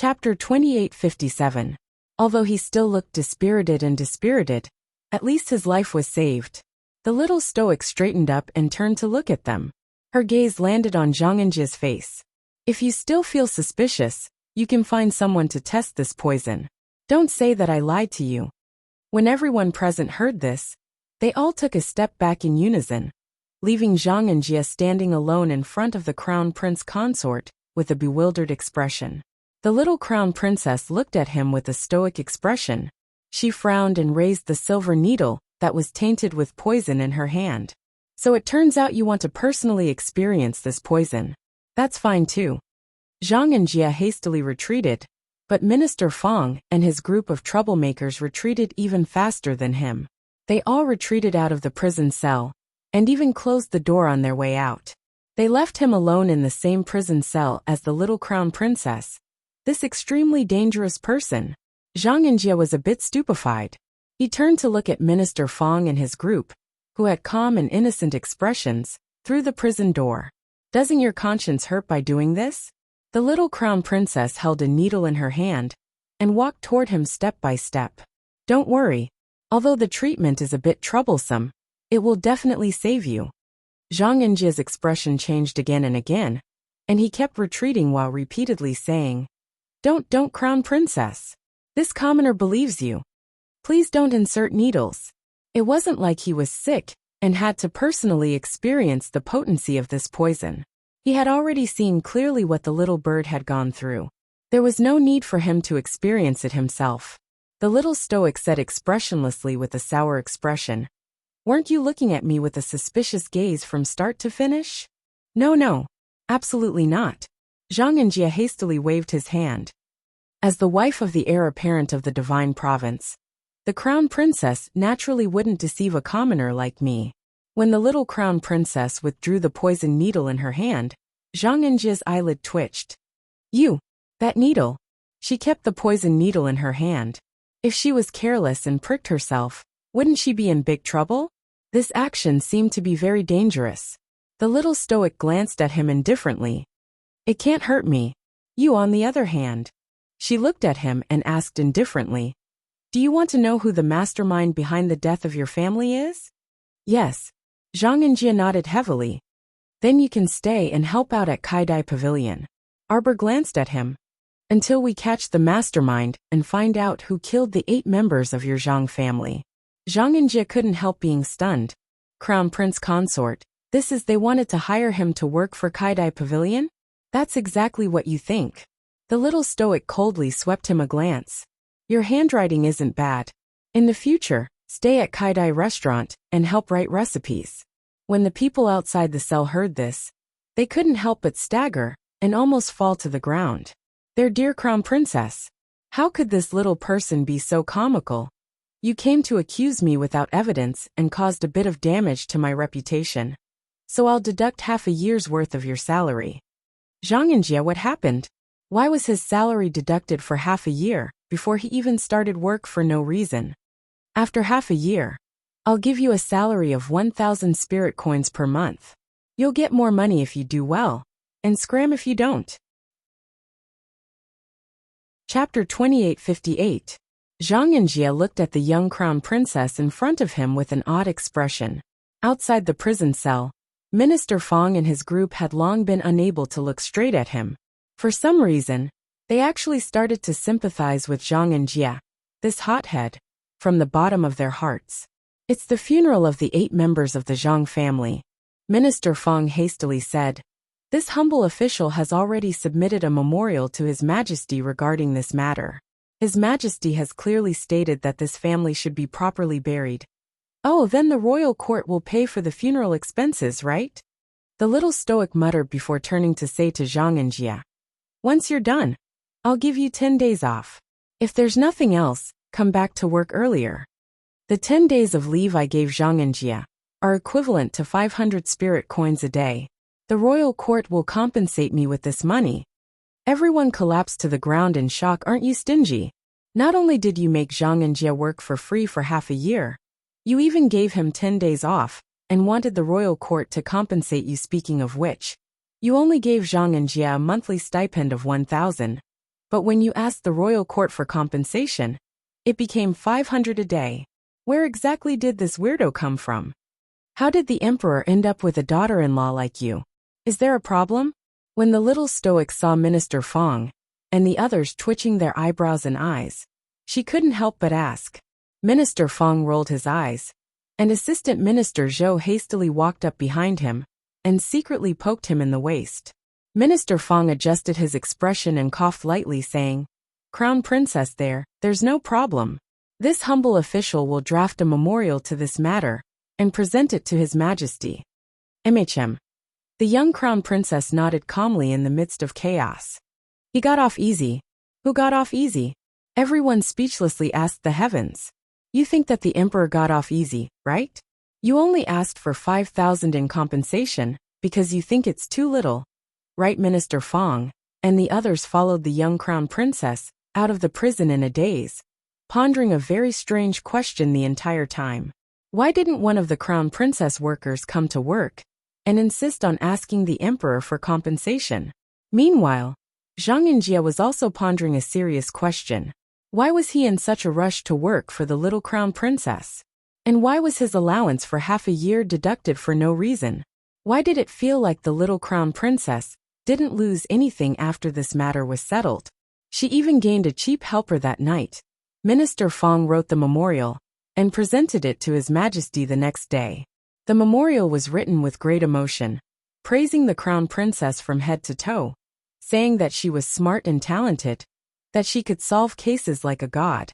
Chapter 2857. Although he still looked dispirited, at least his life was saved. The little stoic straightened up and turned to look at them. Her gaze landed on Zhang Enjia's face. If you still feel suspicious, you can find someone to test this poison. Don't say that I lied to you. When everyone present heard this, they all took a step back in unison, leaving Zhang Enjia standing alone in front of the Crown Prince Consort, with a bewildered expression. The little Crown Princess looked at him with a stoic expression. She frowned and raised the silver needle that was tainted with poison in her hand. So it turns out you want to personally experience this poison. That's fine too. Zhang Enjia hastily retreated, but Minister Fang and his group of troublemakers retreated even faster than him. They all retreated out of the prison cell, and even closed the door on their way out. They left him alone in the same prison cell as the little Crown Princess. This extremely dangerous person. Zhang Enjia was a bit stupefied. He turned to look at Minister Fang and his group, who had calm and innocent expressions, through the prison door. Doesn't your conscience hurt by doing this? The little Crown Princess held a needle in her hand and walked toward him step by step. Don't worry. Although the treatment is a bit troublesome, it will definitely save you. Zhang Enjia's expression changed again and again, and he kept retreating while repeatedly saying, Don't, Crown Princess. This commoner believes you. Please don't insert needles. It wasn't like he was sick and had to personally experience the potency of this poison. He had already seen clearly what the little bird had gone through. There was no need for him to experience it himself. The little stoic said expressionlessly with a sour expression, Weren't you looking at me with a suspicious gaze from start to finish? No, absolutely not. Zhang Enjia hastily waved his hand. As the wife of the heir apparent of the divine province, the Crown Princess naturally wouldn't deceive a commoner like me. When the little Crown Princess withdrew the poisoned needle in her hand, Zhang Enjia's eyelid twitched. That needle. She kept the poisoned needle in her hand. If she was careless and pricked herself, wouldn't she be in big trouble? This action seemed to be very dangerous. The little stoic glanced at him indifferently. It can't hurt me. You, on the other hand. She looked at him and asked indifferently, Do you want to know who the mastermind behind the death of your family is? Yes. Zhang Enjia nodded heavily. Then you can stay and help out at Kaidai Pavilion. Arbor glanced at him. Until we catch the mastermind and find out who killed the 8 members of your Zhang family. Zhang Enjia couldn't help being stunned. Crown Prince Consort, they wanted to hire him to work for Kaidai Pavilion? That's exactly what you think. The little stoic coldly swept him a glance. Your handwriting isn't bad. In the future, stay at Kaidai restaurant and help write recipes. When the people outside the cell heard this, they couldn't help but stagger and almost fall to the ground. Their dear Crown Princess, how could this little person be so comical? You came to accuse me without evidence and caused a bit of damage to my reputation. So I'll deduct half a year's worth of your salary. Zhang Enjia, what happened? Why was his salary deducted for half a year, before he even started work for no reason? After half a year, I'll give you a salary of 1,000 spirit coins per month. You'll get more money if you do well, and scram if you don't. Chapter 2858. Zhang Enjia looked at the young Crown Princess in front of him with an odd expression. Outside the prison cell, Minister Fang and his group had long been unable to look straight at him. For some reason, they actually started to sympathize with Zhang Enjia, this hothead, from the bottom of their hearts. It's the funeral of the 8 members of the Zhang family. Minister Fang hastily said, This humble official has already submitted a memorial to His Majesty regarding this matter. His Majesty has clearly stated that this family should be properly buried. Oh, then the royal court will pay for the funeral expenses, right? The little stoic muttered before turning to say to Zhang Enjia, Once you're done, I'll give you 10 days off. If there's nothing else, come back to work earlier. The 10 days of leave I gave Zhang Enjia are equivalent to 500 spirit coins a day. The royal court will compensate me with this money. Everyone collapsed to the ground in shock. Aren't you stingy? Not only did you make Zhang Enjia work for free for half a year, you even gave him 10 days off, and wanted the royal court to compensate you. Speaking of which, you only gave Zhang Enjia a monthly stipend of 1,000. But when you asked the royal court for compensation, it became 500 a day. Where exactly did this weirdo come from? How did the emperor end up with a daughter-in-law like you? Is there a problem? When the little stoic saw Minister Fong and the others twitching their eyebrows and eyes, she couldn't help but ask. Minister Fong rolled his eyes, and Assistant Minister Zhou hastily walked up behind him and secretly poked him in the waist. Minister Fong adjusted his expression and coughed lightly, saying, "Crown Princess there's no problem. This humble official will draft a memorial to this matter and present it to His Majesty." MHM. The young Crown Princess nodded calmly in the midst of chaos. He got off easy. Who got off easy? Everyone speechlessly asked the heavens. You think that the emperor got off easy, right? You only asked for 5,000 in compensation because you think it's too little, right? Minister Fong and the others followed the young Crown Princess out of the prison in a daze, pondering a very strange question the entire time. Why didn't one of the Crown Princess workers come to work and insist on asking the emperor for compensation? Meanwhile, Zhang Yinjie was also pondering a serious question. Why was he in such a rush to work for the little Crown Princess? And why was his allowance for half a year deducted for no reason? Why did it feel like the little Crown Princess didn't lose anything after this matter was settled? She even gained a cheap helper that night. Minister Fong wrote the memorial and presented it to His Majesty the next day. The memorial was written with great emotion, praising the Crown Princess from head to toe, saying that she was smart and talented, that she could solve cases like a god,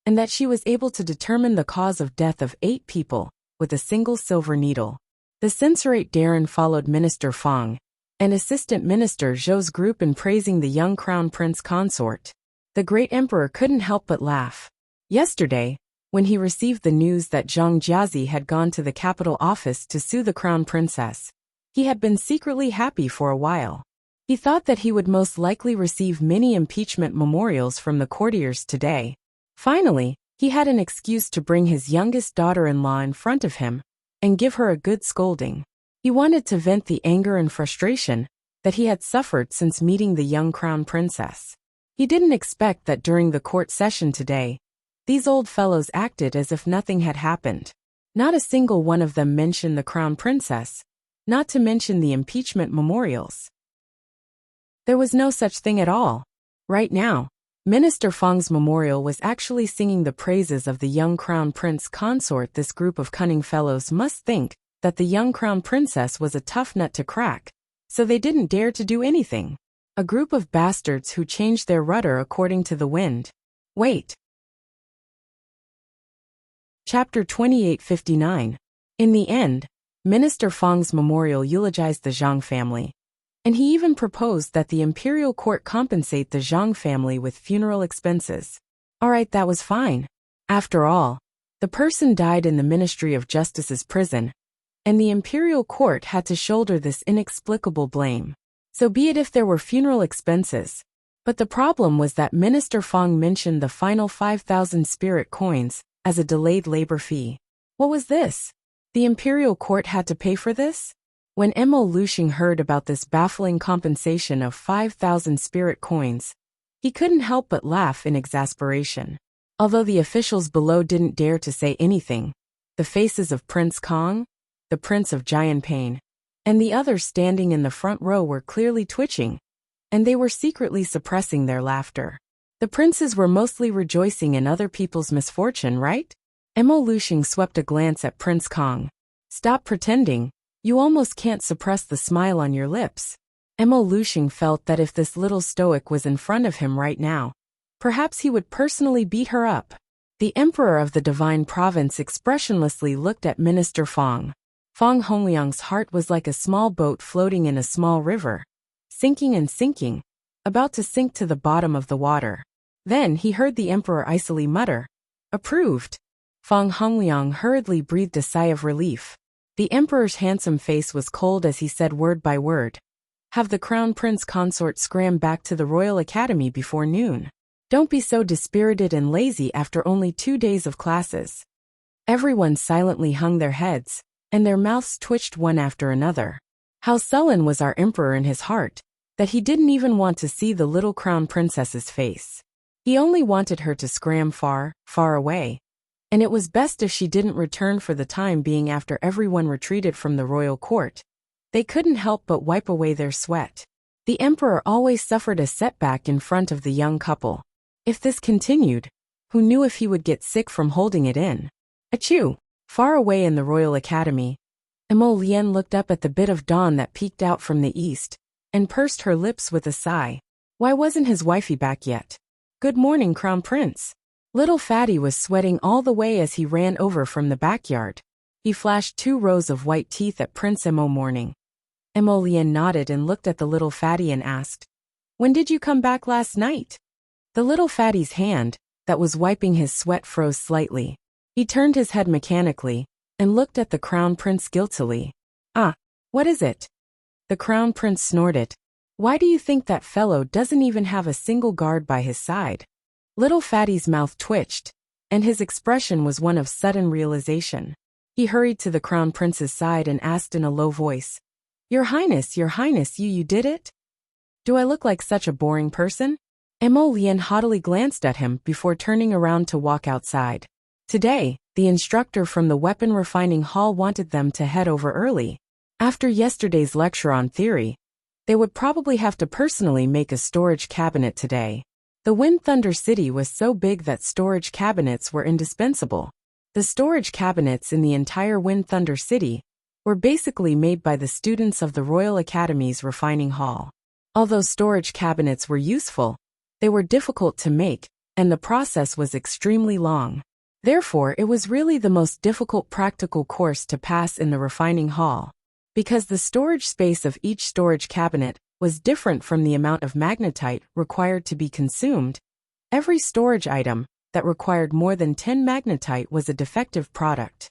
and that she was able to determine the cause of death of 8 people with a single silver needle. The censorate Darren followed Minister Fong and Assistant Minister Zhou's group in praising the young Crown Prince Consort. The great emperor couldn't help but laugh. Yesterday, when he received the news that Zhang Jiazi had gone to the capital office to sue the Crown Princess, he had been secretly happy for a while. He thought that he would most likely receive many impeachment memorials from the courtiers today. Finally, he had an excuse to bring his youngest daughter-in-law in front of him and give her a good scolding. He wanted to vent the anger and frustration that he had suffered since meeting the young Crown Princess. He didn't expect that during the court session today, these old fellows acted as if nothing had happened. Not a single one of them mentioned the Crown Princess, not to mention the impeachment memorials. There was no such thing at all. Right now, Minister Fong's memorial was actually singing the praises of the young Crown Prince Consort. This group of cunning fellows must think that the young Crown Princess was a tough nut to crack, so they didn't dare to do anything. A group of bastards who changed their rudder according to the wind. Wait. Chapter 2859. In the end, Minister Fong's memorial eulogized the Zhang family, and he even proposed that the imperial court compensate the Zhang family with funeral expenses. Alright, that was fine. After all, the person died in the Ministry of Justice's prison, and the imperial court had to shoulder this inexplicable blame. So be it if there were funeral expenses. But the problem was that Minister Fong mentioned the final 5,000 spirit coins as a delayed labor fee. What was this? The imperial court had to pay for this? When Mo Luxing heard about this baffling compensation of 5,000 spirit coins, he couldn't help but laugh in exasperation. Although the officials below didn't dare to say anything, the faces of Prince Kong, the Prince of Jianpain, and the others standing in the front row were clearly twitching, and they were secretly suppressing their laughter. The princes were mostly rejoicing in other people's misfortune, right? Mo Luxing swept a glance at Prince Kong. Stop pretending. You almost can't suppress the smile on your lips. Mo Luxing felt that if this little stoic was in front of him right now, perhaps he would personally beat her up. The emperor of the divine province expressionlessly looked at Minister Fong. Fong Hongliang's heart was like a small boat floating in a small river, sinking and sinking, about to sink to the bottom of the water. Then he heard the emperor icily mutter, "Approved." Fong Hongliang hurriedly breathed a sigh of relief. The emperor's handsome face was cold as he said word by word, "Have the Crown Prince Consort scram back to the Royal Academy before noon. Don't be so dispirited and lazy after only 2 days of classes." Everyone silently hung their heads, and their mouths twitched one after another. How sullen was our emperor in his heart. that he didn't even want to see the little crown princess's face. He only wanted her to scram far, far away. And it was best if she didn't return for the time being after everyone retreated from the royal court. They couldn't help but wipe away their sweat. The emperor always suffered a setback in front of the young couple. If this continued, who knew if he would get sick from holding it in? Achoo! Far away in the royal academy, Emolienne looked up at the bit of dawn that peeked out from the east, and pursed her lips with a sigh. Why wasn't his wifey back yet? Good morning, Crown Prince. Little Fatty was sweating all the way as he ran over from the backyard. He flashed 2 rows of white teeth at Prince Emo morning. Emolienne nodded and looked at the little fatty and asked, "When did you come back last night?" The little fatty's hand, that was wiping his sweat, froze slightly. He turned his head mechanically, and looked at the Crown Prince guiltily. "Ah, what is it?" The Crown Prince snorted. "Why do you think that fellow doesn't even have a single guard by his side?" Little Fatty's mouth twitched, and his expression was one of sudden realization. He hurried to the Crown Prince's side and asked in a low voice, Your Highness, you did it? Do I look like such a boring person?" Emolienne haughtily glanced at him before turning around to walk outside. Today, the instructor from the weapon refining hall wanted them to head over early. After yesterday's lecture on theory, they would probably have to personally make a storage cabinet today. The Wind Thunder City was so big that storage cabinets were indispensable. The storage cabinets in the entire Wind Thunder City were basically made by the students of the Royal Academy's refining hall. Although storage cabinets were useful, they were difficult to make, and the process was extremely long. Therefore, it was really the most difficult practical course to pass in the refining hall. Because the storage space of each storage cabinet was different from the amount of magnetite required to be consumed, every storage item that required more than 10 magnetite was a defective product.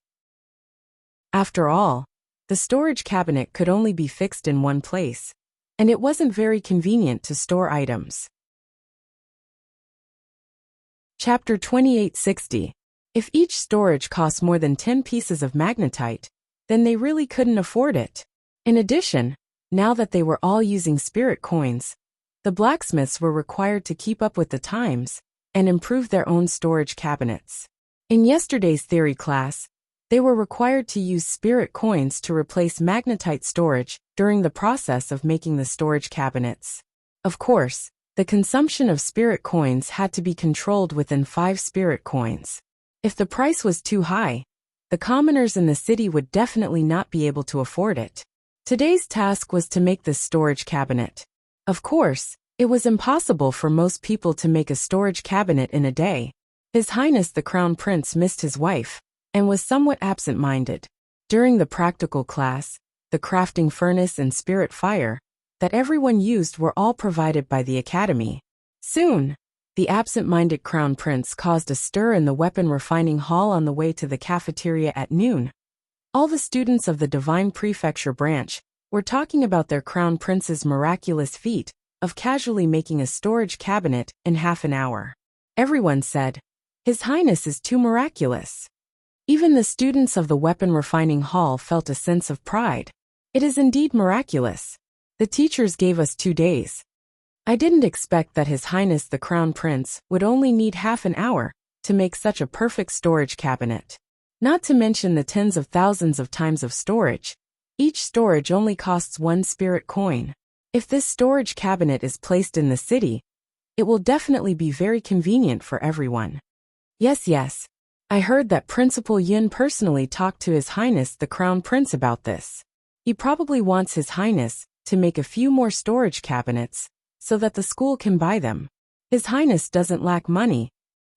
After all, the storage cabinet could only be fixed in one place, and it wasn't very convenient to store items. Chapter 2860. If each storage costs more than 10 pieces of magnetite, then they really couldn't afford it. In addition, now that they were all using spirit coins, the blacksmiths were required to keep up with the times and improve their own storage cabinets. In yesterday's theory class, they were required to use spirit coins to replace magnetite storage during the process of making the storage cabinets. Of course, the consumption of spirit coins had to be controlled within 5 spirit coins. If the price was too high, the commoners in the city would definitely not be able to afford it. Today's task was to make this storage cabinet. Of course, it was impossible for most people to make a storage cabinet in a day. His Highness the Crown Prince missed his wife, and was somewhat absent-minded. During the practical class, the crafting furnace and spirit fire that everyone used were all provided by the Academy. Soon, the absent-minded Crown Prince caused a stir in the weapon refining hall on the way to the cafeteria at noon. All the students of the Divine Prefecture branch were talking about their Crown Prince's miraculous feat of casually making a storage cabinet in half an hour. Everyone said, "His Highness is too miraculous." Even the students of the weapon refining hall felt a sense of pride. It is indeed miraculous. The teachers gave us 2 days. I didn't expect that His Highness the Crown Prince would only need half an hour to make such a perfect storage cabinet. Not to mention the tens of thousands of times of storage. Each storage only costs 1 spirit coin. If this storage cabinet is placed in the city, it will definitely be very convenient for everyone. Yes. I heard that Principal Yin personally talked to His Highness the Crown Prince about this. He probably wants His Highness to make a few more storage cabinets so that the school can buy them. His Highness doesn't lack money.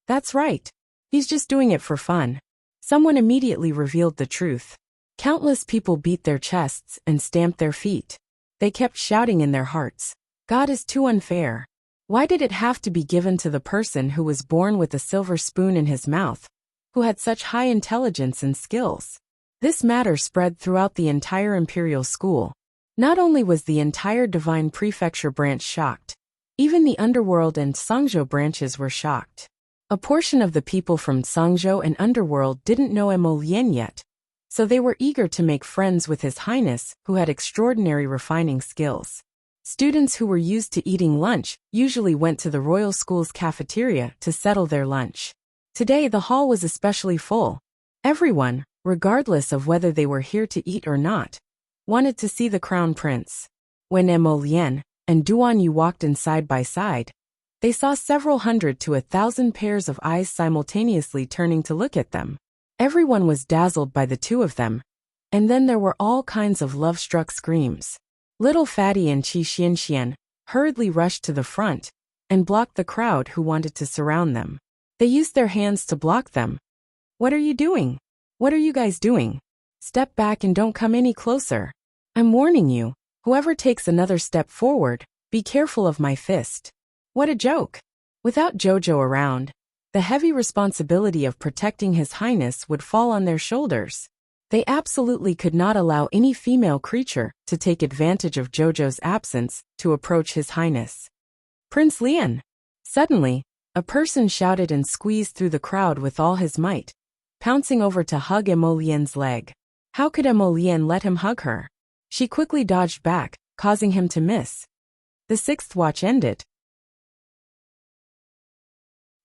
That's right. He's just doing it for fun. Someone immediately revealed the truth. Countless people beat their chests and stamped their feet. They kept shouting in their hearts, "God is too unfair. Why did it have to be given to the person who was born with a silver spoon in his mouth, who had such high intelligence and skills?" This matter spread throughout the entire imperial school. Not only was the entire Divine Prefecture branch shocked, even the Underworld and Sangzhou branches were shocked. A portion of the people from Sangzhou and Underworld didn't know Emolienne yet, so they were eager to make friends with His Highness who had extraordinary refining skills. Students who were used to eating lunch usually went to the royal school's cafeteria to settle their lunch. Today the hall was especially full. Everyone, regardless of whether they were here to eat or not, wanted to see the crown prince. When Emolien and Duan Yu walked in side by side, they saw several hundred to 1,000 pairs of eyes simultaneously turning to look at them. Everyone was dazzled by the two of them, and then there were all kinds of love-struck screams. Little Fatty and Qi Xianxian hurriedly rushed to the front and blocked the crowd who wanted to surround them. They used their hands to block them. "What are you doing? What are you guys doing? Step back and don't come any closer. I'm warning you, whoever takes another step forward, be careful of my fist." What a joke! Without Jojo around, the heavy responsibility of protecting His Highness would fall on their shoulders. They absolutely could not allow any female creature to take advantage of Jojo's absence to approach His Highness. "Prince Lian!" Suddenly, a person shouted and squeezed through the crowd with all his might, pouncing over to hug Emolien's leg. How could Emolien let him hug her? She quickly dodged back, causing him to miss. The sixth watch ended.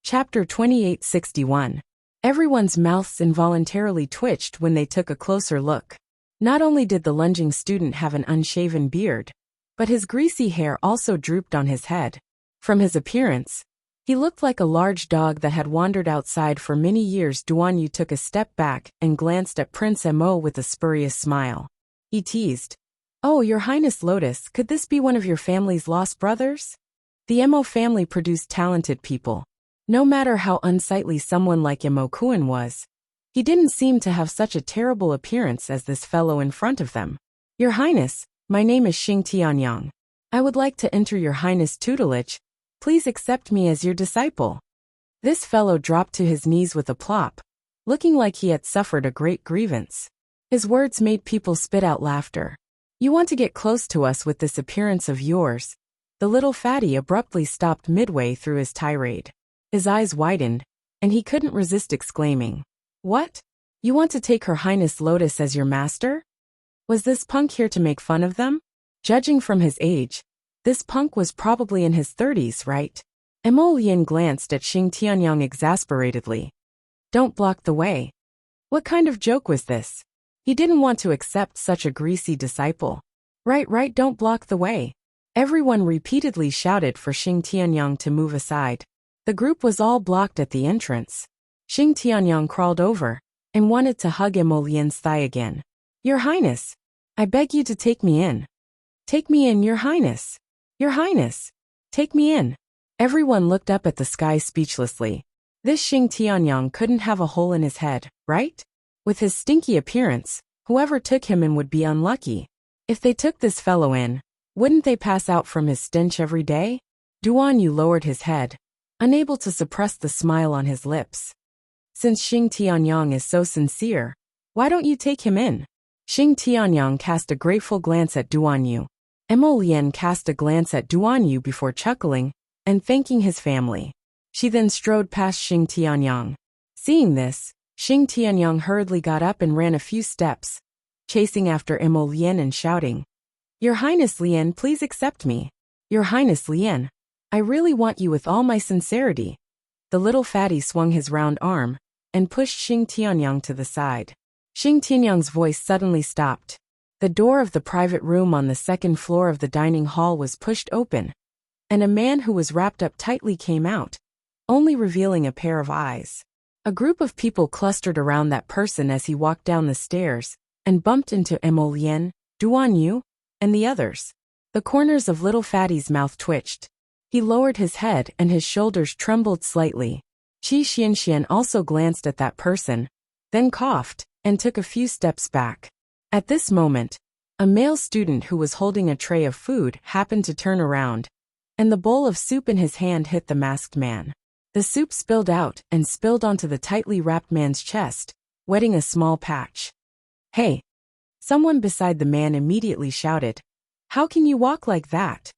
Chapter 2861. Everyone's mouths involuntarily twitched when they took a closer look. Not only did the lunging student have an unshaven beard, but his greasy hair also drooped on his head. From his appearance, he looked like a large dog that had wandered outside for many years. Duan Yu took a step back and glanced at Prince Mo with a spurious smile. He teased, "Oh, Your Highness Lotus, could this be one of your family's lost brothers?" The Mo family produced talented people. No matter how unsightly someone like Mo Kuan was, he didn't seem to have such a terrible appearance as this fellow in front of them. "Your Highness, my name is Xing Tianyang. I would like to enter Your Highness' tutelage. Please accept me as your disciple." This fellow dropped to his knees with a plop, looking like he had suffered a great grievance. His words made people spit out laughter. "You want to get close to us with this appearance of yours?" The little fatty abruptly stopped midway through his tirade. His eyes widened, and he couldn't resist exclaiming, "What? You want to take Her Highness Lotus as your master?" Was this punk here to make fun of them? Judging from his age, this punk was probably in his 30s, right? Emolien glanced at Xing Tianyang exasperatedly. "Don't block the way." What kind of joke was this? He didn't want to accept such a greasy disciple. Right, don't block the way." Everyone repeatedly shouted for Xing Tianyang to move aside. The group was all blocked at the entrance. Xing Tianyang crawled over and wanted to hug Emolien's thigh again. "Your Highness, I beg you to take me in. Take me in, Your Highness. Your Highness, take me in." Everyone looked up at the sky speechlessly. This Xing Tianyang couldn't have a hole in his head, right? With his stinky appearance, whoever took him in would be unlucky. If they took this fellow in, wouldn't they pass out from his stench every day? Duan Yu lowered his head, unable to suppress the smile on his lips. "Since Xing Tianyang is so sincere, why don't you take him in?" Xing Tianyang cast a grateful glance at Duan Yu. Emolien cast a glance at Duan Yu before chuckling and thanking his family. She then strode past Xing Tianyang. Seeing this, Xing Tianyang hurriedly got up and ran a few steps, chasing after Emolien and shouting, "Your Highness Lian, please accept me. Your Highness Lian, I really want you with all my sincerity." The little fatty swung his round arm and pushed Xing Tianyang to the side. Xing Tianyang's voice suddenly stopped. The door of the private room on the second floor of the dining hall was pushed open, and a man who was wrapped up tightly came out, only revealing a pair of eyes. A group of people clustered around that person as he walked down the stairs and bumped into Emolien, Duan Yu, and the others. The corners of little fatty's mouth twitched. He lowered his head and his shoulders trembled slightly. Qi Xianxian also glanced at that person, then coughed and took a few steps back. At this moment, a male student who was holding a tray of food happened to turn around, and the bowl of soup in his hand hit the masked man. The soup spilled out and spilled onto the tightly wrapped man's chest, wetting a small patch. "Hey!" Someone beside the man immediately shouted. "How can you walk like that?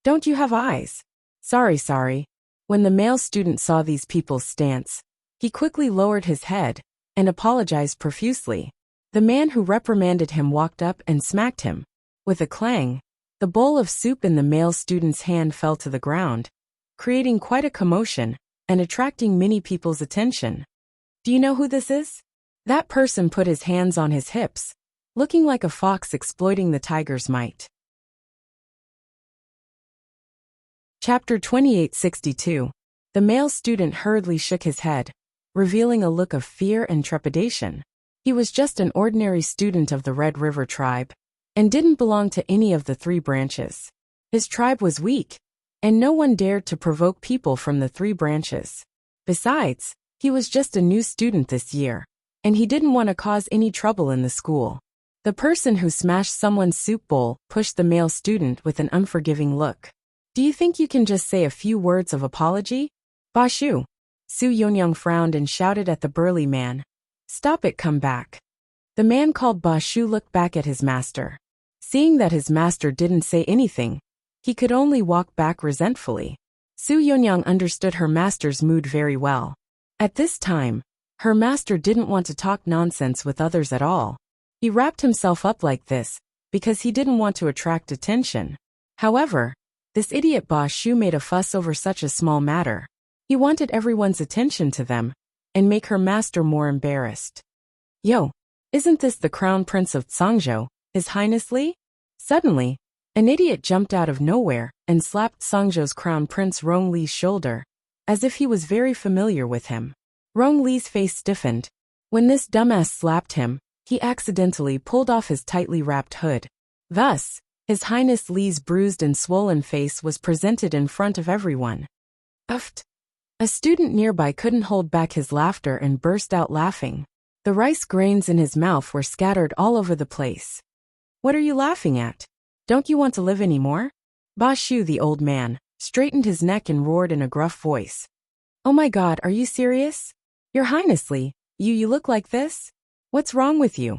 Don't you have eyes?" Sorry. When the male student saw these people's stance, he quickly lowered his head and apologized profusely. The man who reprimanded him walked up and smacked him. With a clang, The bowl of soup in the male student's hand fell to the ground, creating quite a commotion and attracting many people's attention. Do you know who this is? That person put his hands on his hips, looking like a fox exploiting the tiger's might. Chapter 2862. The male student hurriedly shook his head, revealing a look of fear and trepidation. He was just an ordinary student of the Red River tribe, and didn't belong to any of the 3 branches. His tribe was weak, and no one dared to provoke people from the 3 branches. Besides, he was just a new student this year, and he didn't want to cause any trouble in the school. The person who smashed someone's soup bowl pushed the male student with an unforgiving look. Do you think you can just say a few words of apology? Ba Shu. Su Yonyang frowned and shouted at the burly man. Stop it, come back. The man called Ba Shu looked back at his master. Seeing that his master didn't say anything, he could only walk back resentfully. Su Yonyang understood her master's mood very well. At this time, her master didn't want to talk nonsense with others at all. He wrapped himself up like this because he didn't want to attract attention. However, this idiot Ba Shu made a fuss over such a small matter. He wanted everyone's attention to them and make her master more embarrassed. Yo, isn't this the Crown Prince of Tsangzhou, His Highness Li? Suddenly, an idiot jumped out of nowhere and slapped Tsangzhou's Crown Prince Rong Li's shoulder, as if he was very familiar with him. Rong Li's face stiffened. When this dumbass slapped him, he accidentally pulled off his tightly wrapped hood. Thus, His Highness Li's bruised and swollen face was presented in front of everyone. Uffed. A student nearby couldn't hold back his laughter and burst out laughing. The rice grains in his mouth were scattered all over the place. What are you laughing at? Don't you want to live anymore? Ba Shu, the old man, straightened his neck and roared in a gruff voice. Oh my God, are you serious? Your Highness Li, you look like this? What's wrong with you?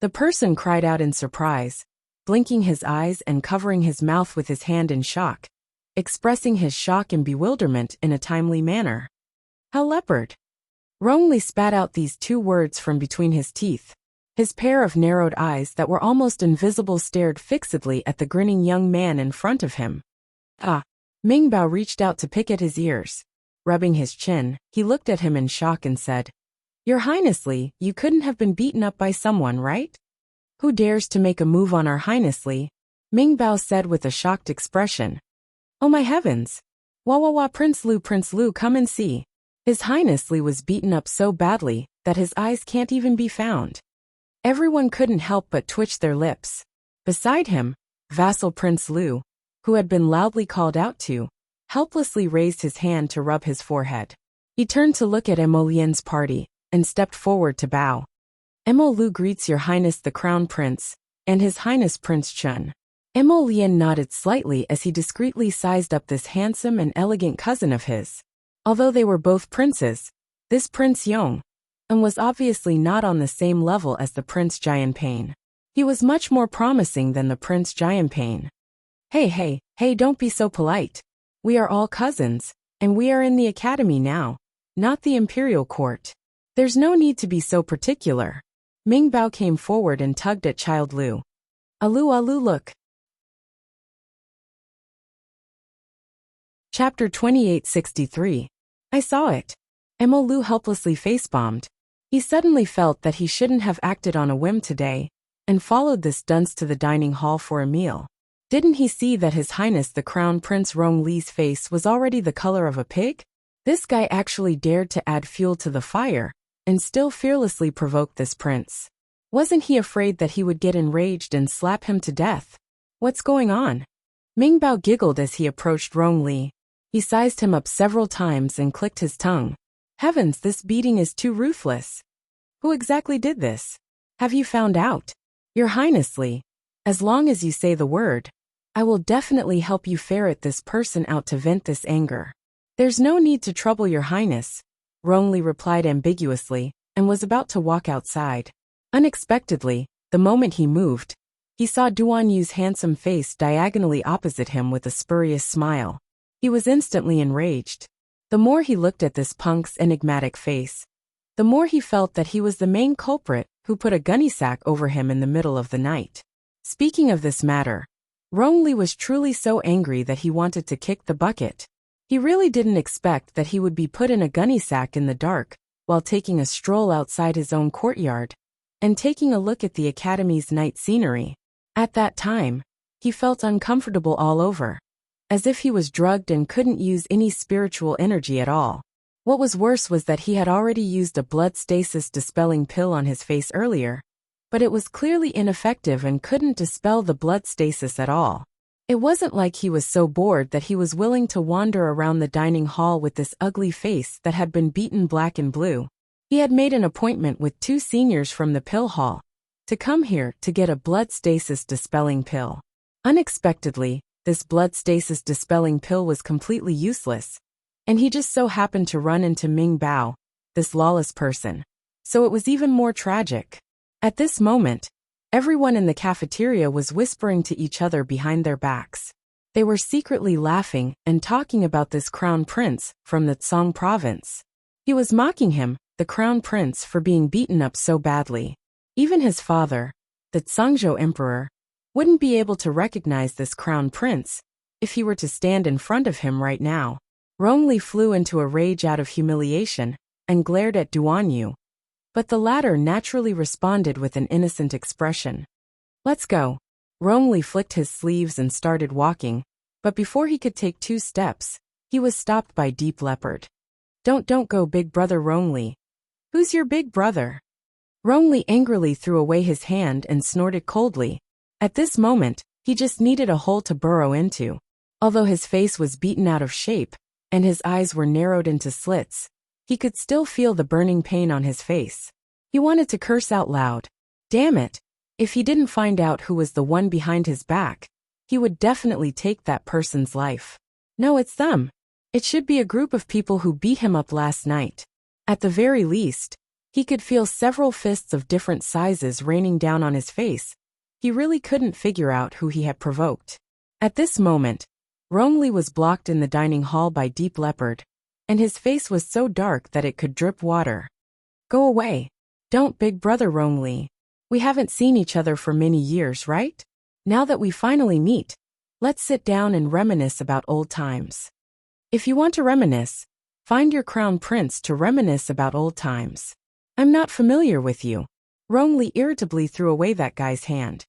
The person cried out in surprise, blinking his eyes and covering his mouth with his hand in shock, expressing his shock and bewilderment in a timely manner. How leopard? Rong Li spat out these 2 words from between his teeth. His pair of narrowed eyes that were almost invisible stared fixedly at the grinning young man in front of him. Ah! Ming Bao reached out to pick at his ears. Rubbing his chin, he looked at him in shock and said, Your Highness Li, you couldn't have been beaten up by someone, right? Who dares to make a move on our Highness Li? Ming Bao said with a shocked expression. Oh my heavens! Wah, Prince Lu, come and see. His Highness Li was beaten up so badly that his eyes can't even be found. Everyone couldn't help but twitch their lips. Beside him, vassal Prince Lu, who had been loudly called out to, helplessly raised his hand to rub his forehead. He turned to look at Emolien's party and stepped forward to bow. Emo Lu greets Your Highness the Crown Prince and His Highness Prince Chun. Emolien nodded slightly as he discreetly sized up this handsome and elegant cousin of his. Although they were both princes, this Prince Yong was obviously not on the same level as the Prince Jianping. He was much more promising than the Prince Jianping. Hey, don't be so polite. We are all cousins, and we are in the academy now, not the imperial court. There's no need to be so particular. Ming Bao came forward and tugged at Child Lu. Alu, look. Chapter 2863. I saw it. Emo Lu helplessly face-bombed. He suddenly felt that he shouldn't have acted on a whim today, and followed this dunce to the dining hall for a meal. Didn't he see that His Highness the Crown Prince Rong Li's face was already the color of a pig? This guy actually dared to add fuel to the fire, and still fearlessly provoke this prince. Wasn't he afraid that he would get enraged and slap him to death? What's going on? Ming Bao giggled as he approached Rong Li. He sized him up several times and clicked his tongue. Heavens, this beating is too ruthless. Who exactly did this? Have you found out? Your Highness Li, as long as you say the word, I will definitely help you ferret this person out to vent this anger. There's no need to trouble Your Highness, Rong Li replied ambiguously, and was about to walk outside. Unexpectedly, the moment he moved, he saw Duan Yu's handsome face diagonally opposite him with a spurious smile. He was instantly enraged. The more he looked at this punk's enigmatic face, the more he felt that he was the main culprit who put a gunny sack over him in the middle of the night. Speaking of this matter, Rongli was truly so angry that he wanted to kick the bucket. He really didn't expect that he would be put in a gunny sack in the dark, while taking a stroll outside his own courtyard, and taking a look at the academy's night scenery. At that time, he felt uncomfortable all over, as if he was drugged and couldn't use any spiritual energy at all. What was worse was that he had already used a blood stasis dispelling pill on his face earlier, but it was clearly ineffective and couldn't dispel the blood stasis at all. It wasn't like he was so bored that he was willing to wander around the dining hall with this ugly face that had been beaten black and blue. He had made an appointment with 2 seniors from the pill hall to come here to get a blood stasis dispelling pill. Unexpectedly, this blood stasis dispelling pill was completely useless, and he just so happened to run into Ming Bao, this lawless person. So it was even more tragic. At this moment, everyone in the cafeteria was whispering to each other behind their backs. They were secretly laughing and talking about this crown prince from the Tsang province. He was mocking him, the crown prince, for being beaten up so badly. Even his father, the Tsangzhou emperor, wouldn't be able to recognize this crown prince if he were to stand in front of him right now. Rongli flew into a rage out of humiliation and glared at Duan Yu, but the latter naturally responded with an innocent expression. "Let's go." Rongli flicked his sleeves and started walking, but before he could take 2 steps, he was stopped by Deep Leopard. Don't go, big brother Rongli." "Who's your big brother?" Rongli angrily threw away his hand and snorted coldly. At this moment, he just needed a hole to burrow into. Although his face was beaten out of shape, and his eyes were narrowed into slits, he could still feel the burning pain on his face. He wanted to curse out loud. Damn it! If he didn't find out who was the one behind his back, he would definitely take that person's life. No, it's them. It should be a group of people who beat him up last night. At the very least, he could feel several fists of different sizes raining down on his face. He really couldn't figure out who he had provoked. At this moment, Rongli was blocked in the dining hall by Deep Leopard, and his face was so dark that it could drip water. "Go away. Don't, big brother Rongli. We haven't seen each other for many years, right? Now that we finally meet, let's sit down and reminisce about old times." "If you want to reminisce, find your crown prince to reminisce about old times. I'm not familiar with you." Rongli irritably threw away that guy's hand.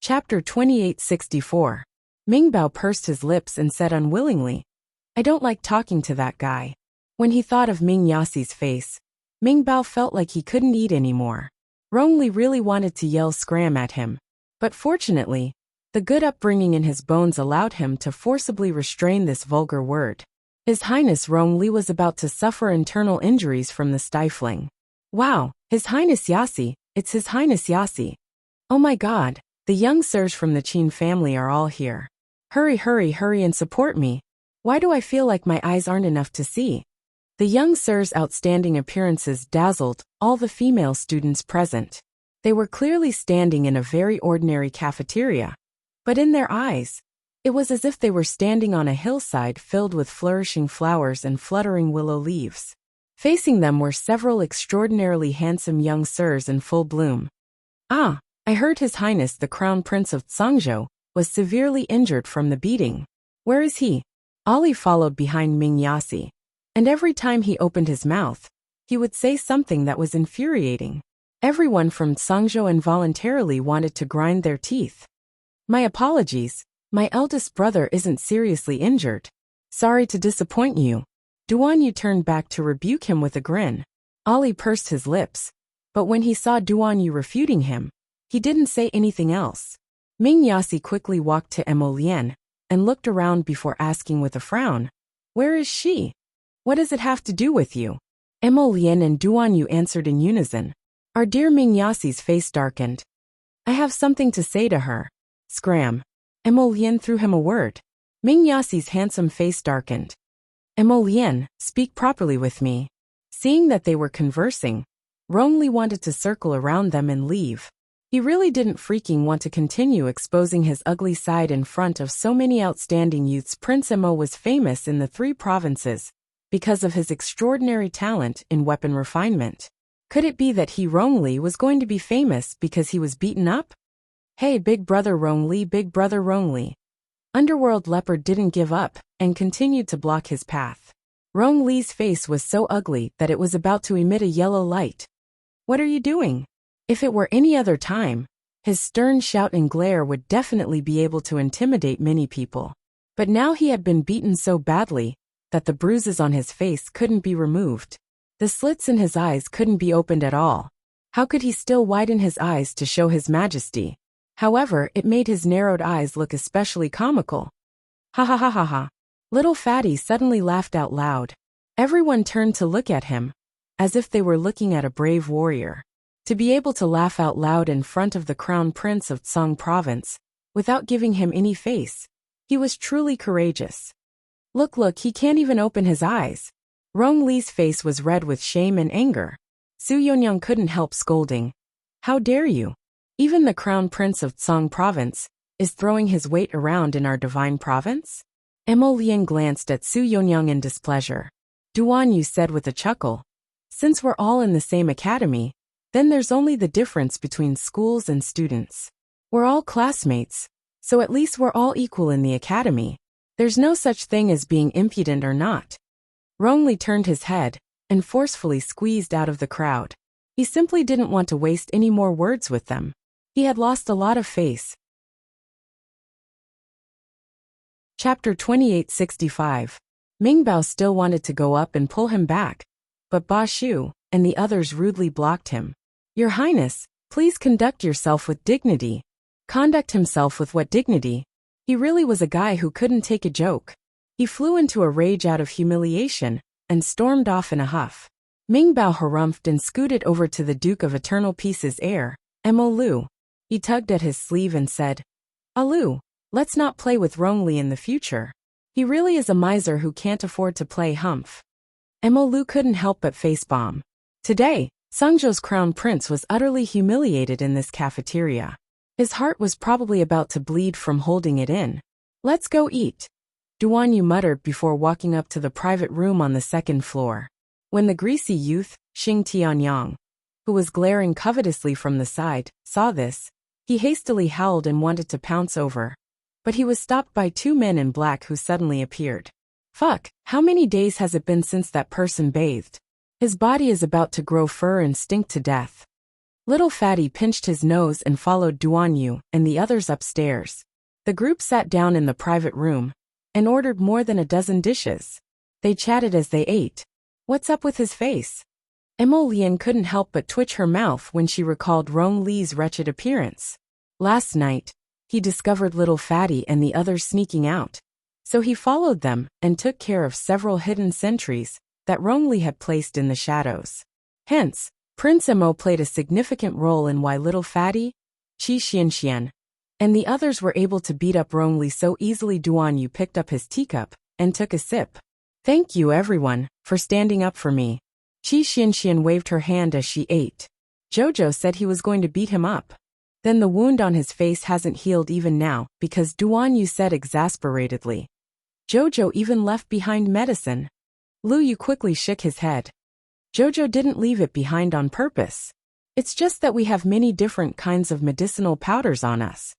Chapter 2864. Ming Bao pursed his lips and said unwillingly, "I don't like talking to that guy." When he thought of Ming Yasi's face, Ming Bao felt like he couldn't eat anymore. Rongli really wanted to yell scram at him, but fortunately, the good upbringing in his bones allowed him to forcibly restrain this vulgar word. His Highness Rongli was about to suffer internal injuries from the stifling. "Wow, His Highness Yasi, it's His Highness Yasi. Oh my god, the young sirs from the Qin family are all here. Hurry and support me. Why do I feel like my eyes aren't enough to see?" The young sirs' outstanding appearances dazzled all the female students present. They were clearly standing in a very ordinary cafeteria, but in their eyes, it was as if they were standing on a hillside filled with flourishing flowers and fluttering willow leaves. Facing them were several extraordinarily handsome young sirs in full bloom. "Ah, I heard His Highness the Crown Prince of Tsangzhou was severely injured from the beating. Where is he?" Ali followed behind Ming Yasi, and every time he opened his mouth, he would say something that was infuriating. Everyone from Tsangzhou involuntarily wanted to grind their teeth. "My apologies, my eldest brother isn't seriously injured. Sorry to disappoint you." Duan Yu turned back to rebuke him with a grin. Ali pursed his lips, but when he saw Duan Yu refuting him, he didn't say anything else. Ming Yasi quickly walked to Emolian and looked around before asking with a frown, "Where is she? What does it have to do with you?" Emolian and Duan Yu answered in unison. Our dear Ming Yasi's face darkened. "I have something to say to her." Scram. Emolian threw him a word. Ming Yasi's handsome face darkened. "Emolian, speak properly with me." Seeing that they were conversing, Rongli wanted to circle around them and leave. He really didn't freaking want to continue exposing his ugly side in front of so many outstanding youths. Prince Emo was famous in the 3 provinces because of his extraordinary talent in weapon refinement. Could it be that he, Rongli, was going to be famous because he was beaten up? Hey, Big Brother Rongli, Big Brother Rongli. Underworld Leopard didn't give up and continued to block his path. Rong Li's face was so ugly that it was about to emit a yellow light. What are you doing? If it were any other time, his stern shout and glare would definitely be able to intimidate many people. But now he had been beaten so badly that the bruises on his face couldn't be removed. The slits in his eyes couldn't be opened at all. How could he still widen his eyes to show his majesty? However, it made his narrowed eyes look especially comical. Ha ha ha ha ha. Little Fatty suddenly laughed out loud. Everyone turned to look at him, as if they were looking at a brave warrior. To be able to laugh out loud in front of the Crown Prince of Tsang Province, without giving him any face, he was truly courageous. Look, he can't even open his eyes. Rong Li's face was red with shame and anger. Su Yonyang couldn't help scolding. How dare you? Even the Crown Prince of Tsang Province is throwing his weight around in our divine province? Mo Lian glanced at Su Yonyang in displeasure. Duan Yu said with a chuckle. Since we're all in the same academy, then there's only the difference between schools and students. We're all classmates, so at least we're all equal in the academy. There's no such thing as being impudent or not. Rongli turned his head and forcefully squeezed out of the crowd. He simply didn't want to waste any more words with them. He had lost a lot of face. Chapter 2865. Ming Bao still wanted to go up and pull him back, but Ba Shu and the others rudely blocked him. Your Highness, please conduct yourself with dignity. Conduct himself with what dignity? He really was a guy who couldn't take a joke. He flew into a rage out of humiliation and stormed off in a huff. Ming Bao harumphed and scooted over to the Duke of Eternal Peace's heir, Mo Lu. He tugged at his sleeve and said, Alu, let's not play with Rongli in the future. He really is a miser who can't afford to play humph. Mo Lu couldn't help but face-bomb. Today, Sangzhou's crown prince was utterly humiliated in this cafeteria. His heart was probably about to bleed from holding it in. Let's go eat, Duan Yu muttered before walking up to the private room on the second floor. When the greasy youth, Xing Tianyang, who was glaring covetously from the side, saw this, he hastily howled and wanted to pounce over. But he was stopped by two men in black who suddenly appeared. Fuck, how many days has it been since that person bathed? His body is about to grow fur and stink to death. Little Fatty pinched his nose and followed Duan Yu and the others upstairs. The group sat down in the private room and ordered more than a dozen dishes. They chatted as they ate. What's up with his face? Mo Lian couldn't help but twitch her mouth when she recalled Rong Li's wretched appearance. Last night, he discovered Little Fatty and the others sneaking out. So he followed them and took care of several hidden sentries that Rong Li had placed in the shadows. Hence, Prince Mo played a significant role in why Little Fatty, Qi Xianxian, and the others were able to beat up Rong Li so easily. Duan Yu picked up his teacup and took a sip. Thank you everyone for standing up for me. Qi Xianxian waved her hand as she ate. Jojo said he was going to beat him up. Then the wound on his face hasn't healed even now because Duan Yu said exasperatedly. Jojo even left behind medicine. Lu Yu quickly shook his head. Jojo didn't leave it behind on purpose. It's just that we have many different kinds of medicinal powders on us.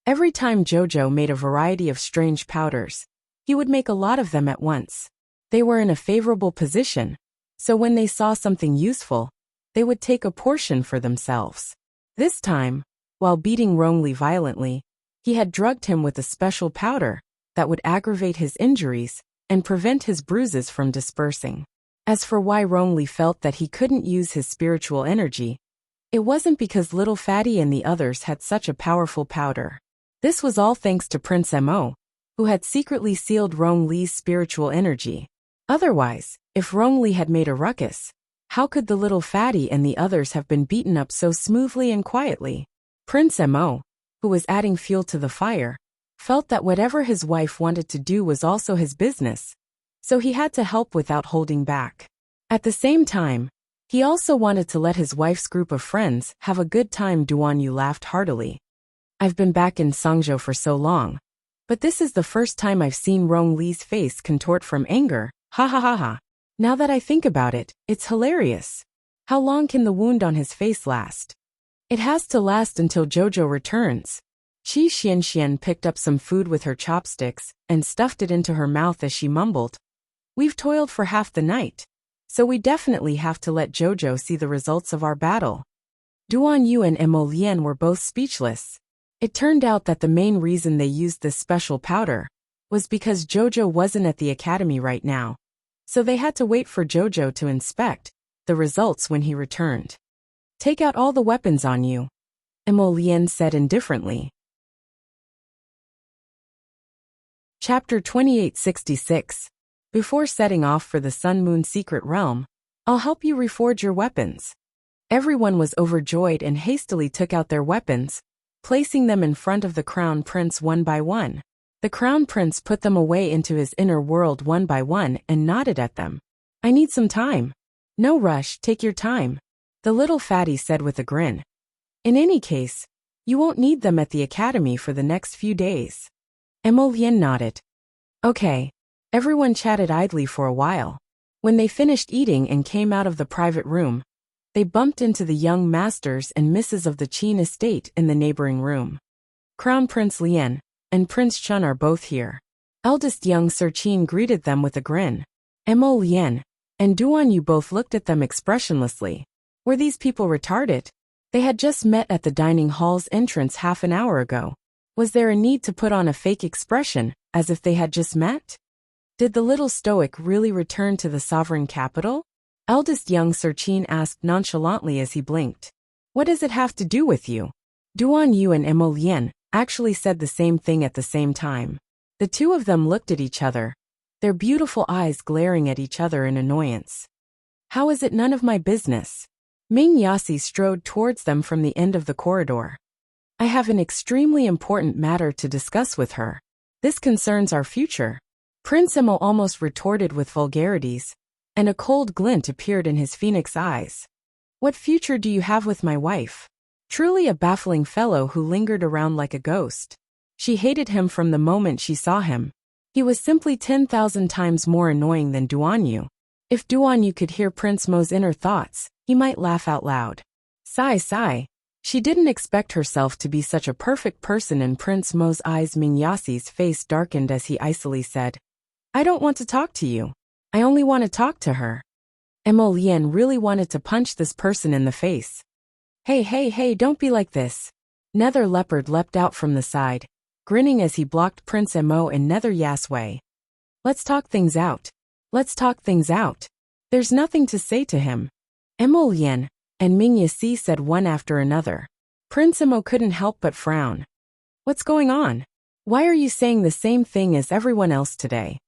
Every time Jojo made a variety of strange powders, he would make a lot of them at once. They were in a favorable position, so when they saw something useful, they would take a portion for themselves. This time, while beating Rong Li violently, he had drugged him with a special powder that would aggravate his injuries and prevent his bruises from dispersing. As for why Rong Li felt that he couldn't use his spiritual energy, it wasn't because Little Fatty and the others had such a powerful powder. This was all thanks to Prince Mo, who had secretly sealed Rong Li's spiritual energy. Otherwise, if Rong Li had made a ruckus, how could the Little Fatty and the others have been beaten up so smoothly and quietly? Prince Mo, who was adding fuel to the fire, felt that whatever his wife wanted to do was also his business, so he had to help without holding back. At the same time, he also wanted to let his wife's group of friends have a good time. Duan Yu laughed heartily. I've been back in Sangzhou for so long, but this is the first time I've seen Rong Li's face contort from anger. Ha ha ha ha. Now that I think about it, it's hilarious. How long can the wound on his face last? It has to last until Jojo returns. Qi Xianxian picked up some food with her chopsticks and stuffed it into her mouth as she mumbled. We've toiled for half the night, so we definitely have to let Jojo see the results of our battle. Duan Yu and Emolian were both speechless. It turned out that the main reason they used this special powder was because Jojo wasn't at the academy right now, so they had to wait for Jojo to inspect the results when he returned. Take out all the weapons on you, Emolian said indifferently. Chapter 2866. Before setting off for the Sun Moon Secret Realm, I'll help you reforge your weapons. Everyone was overjoyed and hastily took out their weapons, placing them in front of the Crown Prince one by one. The Crown Prince put them away into his inner world one by one and nodded at them. I need some time. No rush, take your time, the little fatty said with a grin. In any case, you won't need them at the academy for the next few days. Emolian nodded. Okay. Everyone chatted idly for a while. When they finished eating and came out of the private room, they bumped into the young masters and misses of the Qin estate in the neighboring room. Crown Prince Lian and Prince Chun are both here. Eldest young Sir Qin greeted them with a grin. Emolian and Duan Yu both looked at them expressionlessly. Were these people retarded? They had just met at the dining hall's entrance half an hour ago. Was there a need to put on a fake expression, as if they had just met? Did the little stoic really return to the sovereign capital? Eldest young Sir Qin asked nonchalantly as he blinked. What does it have to do with you? Duan Yu and Emolian actually said the same thing at the same time. The two of them looked at each other, their beautiful eyes glaring at each other in annoyance. How is it none of my business? Ming Yasi strode towards them from the end of the corridor. I have an extremely important matter to discuss with her. This concerns our future. Prince Emo almost retorted with vulgarities, and a cold glint appeared in his phoenix eyes. What future do you have with my wife? Truly a baffling fellow who lingered around like a ghost. She hated him from the moment she saw him. He was simply 10,000 times more annoying than Duan Yu. If Duan Yu could hear Prince Mo's inner thoughts, he might laugh out loud. Sigh. She didn't expect herself to be such a perfect person in Prince Mo's eyes. Ming Yasi's face darkened as he icily said, I don't want to talk to you. I only want to talk to her. Emolian really wanted to punch this person in the face. Hey, don't be like this. Nether Leopard leapt out from the side, grinning as he blocked Prince Emo and Nether Yasway. Let's talk things out. There's nothing to say to him. Emolian and Ming Yasi said one after another. Prince Emo couldn't help but frown. What's going on? Why are you saying the same thing as everyone else today?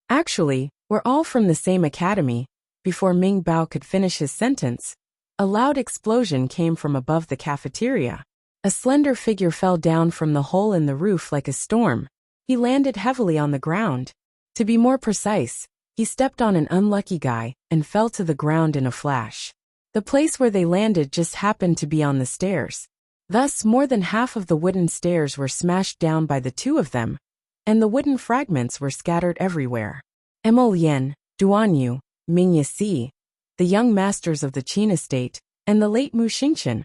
Actually, we're all from the same academy. Before Ming Bao could finish his sentence, a loud explosion came from above the cafeteria. A slender figure fell down from the hole in the roof like a storm. He landed heavily on the ground. To be more precise, he stepped on an unlucky guy and fell to the ground in a flash. The place where they landed just happened to be on the stairs. Thus, more than half of the wooden stairs were smashed down by the two of them, and the wooden fragments were scattered everywhere. Emolian, Duan Yu, Ming Yasi, the young masters of the Qin estate, and the late Mu Xingqian,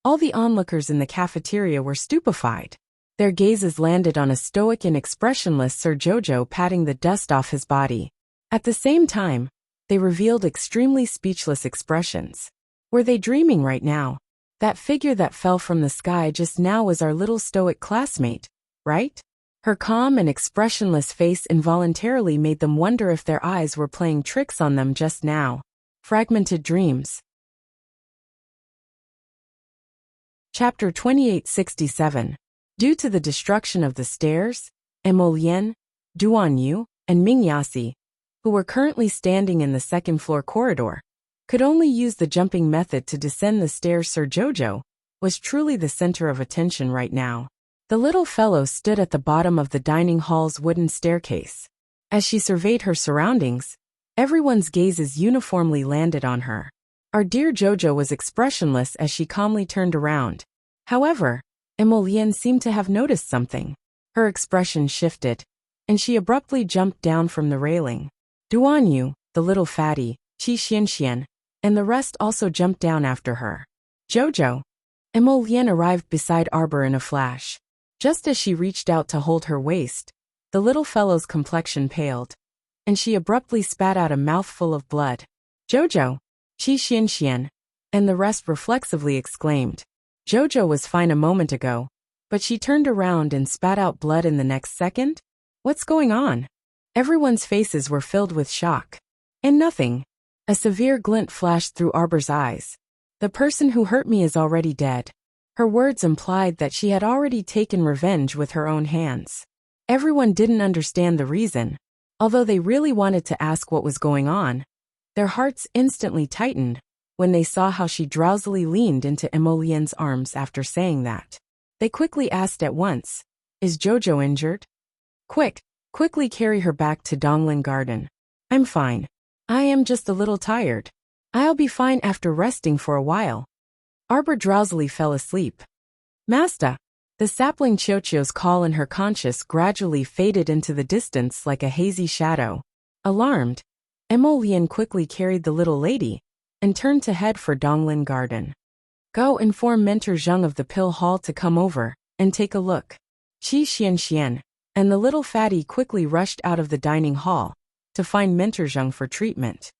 all the onlookers in the cafeteria were stupefied. Their gazes landed on a stoic and expressionless Sir Jojo patting the dust off his body. At the same time, they revealed extremely speechless expressions. Were they dreaming right now? That figure that fell from the sky just now was our little stoic classmate, right? Her calm and expressionless face involuntarily made them wonder if their eyes were playing tricks on them just now. Fragmented dreams. Chapter 2867. Due to the destruction of the stairs, Emolian, Duan Yu, and Ming Yasi, who were currently standing in the second-floor corridor, could only use the jumping method to descend the stairs. Sir Jojo was truly the center of attention right now. The little fellow stood at the bottom of the dining hall's wooden staircase. As she surveyed her surroundings, everyone's gazes uniformly landed on her. Our dear Jojo was expressionless as she calmly turned around. However, Emolian seemed to have noticed something. Her expression shifted, and she abruptly jumped down from the railing. Duan Yu, the little fatty, Qi Xianxian, and the rest also jumped down after her. Jojo. Emolien arrived beside Arbor in a flash. Just as she reached out to hold her waist, the little fellow's complexion paled, and she abruptly spat out a mouthful of blood. Jojo! Qi Xian Xian! And the rest reflexively exclaimed. Jojo was fine a moment ago, but she turned around and spat out blood in the next second? What's going on? Everyone's faces were filled with shock. And nothing. A severe glint flashed through Arbor's eyes. The person who hurt me is already dead. Her words implied that she had already taken revenge with her own hands. Everyone didn't understand the reason. Although they really wanted to ask what was going on, their hearts instantly tightened when they saw how she drowsily leaned into Emolien's arms after saying that. They quickly asked at once, "Is Jojo injured? Quickly carry her back to Donglin Garden." "I'm fine. I am just a little tired. I'll be fine after resting for a while." Arbor drowsily fell asleep. "Master!" The sapling Chiochio's call in her conscience gradually faded into the distance like a hazy shadow. Alarmed, Emolien quickly carried the little lady and turned to head for Donglin Garden. "Go inform Mentor Zheng of the pill hall to come over and take a look." Qi Xian Xian and the little fatty quickly rushed out of the dining hall to find Mentor Zheng for treatment.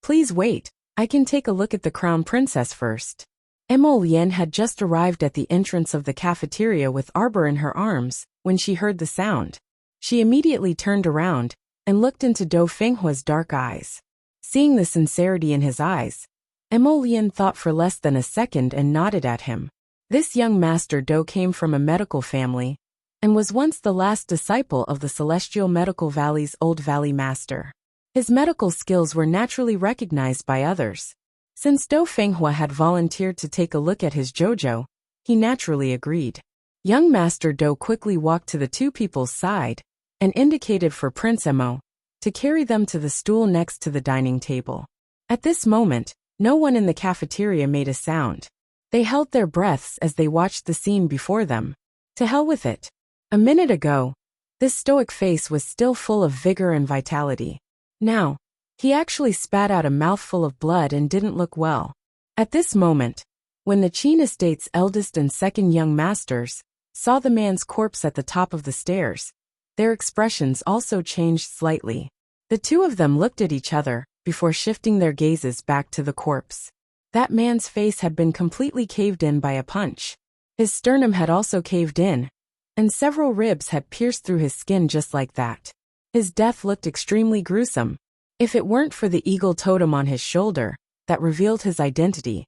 "Please wait, I can take a look at the crown princess first." Emolien had just arrived at the entrance of the cafeteria with Arbor in her arms when she heard the sound. She immediately turned around and looked into Dou Fenghua's dark eyes. Seeing the sincerity in his eyes, Emolien thought for less than a second and nodded at him. This young master Dou came from a medical family and was once the last disciple of the Celestial Medical Valley's Old Valley Master. His medical skills were naturally recognized by others. Since Dou Fenghua had volunteered to take a look at his Jojo, he naturally agreed. Young Master Dou quickly walked to the two people's side and indicated for Prince Emo to carry them to the stool next to the dining table. At this moment, no one in the cafeteria made a sound. They held their breaths as they watched the scene before them. To hell with it. A minute ago, this stoic face was still full of vigor and vitality. Now, he actually spat out a mouthful of blood and didn't look well. At this moment, when the Qin estate's eldest and second young masters saw the man's corpse at the top of the stairs, their expressions also changed slightly. The two of them looked at each other before shifting their gazes back to the corpse. That man's face had been completely caved in by a punch. His sternum had also caved in, and several ribs had pierced through his skin just like that. His death looked extremely gruesome. If it weren't for the eagle totem on his shoulder that revealed his identity,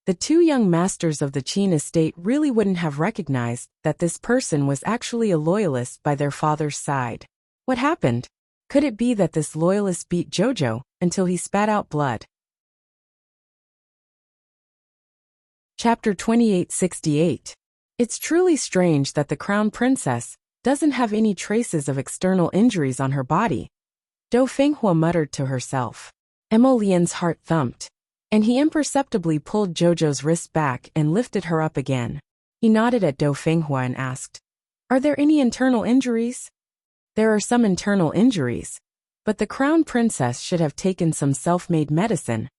the two young masters of the Qin estate really wouldn't have recognized that this person was actually a loyalist by their father's side. What happened? Could it be that this loyalist beat Jojo until he spat out blood? Chapter 2868. It's truly strange that the crown princess doesn't have any traces of external injuries on her body, Dou Fenghua muttered to herself. Emolien's heart thumped, and he imperceptibly pulled Jojo's wrist back and lifted her up again. He nodded at Dou Fenghua and asked, "Are there any internal injuries?" "There are some internal injuries, but the crown princess should have taken some self-made medicine,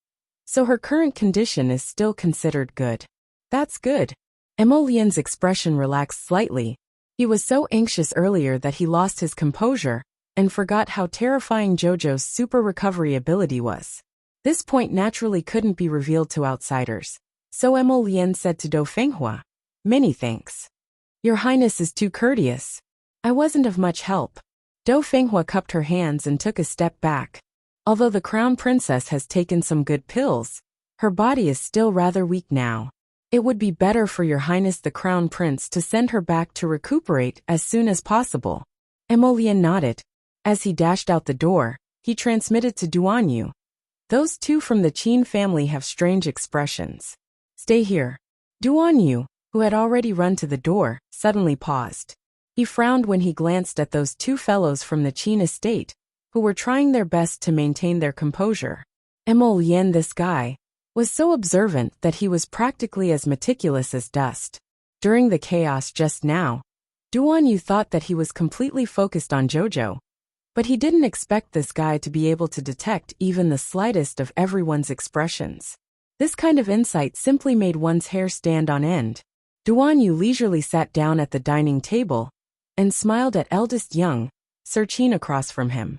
so her current condition is still considered good." "That's good." Emolien's expression relaxed slightly. He was so anxious earlier that he lost his composure and forgot how terrifying Jojo's super recovery ability was. This point naturally couldn't be revealed to outsiders, so Emolien said to Dou Fenghua, "Many thanks. Your Highness is too courteous. I wasn't of much help." Dou Fenghua cupped her hands and took a step back. Although the crown princess has taken some good pills, her body is still rather weak now. It would be better for Your Highness the Crown Prince to send her back to recuperate as soon as possible. Emolien nodded. As he dashed out the door, he transmitted to Duanyu. "Those two from the Qin family have strange expressions. Stay here." Duanyu, who had already run to the door, suddenly paused. He frowned when he glanced at those two fellows from the Qin estate, who were trying their best to maintain their composure. Emolien, this guy, was so observant that he was practically as meticulous as dust. During the chaos just now, Duanyu thought that he was completely focused on Jojo, but he didn't expect this guy to be able to detect even the slightest of everyone's expressions. This kind of insight simply made one's hair stand on end. Duan Yu leisurely sat down at the dining table and smiled at eldest young Sir Qin across from him.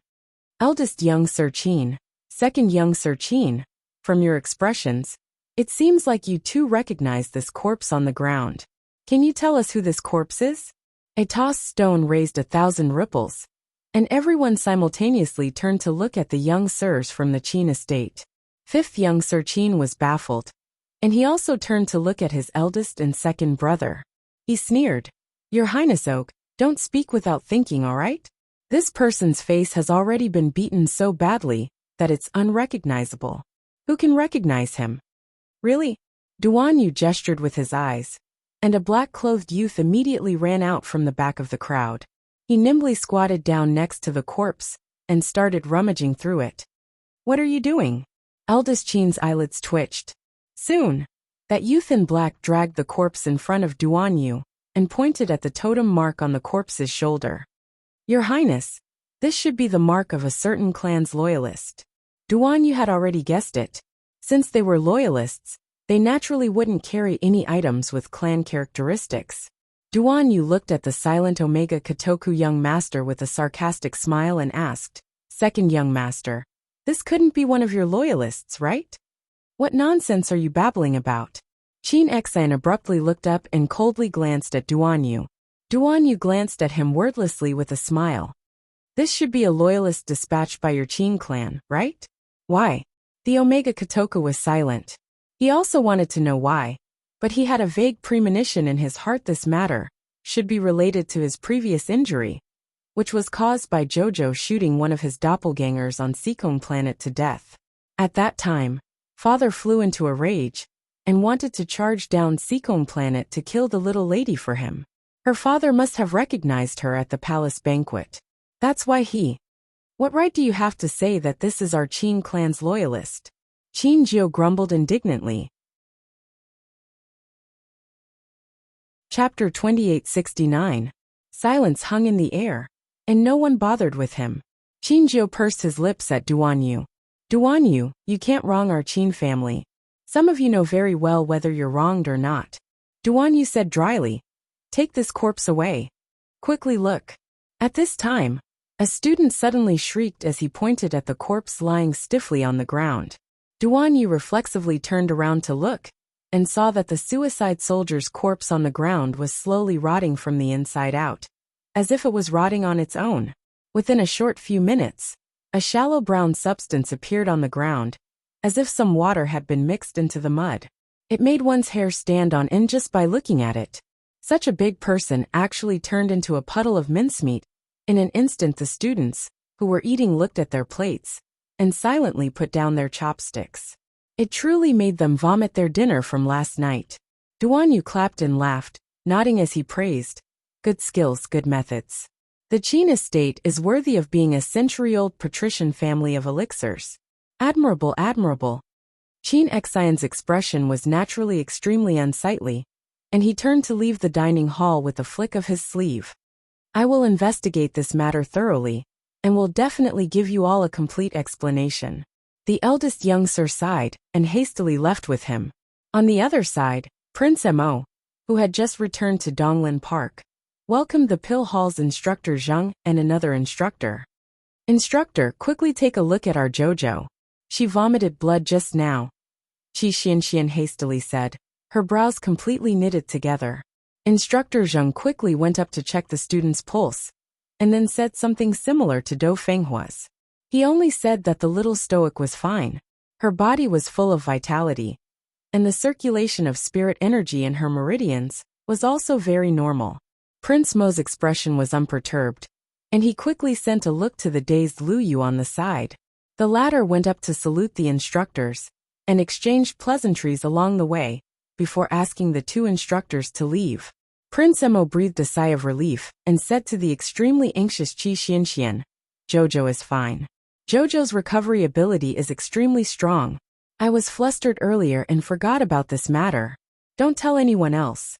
Eldest young Sir Qin, second young Sir Qin, from your expressions, it seems like you too recognize this corpse on the ground. Can you tell us who this corpse is? A tossed stone raised 1,000 ripples, and everyone simultaneously turned to look at the young sirs from the Qin estate. Fifth young Sir Qin was baffled, and he also turned to look at his eldest and second brother. He sneered, Your Highness Oak, don't speak without thinking, all right? This person's face has already been beaten so badly that it's unrecognizable. Who can recognize him? Really? Duan Yu gestured with his eyes, and a black-clothed youth immediately ran out from the back of the crowd. He nimbly squatted down next to the corpse and started rummaging through it. What are you doing? Eldest Qin's eyelids twitched. Soon, that youth in black dragged the corpse in front of Duan Yu and pointed at the totem mark on the corpse's shoulder. Your Highness, this should be the mark of a certain clan's loyalist. Duan Yu had already guessed it. Since they were loyalists, they naturally wouldn't carry any items with clan characteristics. Duan Yu looked at the silent Omega Kotoku young master with a sarcastic smile and asked, Second young master, this couldn't be one of your loyalists, right? What nonsense are you babbling about? Qin Exan abruptly looked up and coldly glanced at Duan Yu. Duan Yu glanced at him wordlessly with a smile. This should be a loyalist dispatched by your Qin clan, right? Why? The Omega Kotoku was silent. He also wanted to know why, but he had a vague premonition in his heart this matter should be related to his previous injury, which was caused by Jojo shooting one of his doppelgangers on Seacombe Planet to death. At that time, Father flew into a rage and wanted to charge down Seacombe Planet to kill the little lady for him. Her father must have recognized her at the palace banquet. That's why he... What right do you have to say that this is our Qin clan's loyalist? Qin Jiu grumbled indignantly. Chapter 2869. Silence hung in the air, and no one bothered with him. Qin Jiu pursed his lips at Duan Yu. Duan Yu, you can't wrong our Qin family. Some of you know very well whether you're wronged or not. Duan Yu said dryly, Take this corpse away. Quickly look. At this time, a student suddenly shrieked as he pointed at the corpse lying stiffly on the ground. Duan Yu reflexively turned around to look, and saw that the suicide soldier's corpse on the ground was slowly rotting from the inside out, as if it was rotting on its own. Within a short few minutes, a shallow brown substance appeared on the ground, as if some water had been mixed into the mud. It made one's hair stand on end just by looking at it. Such a big person actually turned into a puddle of mincemeat. In an instant the students, who were eating, looked at their plates and silently put down their chopsticks. It truly made them vomit their dinner from last night. Duan Yu clapped and laughed, nodding as he praised. Good skills, good methods. The Qin estate is worthy of being a century-old patrician family of elixirs. Admirable, admirable. Qin Xian's expression was naturally extremely unsightly, and he turned to leave the dining hall with a flick of his sleeve. I will investigate this matter thoroughly, and will definitely give you all a complete explanation. The eldest young sir sighed, and hastily left with him. On the other side, Prince Mo, who had just returned to Donglin Park, welcomed the Pill Hall's instructor Zheng and another instructor. Instructor, quickly take a look at our Jojo. She vomited blood just now. Qi Xianxian hastily said, her brows completely knitted together. Instructor Zheng quickly went up to check the student's pulse, and then said something similar to Dou Fenghua's. He only said that the little stoic was fine. Her body was full of vitality, and the circulation of spirit energy in her meridians was also very normal. Prince Mo's expression was unperturbed, and he quickly sent a look to the dazed Lu Yu on the side. The latter went up to salute the instructors, and exchanged pleasantries along the way, before asking the two instructors to leave. Prince Mo breathed a sigh of relief, and said to the extremely anxious Qi Xianxian, Jojo is fine. Jojo's recovery ability is extremely strong. I was flustered earlier and forgot about this matter. Don't tell anyone else.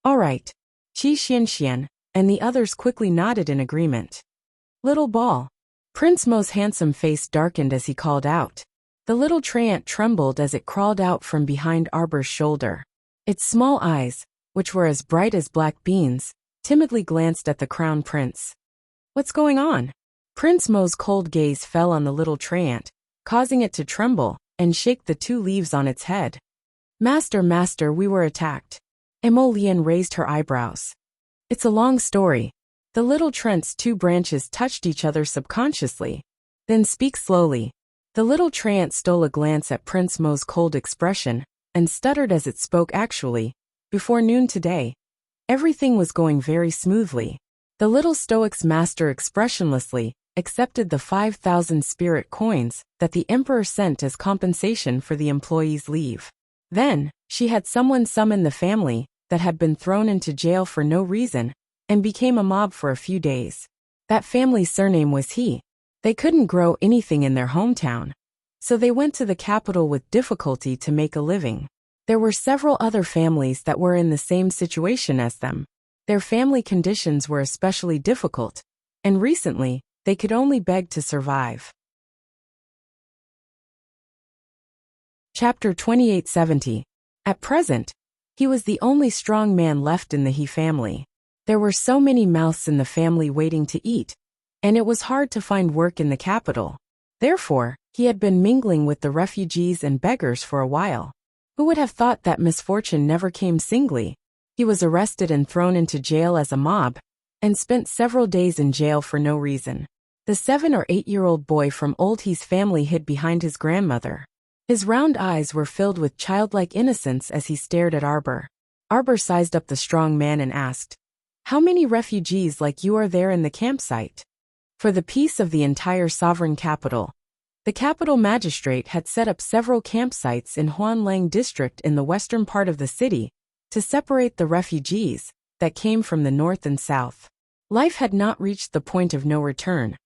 All right. Qi Xianxian, and the others quickly nodded in agreement. Little ball. Prince Mo's handsome face darkened as he called out. The The little treant trembled as it crawled out from behind Arbor's shoulder. Its small eyes, which were as bright as black beans, timidly glanced at the crown prince. "What's going on?" Prince Mo's cold gaze fell on the little treant, causing it to tremble and shake the 2 leaves on its head. Master, we were attacked." Emolian raised her eyebrows. "It's a long story." The little treant's 2 branches touched each other subconsciously. "Then speak slowly." The little treant stole a glance at Prince Mo's cold expression and stuttered as it spoke. "Actually, before noon today, everything was going very smoothly." The little stoic's master expressionlessly accepted the 5,000 spirit coins that the emperor sent as compensation for the employee's leave. Then, she had someone summon the family that had been thrown into jail for no reason and became a mob for a few days. That family's surname was He. They couldn't grow anything in their hometown, so they went to the capital with difficulty to make a living. There were several other families that were in the same situation as them. Their family conditions were especially difficult, and recently, they could only beg to survive. Chapter 2870. At present, he was the only strong man left in the He family. There were so many mouths in the family waiting to eat, and it was hard to find work in the capital. Therefore, he had been mingling with the refugees and beggars for a while. Who would have thought that misfortune never came singly? He was arrested and thrown into jail as a mob, and spent several days in jail for no reason. The 7 or 8-year-old boy from Old He's family hid behind his grandmother. His round eyes were filled with childlike innocence as he stared at Arbor. Arbor sized up the strong man and asked, "How many refugees like you are there in the campsite?" For the peace of the entire sovereign capital, the capital magistrate had set up several campsites in Huanlang district in the western part of the city to separate the refugees that came from the north and south. Life had not reached the point of no return,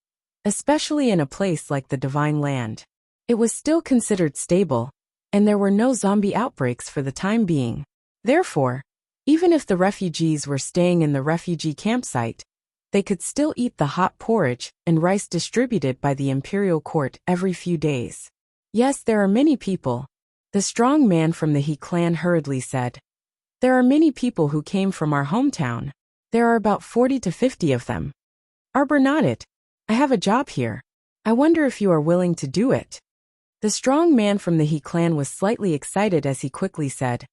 especially in a place like the Divine Land. It was still considered stable, and there were no zombie outbreaks for the time being. Therefore, even if the refugees were staying in the refugee campsite, they could still eat the hot porridge and rice distributed by the imperial court every few days. "Yes, there are many people," the strong man from the He clan hurriedly said. "There are many people who came from our hometown. There are about 40 to 50 of them." Arbor nodded. "I have a job here. I wonder if you are willing to do it." The strong man from the He clan was slightly excited as he quickly said,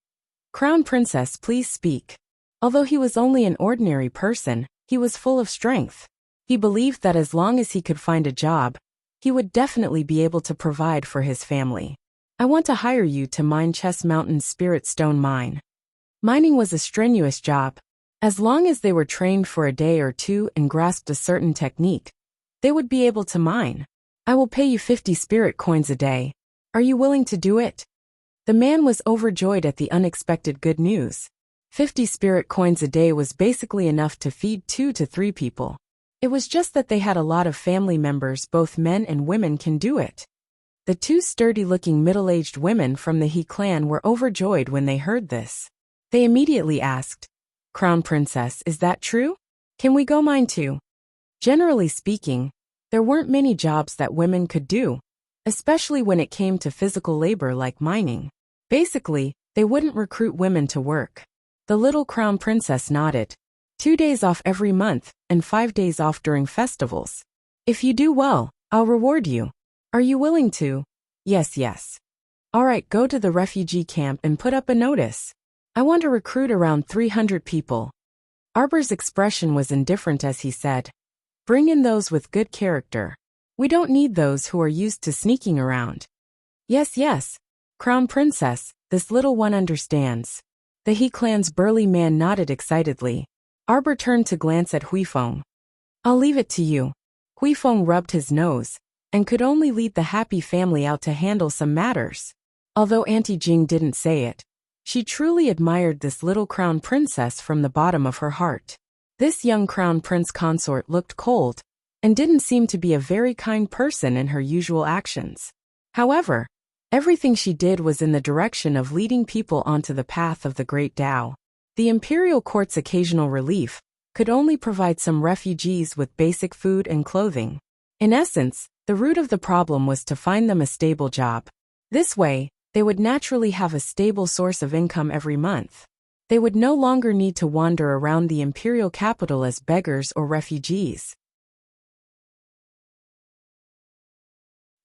"Crown Princess, please speak." Although he was only an ordinary person, he was full of strength. He believed that as long as he could find a job, he would definitely be able to provide for his family. "I want to hire you to mine Chess Mountain's Spirit Stone mine." Mining was a strenuous job. As long as they were trained for a day or 2 and grasped a certain technique, they would be able to mine. "I will pay you 50 spirit coins a day. Are you willing to do it?" The man was overjoyed at the unexpected good news. 50 spirit coins a day was basically enough to feed 2 to 3 people. It was just that they had a lot of family members, both men and women can do it. The 2 sturdy-looking middle-aged women from the He clan were overjoyed when they heard this. They immediately asked, "Crown Princess, is that true? Can we go mine too?" Generally speaking, there weren't many jobs that women could do, especially when it came to physical labor like mining. Basically, they wouldn't recruit women to work. The little crown princess nodded. 2 days off every month, and 5 days off during festivals. "If you do well, I'll reward you. Are you willing to?" Yes. "All right, go to the refugee camp and put up a notice. I want to recruit around 300 people." Arbor's expression was indifferent as he said, "Bring in those with good character. We don't need those who are used to sneaking around." Yes. Crown Princess, this little one understands." The He clan's burly man nodded excitedly. Arbor turned to glance at Huifeng. "I'll leave it to you." Huifeng rubbed his nose, and could only lead the happy family out to handle some matters. Although Auntie Jing didn't say it, she truly admired this little crown princess from the bottom of her heart. This young crown prince consort looked cold, and didn't seem to be a very kind person in her usual actions. However, everything she did was in the direction of leading people onto the path of the Great Tao. The imperial court's occasional relief could only provide some refugees with basic food and clothing. In essence, the root of the problem was to find them a stable job. This way, they would naturally have a stable source of income every month. They would no longer need to wander around the imperial capital as beggars or refugees.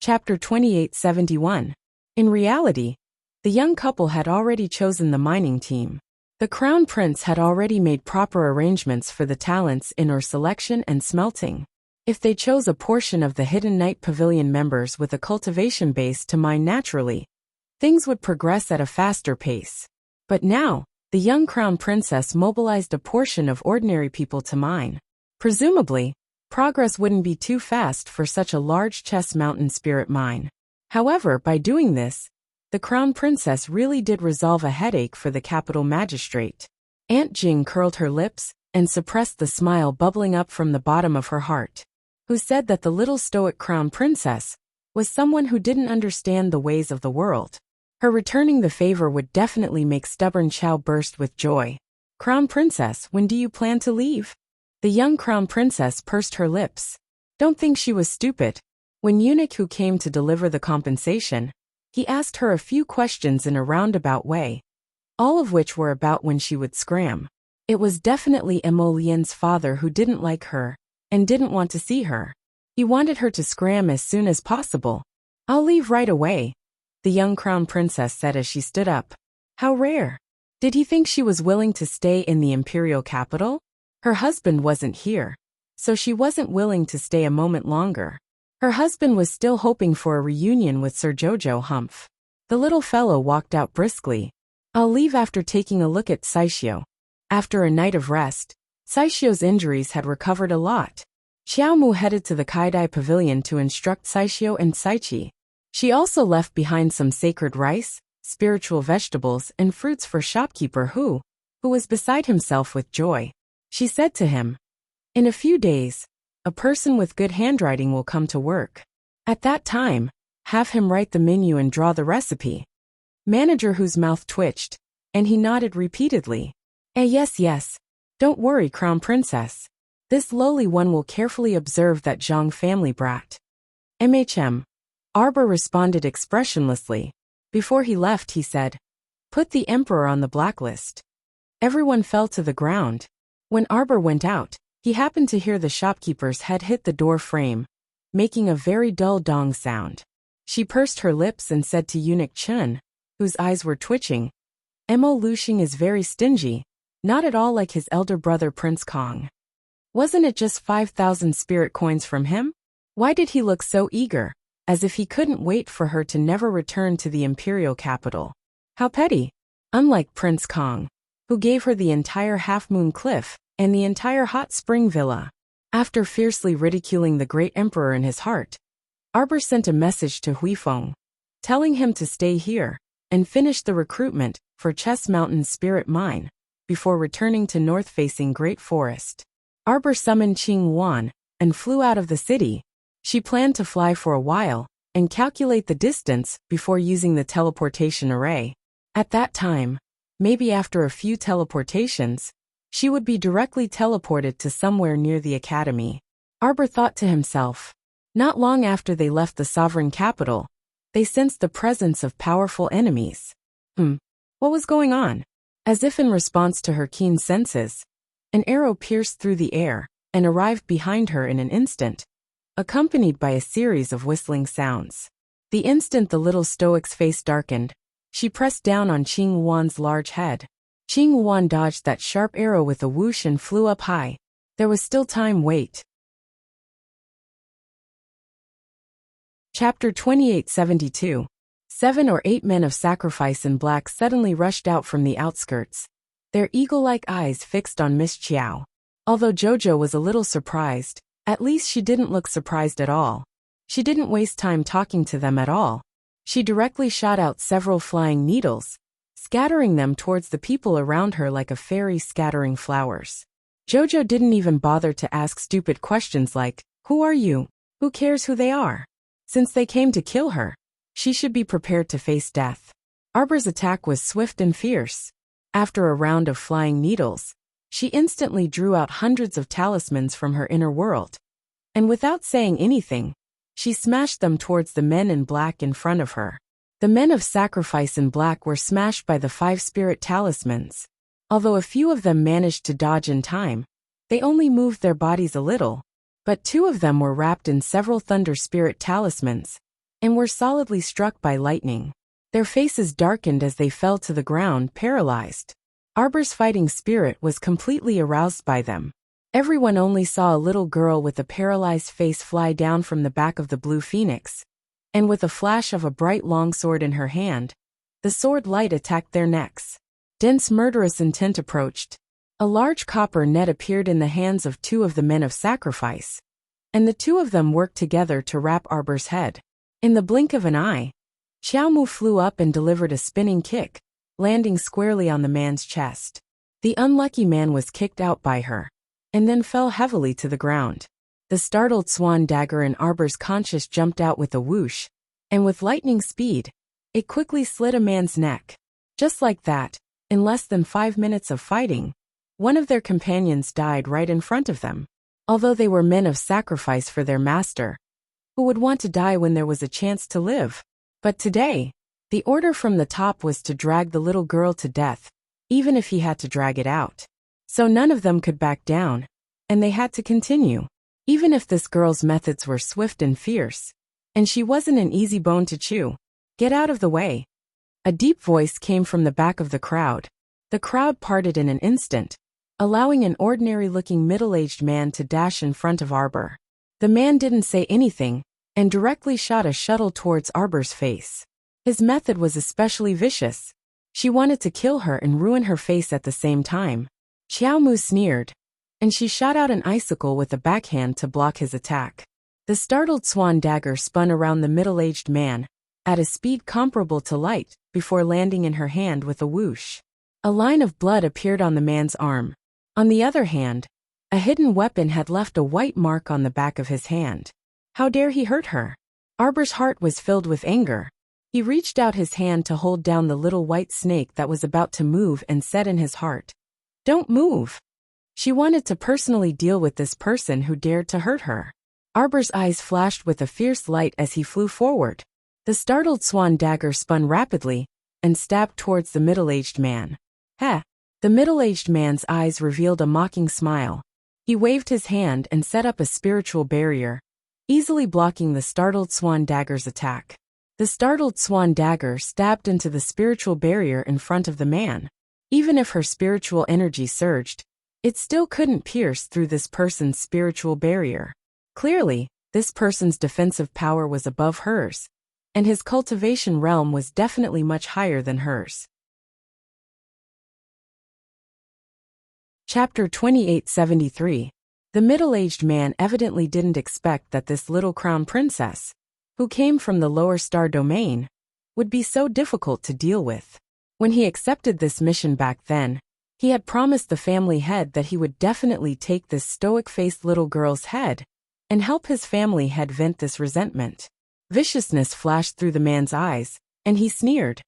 Chapter 2871. In reality, the young couple had already chosen the mining team. The Crown Prince had already made proper arrangements for the talents in ore selection and smelting. If they chose a portion of the Hidden Night Pavilion members with a cultivation base to mine naturally, things would progress at a faster pace. But now, the young Crown Princess mobilized a portion of ordinary people to mine. Presumably, progress wouldn't be too fast for such a large Chess Mountain spirit mine. However, by doing this, the Crown Princess really did resolve a headache for the capital magistrate. Aunt Jing curled her lips and suppressed the smile bubbling up from the bottom of her heart. Who said that the little stoic Crown Princess was someone who didn't understand the ways of the world. Her returning the favor would definitely make stubborn Chow burst with joy. Crown Princess, when do you plan to leave? The young Crown Princess pursed her lips. Don't think she was stupid. When eunuch who came to deliver the compensation, he asked her a few questions in a roundabout way, all of which were about when she would scram. It was definitely Emolien's father who didn't like her and didn't want to see her. He wanted her to scram as soon as possible. I'll leave right away, the young Crown Princess said as she stood up. How rare. Did he think she was willing to stay in the imperial capital? Her husband wasn't here, so she wasn't willing to stay a moment longer. Her husband was still hoping for a reunion with Sir Jojo Humph. The little fellow walked out briskly. I'll leave after taking a look at Saishio. After a night of rest, Saishio's injuries had recovered a lot. Xiaomu headed to the Kaidai Pavilion to instruct Saishio and Saichi. She also left behind some sacred rice, spiritual vegetables, and fruits for shopkeeper who was beside himself with joy. She said to him, in a few days, a person with good handwriting will come to work. At that time, have him write the menu and draw the recipe. Manager whose mouth twitched, and he nodded repeatedly. Yes. Don't worry, Crown Princess. This lowly one will carefully observe that Zhang family brat. Arbor responded expressionlessly. Before he left, he said, put the Emperor on the blacklist. Everyone fell to the ground. When Arbor went out, he happened to hear the shopkeeper's head hit the door frame, making a very dull dong sound. She pursed her lips and said to Eunuch Chun, whose eyes were twitching, Mo Luxing is very stingy, not at all like his elder brother Prince Kong. Wasn't it just 5,000 spirit coins from him? Why did he look so eager, as if he couldn't wait for her to never return to the imperial capital? How petty! Unlike Prince Kong, who gave her the entire Half-Moon Cliff and the entire hot spring villa. After fiercely ridiculing the great emperor in his heart, Arbor sent a message to Huifeng, telling him to stay here and finish the recruitment for Chess Mountain's spirit mine before returning to north-facing Great Forest. Arbor summoned Qing Wan and flew out of the city. She planned to fly for a while and calculate the distance before using the teleportation array. At that time, maybe after a few teleportations, she would be directly teleported to somewhere near the academy. Arbor thought to himself. Not long after they left the sovereign capital, they sensed the presence of powerful enemies. What was going on? As if in response to her keen senses, an arrow pierced through the air and arrived behind her in an instant, accompanied by a series of whistling sounds. The instant the little stoic's face darkened, she pressed down on Qing Wan's large head. Qing Wan dodged that sharp arrow with a whoosh and flew up high. There was still time. Wait. Chapter 2872. 7 or 8 men of sacrifice in black suddenly rushed out from the outskirts, their eagle-like eyes fixed on Miss Chiao. Although Jojo was a little surprised, at least she didn't look surprised at all. She didn't waste time talking to them at all. She directly shot out several flying needles, scattering them towards the people around her like a fairy scattering flowers. Jojo didn't even bother to ask stupid questions like, who are you? Who cares who they are? Since they came to kill her, she should be prepared to face death. Arbor's attack was swift and fierce. After a round of flying needles, she instantly drew out hundreds of talismans from her inner world. And without saying anything, she smashed them towards the men in black in front of her. The men of sacrifice in black were smashed by the 5 spirit talismans. Although a few of them managed to dodge in time, they only moved their bodies a little, but 2 of them were wrapped in several thunder spirit talismans and were solidly struck by lightning. Their faces darkened as they fell to the ground, paralyzed. Arbor's fighting spirit was completely aroused by them. Everyone only saw a little girl with a paralyzed face fly down from the back of the blue phoenix, and with a flash of a bright longsword in her hand, the sword light attacked their necks. Dense murderous intent approached. A large copper net appeared in the hands of 2 of the men of sacrifice, and the 2 of them worked together to wrap Arbor's head. In the blink of an eye, Xiaomu flew up and delivered a spinning kick, landing squarely on the man's chest. The unlucky man was kicked out by her, and then fell heavily to the ground. The startled swan dagger in Arbor's conscience jumped out with a whoosh, and with lightning speed, it quickly slit a man's neck. Just like that, in less than 5 minutes of fighting, one of their companions died right in front of them. Although they were men of sacrifice for their master, who would want to die when there was a chance to live? But today, the order from the top was to drag the little girl to death, even if he had to drag it out. So none of them could back down, and they had to continue, even if this girl's methods were swift and fierce, and she wasn't an easy bone to chew. Get out of the way. A deep voice came from the back of the crowd. The crowd parted in an instant, allowing an ordinary-looking middle-aged man to dash in front of Arbor. The man didn't say anything, and directly shot a shuttle towards Arbor's face. His method was especially vicious. She wanted to kill her and ruin her face at the same time. Xiaomu sneered, and she shot out an icicle with a backhand to block his attack. The startled swan dagger spun around the middle-aged man, at a speed comparable to light, before landing in her hand with a whoosh. A line of blood appeared on the man's arm. On the other hand, a hidden weapon had left a white mark on the back of his hand. How dare he hurt her? Arbor's heart was filled with anger. He reached out his hand to hold down the little white snake that was about to move and said in his heart, "Don't move." She wanted to personally deal with this person who dared to hurt her. Arbor's eyes flashed with a fierce light as he flew forward. The startled swan dagger spun rapidly and stabbed towards the middle-aged man. Heh! The middle-aged man's eyes revealed a mocking smile. He waved his hand and set up a spiritual barrier, easily blocking the startled swan dagger's attack. The startled swan dagger stabbed into the spiritual barrier in front of the man. Even if her spiritual energy surged, it still couldn't pierce through this person's spiritual barrier. Clearly, this person's defensive power was above hers, and his cultivation realm was definitely much higher than hers. Chapter 2873. The middle-aged man evidently didn't expect that this little crown princess, who came from the lower star domain, would be so difficult to deal with. When he accepted this mission back then, he had promised the family head that he would definitely take this stoic-faced little girl's head and help his family head vent this resentment. Viciousness flashed through the man's eyes, and he sneered.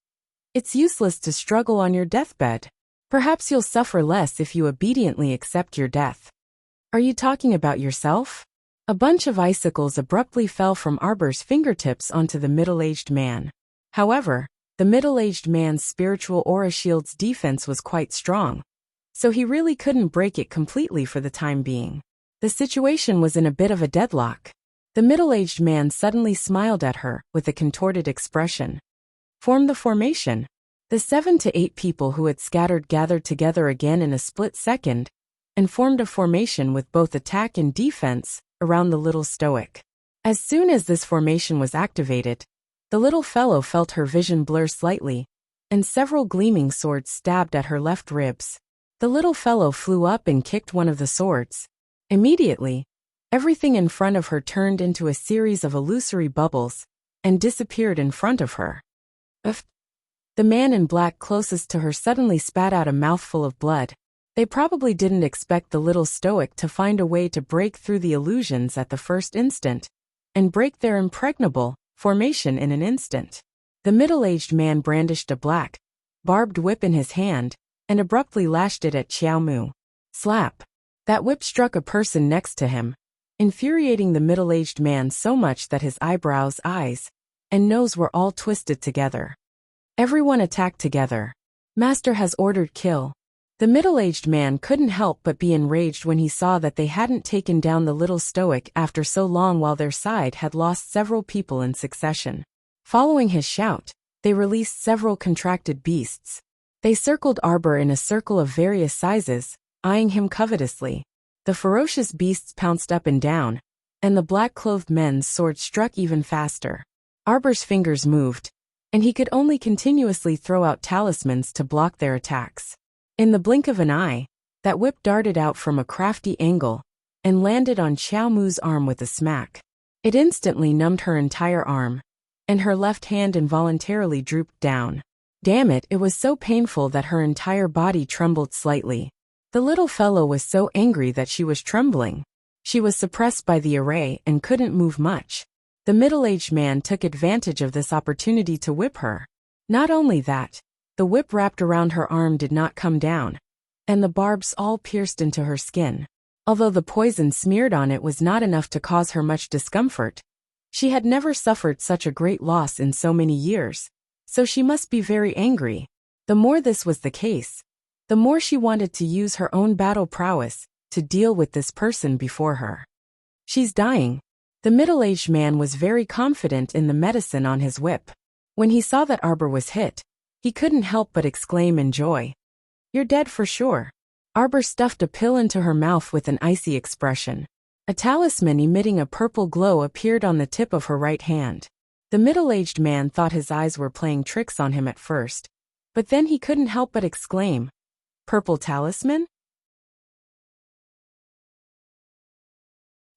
"It's useless to struggle on your deathbed. Perhaps you'll suffer less if you obediently accept your death." "Are you talking about yourself?" A bunch of icicles abruptly fell from Arbor's fingertips onto the middle-aged man. However, the middle-aged man's spiritual aura shield's defense was quite strong, so he really couldn't break it completely for the time being. The situation was in a bit of a deadlock. The middle-aged man suddenly smiled at her with a contorted expression. "Form the formation." The 7 to 8 people who had scattered gathered together again in a split second and formed a formation with both attack and defense around the little stoic. As soon as this formation was activated, the little fellow felt her vision blur slightly, and several gleaming swords stabbed at her left ribs. The little fellow flew up and kicked one of the swords. Immediately, everything in front of her turned into a series of illusory bubbles and disappeared in front of her. Uff! The man in black closest to her suddenly spat out a mouthful of blood. They probably didn't expect the little stoic to find a way to break through the illusions at the first instant and break their impregnable formation in an instant. The middle-aged man brandished a black, barbed whip in his hand and abruptly lashed it at Xiaomu. Slap! That whip struck a person next to him, infuriating the middle-aged man so much that his eyebrows, eyes, and nose were all twisted together. Everyone attacked together. Master has ordered kill. The middle-aged man couldn't help but be enraged when he saw that they hadn't taken down the little stoic after so long, while their side had lost several people in succession. Following his shout, they released several contracted beasts. They circled Arbor in a circle of various sizes, eyeing him covetously. The ferocious beasts pounced up and down, and the black-clothed men's swords struck even faster. Arbor's fingers moved, and he could only continuously throw out talismans to block their attacks. In the blink of an eye, that whip darted out from a crafty angle and landed on Xiao Mu's arm with a smack. It instantly numbed her entire arm, and her left hand involuntarily drooped down. Damn it, it was so painful that her entire body trembled slightly. The little fellow was so angry that she was trembling. She was suppressed by the array and couldn't move much. The middle-aged man took advantage of this opportunity to whip her. Not only that, the whip wrapped around her arm did not come down, and the barbs all pierced into her skin. Although the poison smeared on it was not enough to cause her much discomfort, she had never suffered such a great loss in so many years, so she must be very angry. The more this was the case, the more she wanted to use her own battle prowess to deal with this person before her. She's dying. The middle-aged man was very confident in the medicine on his whip. When he saw that Arbor was hit, he couldn't help but exclaim in joy. You're dead for sure. Arbor stuffed a pill into her mouth with an icy expression. A talisman emitting a purple glow appeared on the tip of her right hand. The middle-aged man thought his eyes were playing tricks on him at first, but then he couldn't help but exclaim, Purple talisman?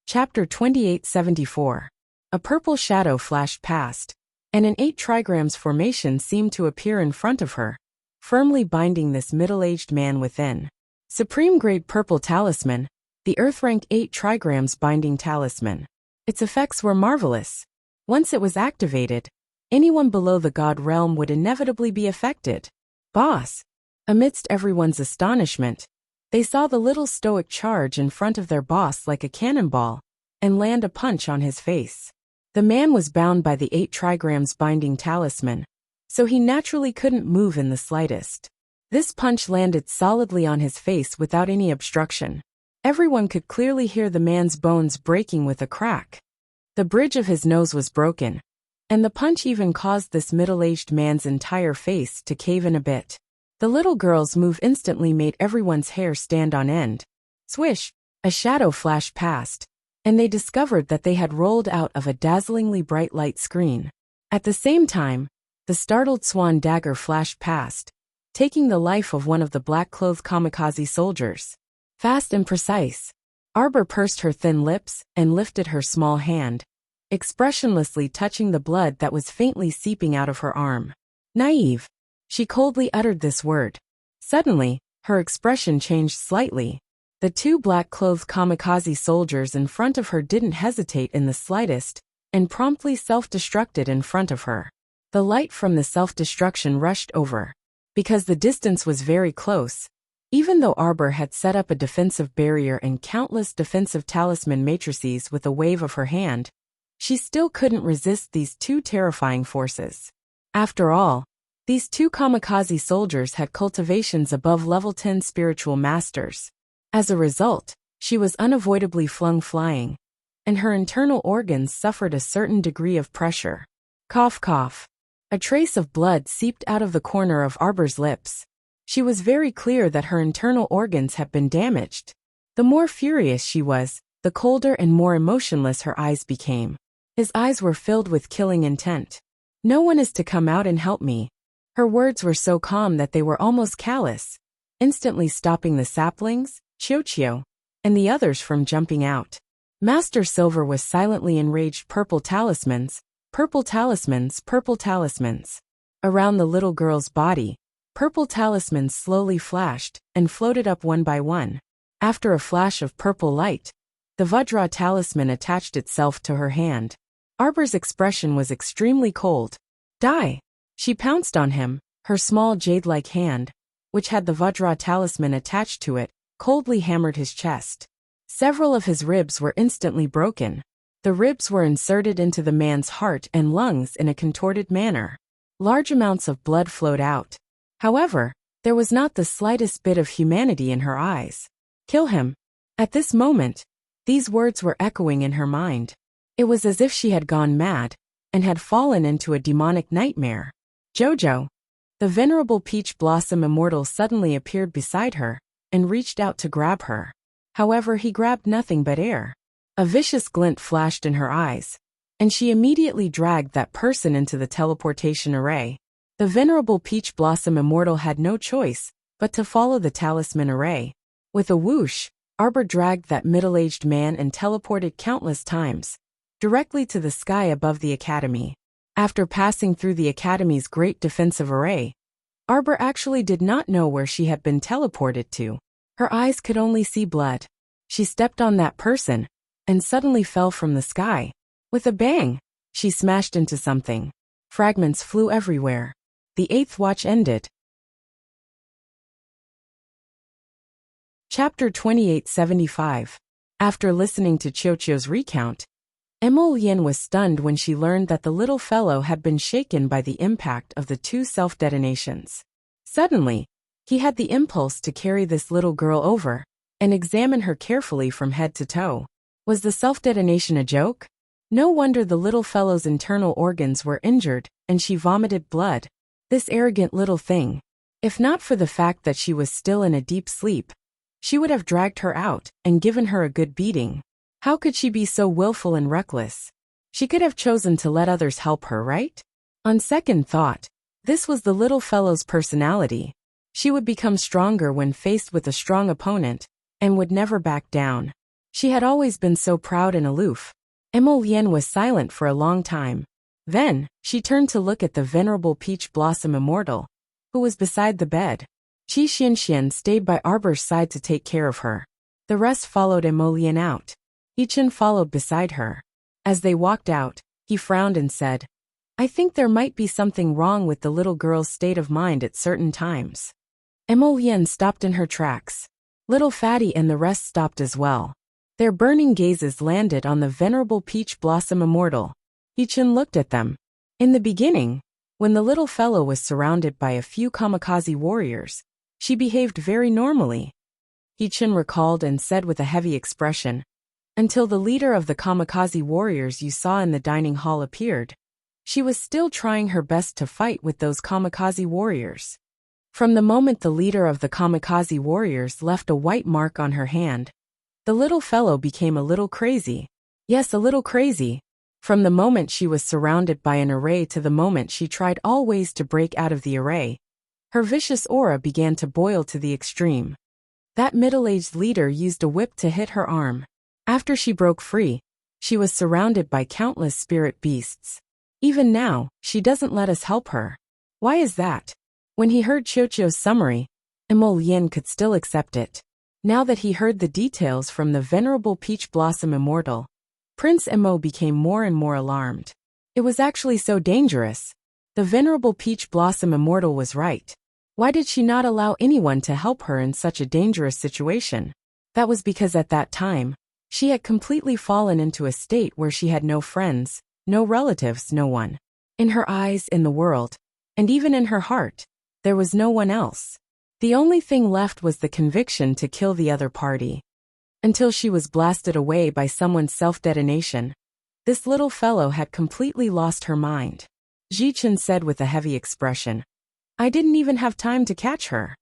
Chapter 2874. A purple shadow flashed past, and an 8 trigrams formation seemed to appear in front of her, firmly binding this middle-aged man within. Supreme-grade purple talisman, the Earth-rank 8 trigrams binding talisman. Its effects were marvelous. Once it was activated, anyone below the god realm would inevitably be affected. Boss! Amidst everyone's astonishment, they saw the little stoic charge in front of their boss like a cannonball, and land a punch on his face. The man was bound by the 8 trigrams binding talisman, so he naturally couldn't move in the slightest. This punch landed solidly on his face without any obstruction. Everyone could clearly hear the man's bones breaking with a crack. The bridge of his nose was broken, and the punch even caused this middle-aged man's entire face to cave in a bit. The little girl's move instantly made everyone's hair stand on end. Swish! A shadow flashed past, and they discovered that they had rolled out of a dazzlingly bright light screen. At the same time, the startled swan dagger flashed past, taking the life of one of the black-clothed kamikaze soldiers. Fast and precise. Arbor pursed her thin lips and lifted her small hand, expressionlessly touching the blood that was faintly seeping out of her arm. Naive. She coldly uttered this word. Suddenly, her expression changed slightly. The 2 black-clothed kamikaze soldiers in front of her didn't hesitate in the slightest, and promptly self-destructed in front of her. The light from the self-destruction rushed over. Because the distance was very close, even though Arbor had set up a defensive barrier and countless defensive talisman matrices with a wave of her hand, she still couldn't resist these 2 terrifying forces. After all, these 2 kamikaze soldiers had cultivations above level 10 spiritual masters. As a result, she was unavoidably flung flying, and her internal organs suffered a certain degree of pressure. Cough cough. A trace of blood seeped out of the corner of Arbor's lips. She was very clear that her internal organs had been damaged. The more furious she was, the colder and more emotionless her eyes became. His eyes were filled with killing intent. No one is to come out and help me. Her words were so calm that they were almost callous, instantly stopping the saplings, Chio, and the others from jumping out. Master Silver was silently enraged. Purple talismans, purple talismans, purple talismans. Around the little girl's body, purple talismans slowly flashed and floated up one by one. After a flash of purple light, the Vajra talisman attached itself to her hand. Arbor's expression was extremely cold. Die! She pounced on him, her small jade-like hand, which had the Vajra talisman attached to it, coldly hammered his chest. Several of his ribs were instantly broken. The ribs were inserted into the man's heart and lungs in a contorted manner. Large amounts of blood flowed out. However, there was not the slightest bit of humanity in her eyes. Kill him. At this moment, these words were echoing in her mind. It was as if she had gone mad and had fallen into a demonic nightmare. Jojo. The venerable peach blossom immortal suddenly appeared beside her and reached out to grab her. However, he grabbed nothing but air. A vicious glint flashed in her eyes, and she immediately dragged that person into the teleportation array. The venerable peach blossom immortal had no choice but to follow the talisman array. With a whoosh, Arbor dragged that middle-aged man and teleported countless times, directly to the sky above the academy. After passing through the academy's great defensive array, Arbor actually did not know where she had been teleported to. Her eyes could only see blood. She stepped on that person and suddenly fell from the sky. With a bang, she smashed into something. Fragments flew everywhere. The 8th watch ended. Chapter 2875. After listening to Qiuqiu's recount, Emolian was stunned when she learned that the little fellow had been shaken by the impact of the 2 self-detonations. Suddenly, he had the impulse to carry this little girl over and examine her carefully from head to toe. Was the self-detonation a joke? No wonder the little fellow's internal organs were injured and she vomited blood. This arrogant little thing. If not for the fact that she was still in a deep sleep, she would have dragged her out and given her a good beating. How could she be so willful and reckless? She could have chosen to let others help her, right? On second thought, this was the little fellow's personality. She would become stronger when faced with a strong opponent and would never back down. She had always been so proud and aloof. Emolian was silent for a long time. Then, she turned to look at the venerable peach blossom immortal, who was beside the bed. Qi Xianxian stayed by Arbor's side to take care of her. The rest followed Emolian out. Yichen followed beside her. As they walked out, he frowned and said, I think there might be something wrong with the little girl's state of mind at certain times. Emolian stopped in her tracks. Little Fatty and the rest stopped as well. Their burning gazes landed on the venerable peach blossom immortal. Yichen looked at them. In the beginning, when the little fellow was surrounded by a few kamikaze warriors, she behaved very normally. Yichen recalled and said with a heavy expression, until the leader of the kamikaze warriors you saw in the dining hall appeared. She was still trying her best to fight with those kamikaze warriors. From the moment the leader of the kamikaze warriors left a white mark on her hand, the little fellow became a little crazy. Yes, a little crazy. From the moment she was surrounded by an array to the moment she tried all ways to break out of the array, her vicious aura began to boil to the extreme. That middle-aged leader used a whip to hit her arm. After she broke free, she was surrounded by countless spirit beasts. Even now, she doesn't let us help her. Why is that? When he heard Qiuqiu's summary, Emolian could still accept it. Now that he heard the details from the venerable peach blossom immortal, Prince Emo became more and more alarmed. It was actually so dangerous. The venerable peach blossom immortal was right. Why did she not allow anyone to help her in such a dangerous situation? That was because at that time, she had completely fallen into a state where she had no friends, no relatives, no one. In her eyes, in the world, and even in her heart, there was no one else. The only thing left was the conviction to kill the other party. Until she was blasted away by someone's self-detonation, this little fellow had completely lost her mind. Jichen said with a heavy expression, I didn't even have time to catch her.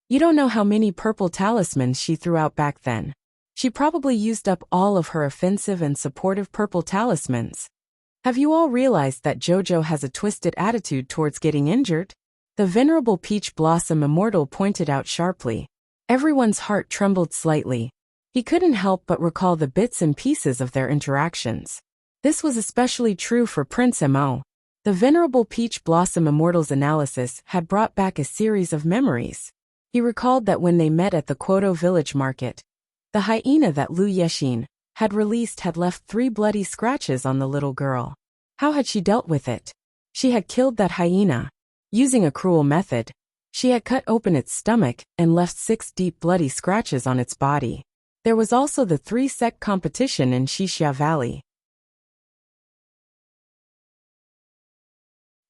You don't know how many purple talismans she threw out back then. She probably used up all of her offensive and supportive purple talismans. Have you all realized that Jojo has a twisted attitude towards getting injured? The venerable peach blossom immortal pointed out sharply. Everyone's heart trembled slightly. He couldn't help but recall the bits and pieces of their interactions. This was especially true for Prince Emo. The venerable peach blossom immortal's analysis had brought back a series of memories. He recalled that when they met at the Quoto village market, the hyena that Lu Yexin had released had left 3 bloody scratches on the little girl. How had she dealt with it? She had killed that hyena. Using a cruel method, she had cut open its stomach and left 6 deep bloody scratches on its body. There was also the 3-sect competition in Xixia Valley.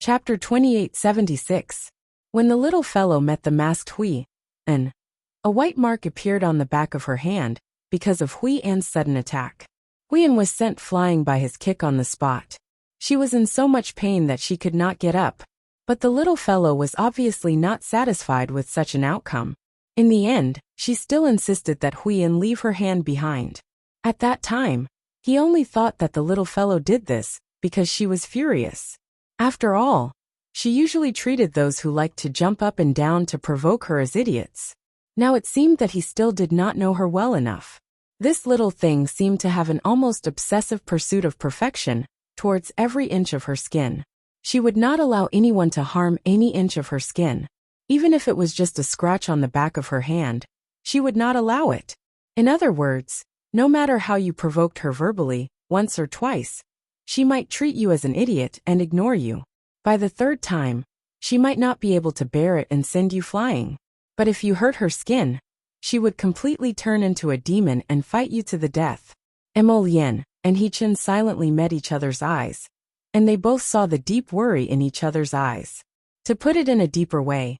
Chapter 2876. When the little fellow met the masked Hui, a white mark appeared on the back of her hand, because of Hui An's sudden attack. Hui An was sent flying by his kick on the spot. She was in so much pain that she could not get up, but the little fellow was obviously not satisfied with such an outcome. In the end, she still insisted that Hui An leave her hand behind. At that time, he only thought that the little fellow did this because she was furious. After all, she usually treated those who liked to jump up and down to provoke her as idiots. Now it seemed that he still did not know her well enough. This little thing seemed to have an almost obsessive pursuit of perfection towards every inch of her skin. She would not allow anyone to harm any inch of her skin. Even if it was just a scratch on the back of her hand, she would not allow it. In other words, no matter how you provoked her verbally, once or twice, she might treat you as an idiot and ignore you. By the third time, she might not be able to bear it and send you flying. But if you hurt her skin, she would completely turn into a demon and fight you to the death. Emolian and He-Chin silently met each other's eyes, and they both saw the deep worry in each other's eyes. To put it in a deeper way,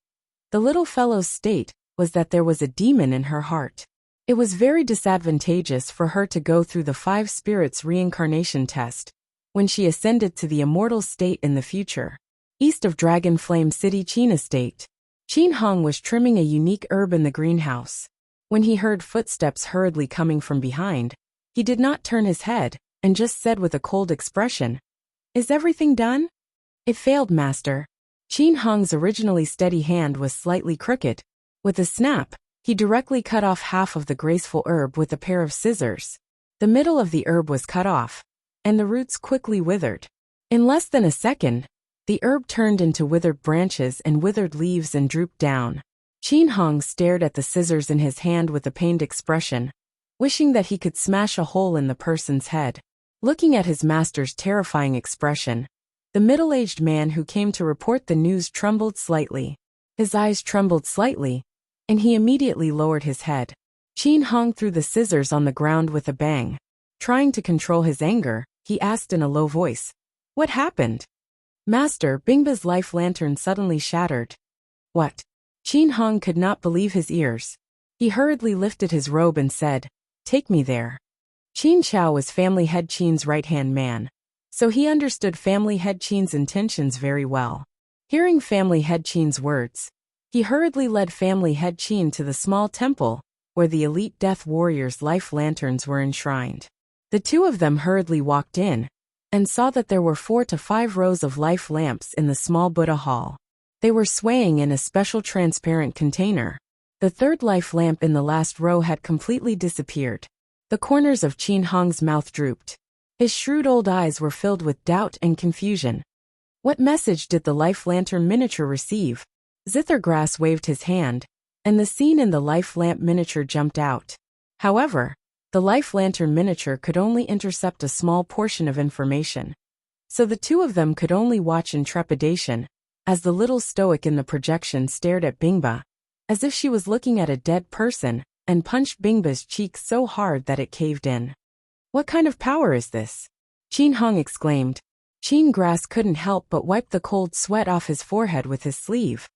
the little fellow's state was that there was a demon in her heart. It was very disadvantageous for her to go through the 5 spirits reincarnation test when she ascended to the immortal state in the future. East of Dragon Flame City Qin Estate, Qin Hong was trimming a unique herb in the greenhouse. When he heard footsteps hurriedly coming from behind, he did not turn his head and just said with a cold expression, "Is everything done?" "It failed, master." Qin Hong's originally steady hand was slightly crooked. With a snap, he directly cut off half of the graceful herb with a pair of scissors. The middle of the herb was cut off, and the roots quickly withered. In less than a second, the herb turned into withered branches and withered leaves and drooped down. Qin Hong stared at the scissors in his hand with a pained expression, wishing that he could smash a hole in the person's head. Looking at his master's terrifying expression, the middle-aged man who came to report the news trembled slightly. His eyes trembled slightly, and he immediately lowered his head. Qin Hong threw the scissors on the ground with a bang. Trying to control his anger, he asked in a low voice, "What happened?" "Master, Bingba's life lantern suddenly shattered." "What?" Qin Hong could not believe his ears. He hurriedly lifted his robe and said, "Take me there." Qin Chao was family head Qin's right-hand man, so he understood family head Qin's intentions very well. Hearing family head Qin's words, he hurriedly led family head Qin to the small temple where the elite death warriors' life lanterns were enshrined. The two of them hurriedly walked in and saw that there were 4 to 5 rows of life lamps in the small Buddha hall. They were swaying in a special transparent container. The third life lamp in the last row had completely disappeared. The corners of Qin Hong's mouth drooped. His shrewd old eyes were filled with doubt and confusion. What message did the life lantern miniature receive? Zithergrass waved his hand, and the scene in the life lamp miniature jumped out. However, the life lantern miniature could only intercept a small portion of information. So the two of them could only watch in trepidation, as the little stoic in the projection stared at Bingba, as if she was looking at a dead person, and punched Bingba's cheek so hard that it caved in. "What kind of power is this?" Qin Hong exclaimed. Qin Grass couldn't help but wipe the cold sweat off his forehead with his sleeve.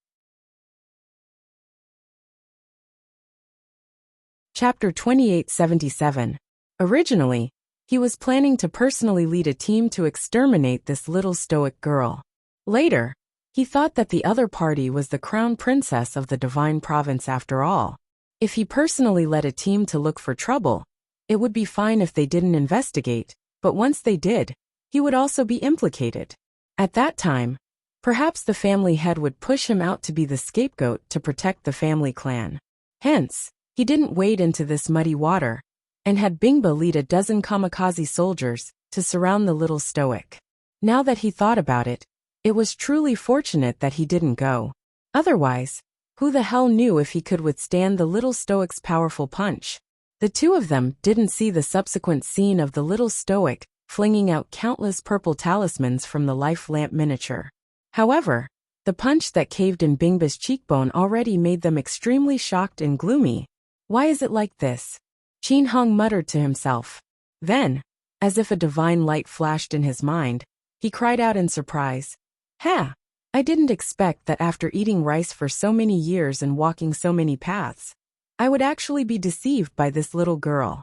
Chapter 2877. Originally, he was planning to personally lead a team to exterminate this little stoic girl. Later, he thought that the other party was the crown princess of the divine province after all. If he personally led a team to look for trouble, it would be fine if they didn't investigate, but once they did, he would also be implicated. At that time, perhaps the family head would push him out to be the scapegoat to protect the family clan. Hence, he didn't wade into this muddy water, and had Bingba lead a dozen kamikaze soldiers to surround the little stoic. Now that he thought about it, it was truly fortunate that he didn't go. Otherwise, who the hell knew if he could withstand the little stoic's powerful punch? The two of them didn't see the subsequent scene of the little stoic flinging out countless purple talismans from the life lamp miniature. However, the punch that caved in Bingba's cheekbone already made them extremely shocked and gloomy. "Why is it like this?" Qin Hong muttered to himself. Then, as if a divine light flashed in his mind, he cried out in surprise, "Ha! I didn't expect that after eating rice for so many years and walking so many paths, I would actually be deceived by this little girl.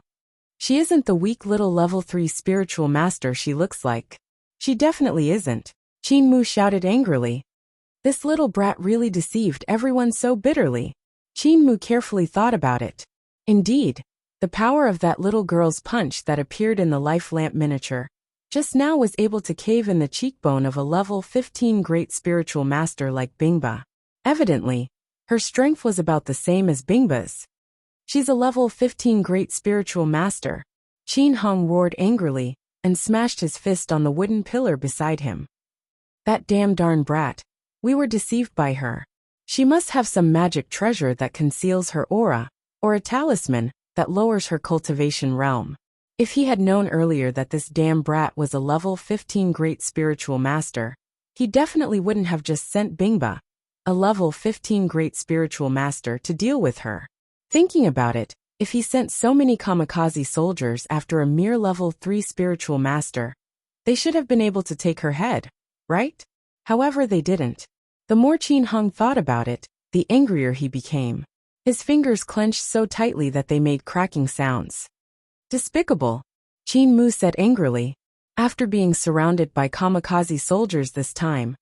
She isn't the weak little level 3 spiritual master she looks like. She definitely isn't, Qin Mu shouted angrily. This little brat really deceived everyone so bitterly. Qin Mu carefully thought about it. Indeed, the power of that little girl's punch that appeared in the life lamp miniature just now was able to cave in the cheekbone of a level 15 great spiritual master like Bingba. Evidently, her strength was about the same as Bingba's. She's a level 15 great spiritual master. Qin Hong roared angrily and smashed his fist on the wooden pillar beside him. That damn darn brat. We were deceived by her. She must have some magic treasure that conceals her aura, or a talisman that lowers her cultivation realm. If he had known earlier that this damn brat was a level 15 great spiritual master, he definitely wouldn't have just sent Bingba, a level 15 great spiritual master, to deal with her. Thinking about it, if he sent so many kamikaze soldiers after a mere level 3 spiritual master, they should have been able to take her head, right? However, they didn't. The more Qin Hong thought about it, the angrier he became. His fingers clenched so tightly that they made cracking sounds. Despicable, Qin Mu said angrily. After being surrounded by kamikaze soldiers this time,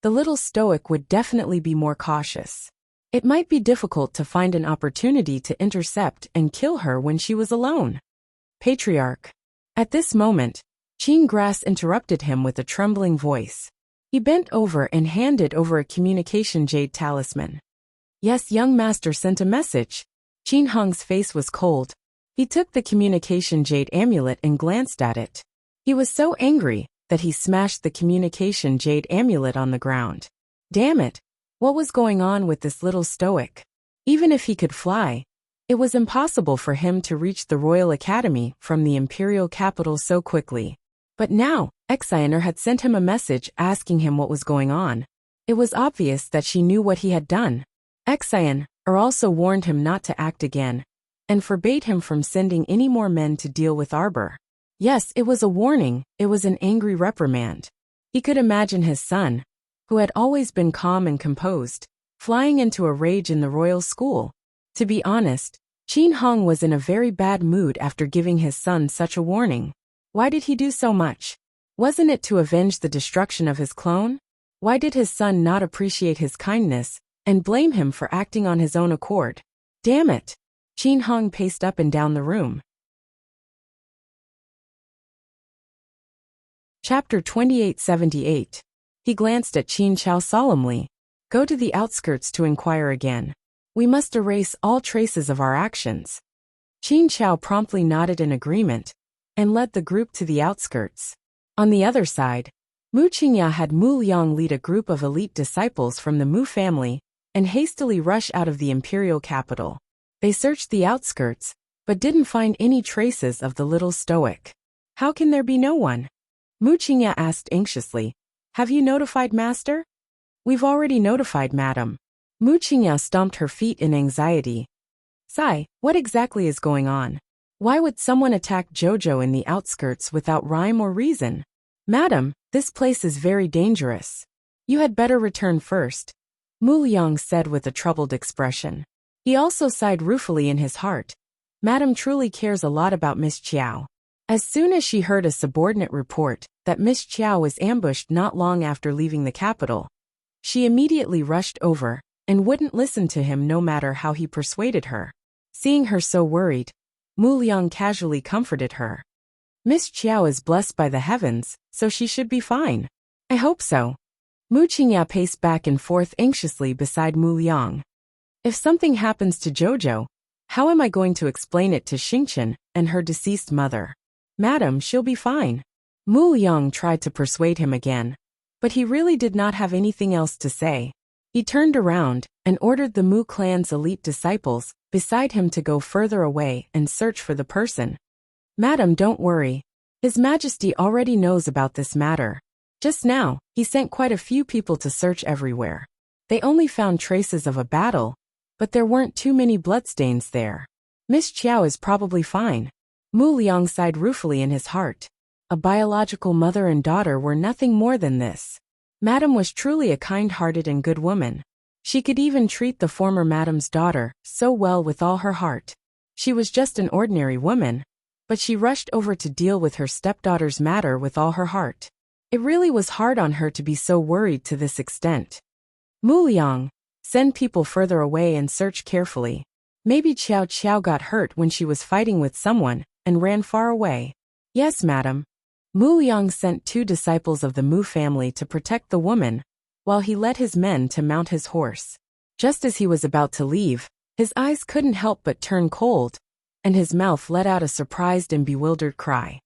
the little stoic would definitely be more cautious. It might be difficult to find an opportunity to intercept and kill her when she was alone. Patriarch. At this moment, Qin Grass interrupted him with a trembling voice. He bent over and handed over a communication jade talisman. Yes, young master sent a message. Qin Hong's face was cold. He took the communication jade amulet and glanced at it. He was so angry that he smashed the communication jade amulet on the ground. Damn it! What was going on with this little stoic? Even if he could fly, it was impossible for him to reach the Royal Academy from the imperial capital so quickly. But now, Enchanting had sent him a message asking him what was going on. It was obvious that she knew what he had done. Enchanting also warned him not to act again, and forbade him from sending any more men to deal with Arbor. Yes, it was a warning, it was an angry reprimand. He could imagine his son, who had always been calm and composed, flying into a rage in the royal school. To be honest, Qin Hong was in a very bad mood after giving his son such a warning. Why did he do so much? Wasn't it to avenge the destruction of his clone? Why did his son not appreciate his kindness and blame him for acting on his own accord? Damn it! Qin Hong paced up and down the room. Chapter 2878. He glanced at Qin Chao solemnly. Go to the outskirts to inquire again. We must erase all traces of our actions. Qin Chao promptly nodded in agreement and led the group to the outskirts. On the other side, Mu Qingya had Mu Liang lead a group of elite disciples from the Mu family and hastily rush out of the imperial capital. They searched the outskirts, but didn't find any traces of the little stoic. How can there be no one? Mu Qingya asked anxiously. Have you notified master? We've already notified madam. Mu Qingya stomped her feet in anxiety. Sai, what exactly is going on? Why would someone attack Jojo in the outskirts without rhyme or reason? Madam, this place is very dangerous. You had better return first, Mu Liang said with a troubled expression. He also sighed ruefully in his heart. Madam truly cares a lot about Miss Qiao. As soon as she heard a subordinate report that Miss Qiao was ambushed not long after leaving the capital, she immediately rushed over and wouldn't listen to him no matter how he persuaded her. Seeing her so worried, Mu Liang casually comforted her. Miss Qiao is blessed by the heavens, so she should be fine. I hope so. Mu Qingya paced back and forth anxiously beside Mu Liang. If something happens to Jojo, how am I going to explain it to Xingqian and her deceased mother? Madam, she'll be fine. Mu Liang tried to persuade him again, but he really did not have anything else to say. He turned around and ordered the Mu clan's elite disciples beside him to go further away and search for the person. Madam, don't worry. His Majesty already knows about this matter. Just now, he sent quite a few people to search everywhere. They only found traces of a battle, but there weren't too many bloodstains there. Miss Qiao is probably fine. Mu Liang sighed ruefully in his heart. A biological mother and daughter were nothing more than this. Madame was truly a kind-hearted and good woman. She could even treat the former Madame's daughter so well with all her heart. She was just an ordinary woman, but she rushed over to deal with her stepdaughter's matter with all her heart. It really was hard on her to be so worried to this extent. Mu Liang, send people further away and search carefully. Maybe Qiao Qiao got hurt when she was fighting with someone and ran far away. Yes, madam. Mu Liang sent 2 disciples of the Mu family to protect the woman, while he led his men to mount his horse. Just as he was about to leave, his eyes couldn't help but turn cold, and his mouth let out a surprised and bewildered cry.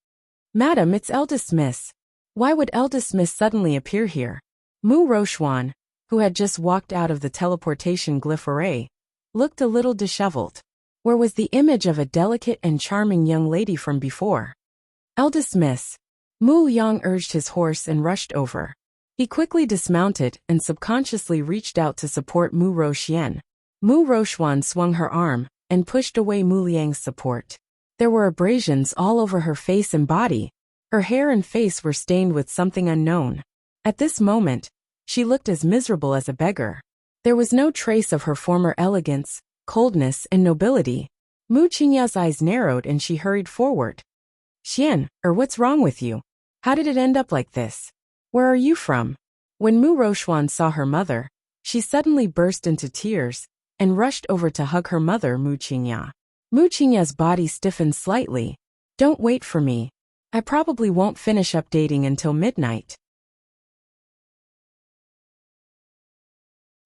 Madam, it's eldest miss. Why would eldest miss suddenly appear here? Mu Rochuan, who had just walked out of the teleportation glyph array, looked a little disheveled. Where was the image of a delicate and charming young lady from before? Eldest miss. Mu Liang urged his horse and rushed over. He quickly dismounted and subconsciously reached out to support Mu Roxian. Mu Rochuan swung her arm and pushed away Mu Liang's support. There were abrasions all over her face and body. Her hair and face were stained with something unknown. At this moment, she looked as miserable as a beggar. There was no trace of her former elegance, coldness, and nobility. Mu Qingya's eyes narrowed and she hurried forward. Xian, what's wrong with you? How did it end up like this? Where are you from? When Mu Rochuan saw her mother, she suddenly burst into tears and rushed over to hug her mother, Mu Qingya. Mu Qingya's body stiffened slightly. Don't wait for me. I probably won't finish updating until midnight.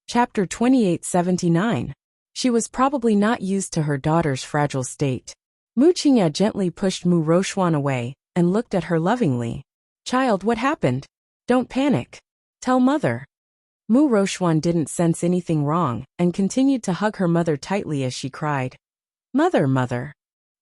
Chapter 2879. She was probably not used to her daughter's fragile state. Mu Qingya gently pushed Mu Rochuan away and looked at her lovingly. Child, what happened? Don't panic. Tell mother. Mu Rochuan didn't sense anything wrong and continued to hug her mother tightly as she cried. Mother, mother.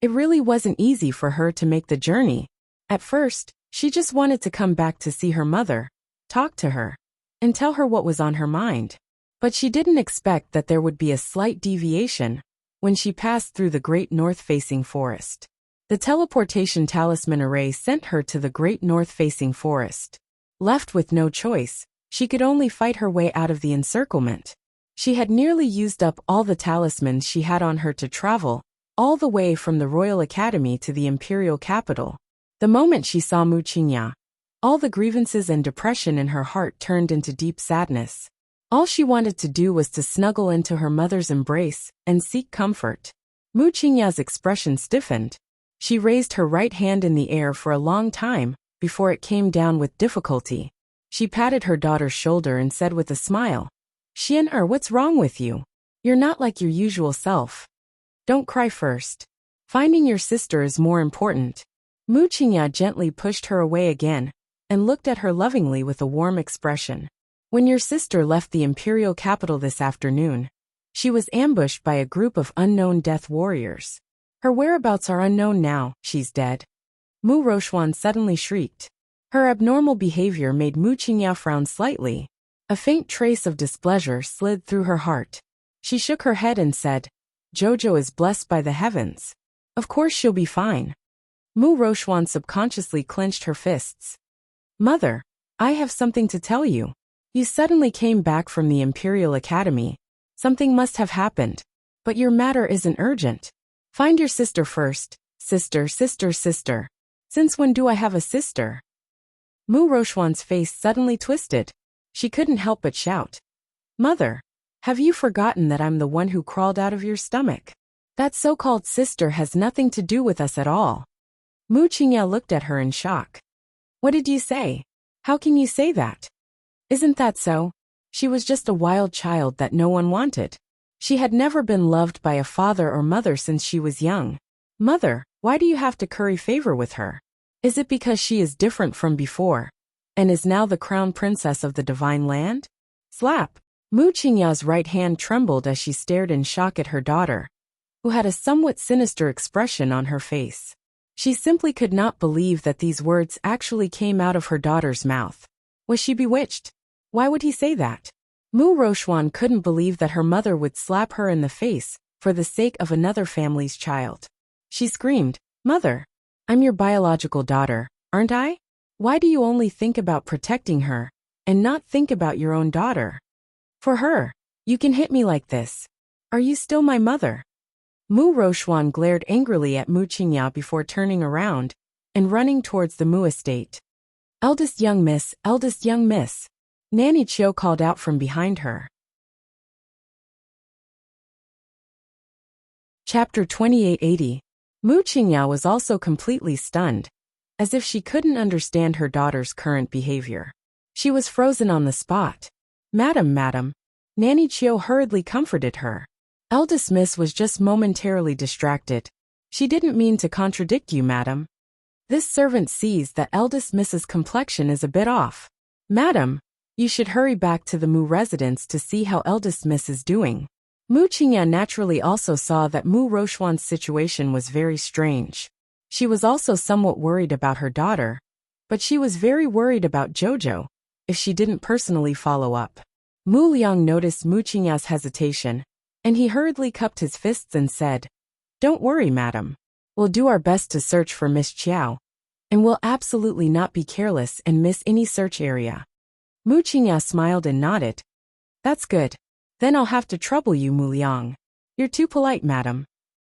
It really wasn't easy for her to make the journey. At first, she just wanted to come back to see her mother, talk to her, and tell her what was on her mind. But she didn't expect that there would be a slight deviation when she passed through the great north-facing forest. The teleportation talisman array sent her to the great north-facing forest. Left with no choice, she could only fight her way out of the encirclement. She had nearly used up all the talismans she had on her to travel, all the way from the Royal Academy to the Imperial Capital. The moment she saw Mu Qingya, all the grievances and depression in her heart turned into deep sadness. All she wanted to do was to snuggle into her mother's embrace and seek comfort. Mu Qingya's expression stiffened. She raised her right hand in the air for a long time before it came down with difficulty. She patted her daughter's shoulder and said with a smile, Xian, what's wrong with you? You're not like your usual self. Don't cry first. Finding your sister is more important. Mu Qingya gently pushed her away again and looked at her lovingly with a warm expression. When your sister left the imperial capital this afternoon, she was ambushed by a group of unknown death warriors. Her whereabouts are unknown now. She's dead. Mu Rochuan suddenly shrieked. Her abnormal behavior made Mu Qingya frown slightly. A faint trace of displeasure slid through her heart. She shook her head and said, Jojo is blessed by the heavens. Of course she'll be fine. Mu Rochuan subconsciously clenched her fists. Mother, I have something to tell you. You suddenly came back from the Imperial Academy. Something must have happened. But your matter isn't urgent. Find your sister first. Sister. Since when do I have a sister? Mu Rochuan's face suddenly twisted. She couldn't help but shout. Mother, have you forgotten that I'm the one who crawled out of your stomach? That so-called sister has nothing to do with us at all. Mu Qingya looked at her in shock. What did you say? How can you say that? Isn't that so? She was just a wild child that no one wanted. She had never been loved by a father or mother since she was young. Mother, why do you have to curry favor with her? Is it because she is different from before, and is now the crown princess of the divine land? Slap! Mu Qingya's right hand trembled as she stared in shock at her daughter, who had a somewhat sinister expression on her face. She simply could not believe that these words actually came out of her daughter's mouth. Was she bewitched? Why would he say that? Mu Rochuan couldn't believe that her mother would slap her in the face for the sake of another family's child. She screamed, Mother, I'm your biological daughter, aren't I? Why do you only think about protecting her and not think about your own daughter. For her, you can hit me like this. Are you still my mother? Mu Rochuan glared angrily at Mu Qingya before turning around and running towards the Mu estate. Eldest young miss, Nanny Chiu called out from behind her. Chapter 2880. Mu Qingya was also completely stunned, as if she couldn't understand her daughter's current behavior. She was frozen on the spot. Madam, Nanny Chiu hurriedly comforted her. Eldest miss was just momentarily distracted. She didn't mean to contradict you, madam. This servant sees that eldest miss's complexion is a bit off. Madam, you should hurry back to the Mu residence to see how eldest miss is doing. Mu Qingya naturally also saw that Mu Rochuan's situation was very strange. She was also somewhat worried about her daughter, but she was very worried about Jojo, if she didn't personally follow up. Mu Liang noticed Mu Qingya's hesitation, and he hurriedly cupped his fists and said, "Don't worry, madam. We'll do our best to search for Miss Chiao, and we'll absolutely not be careless and miss any search area." Mu Qingya smiled and nodded. "That's good. Then I'll have to trouble you, Mu Liang. You're too polite, madam."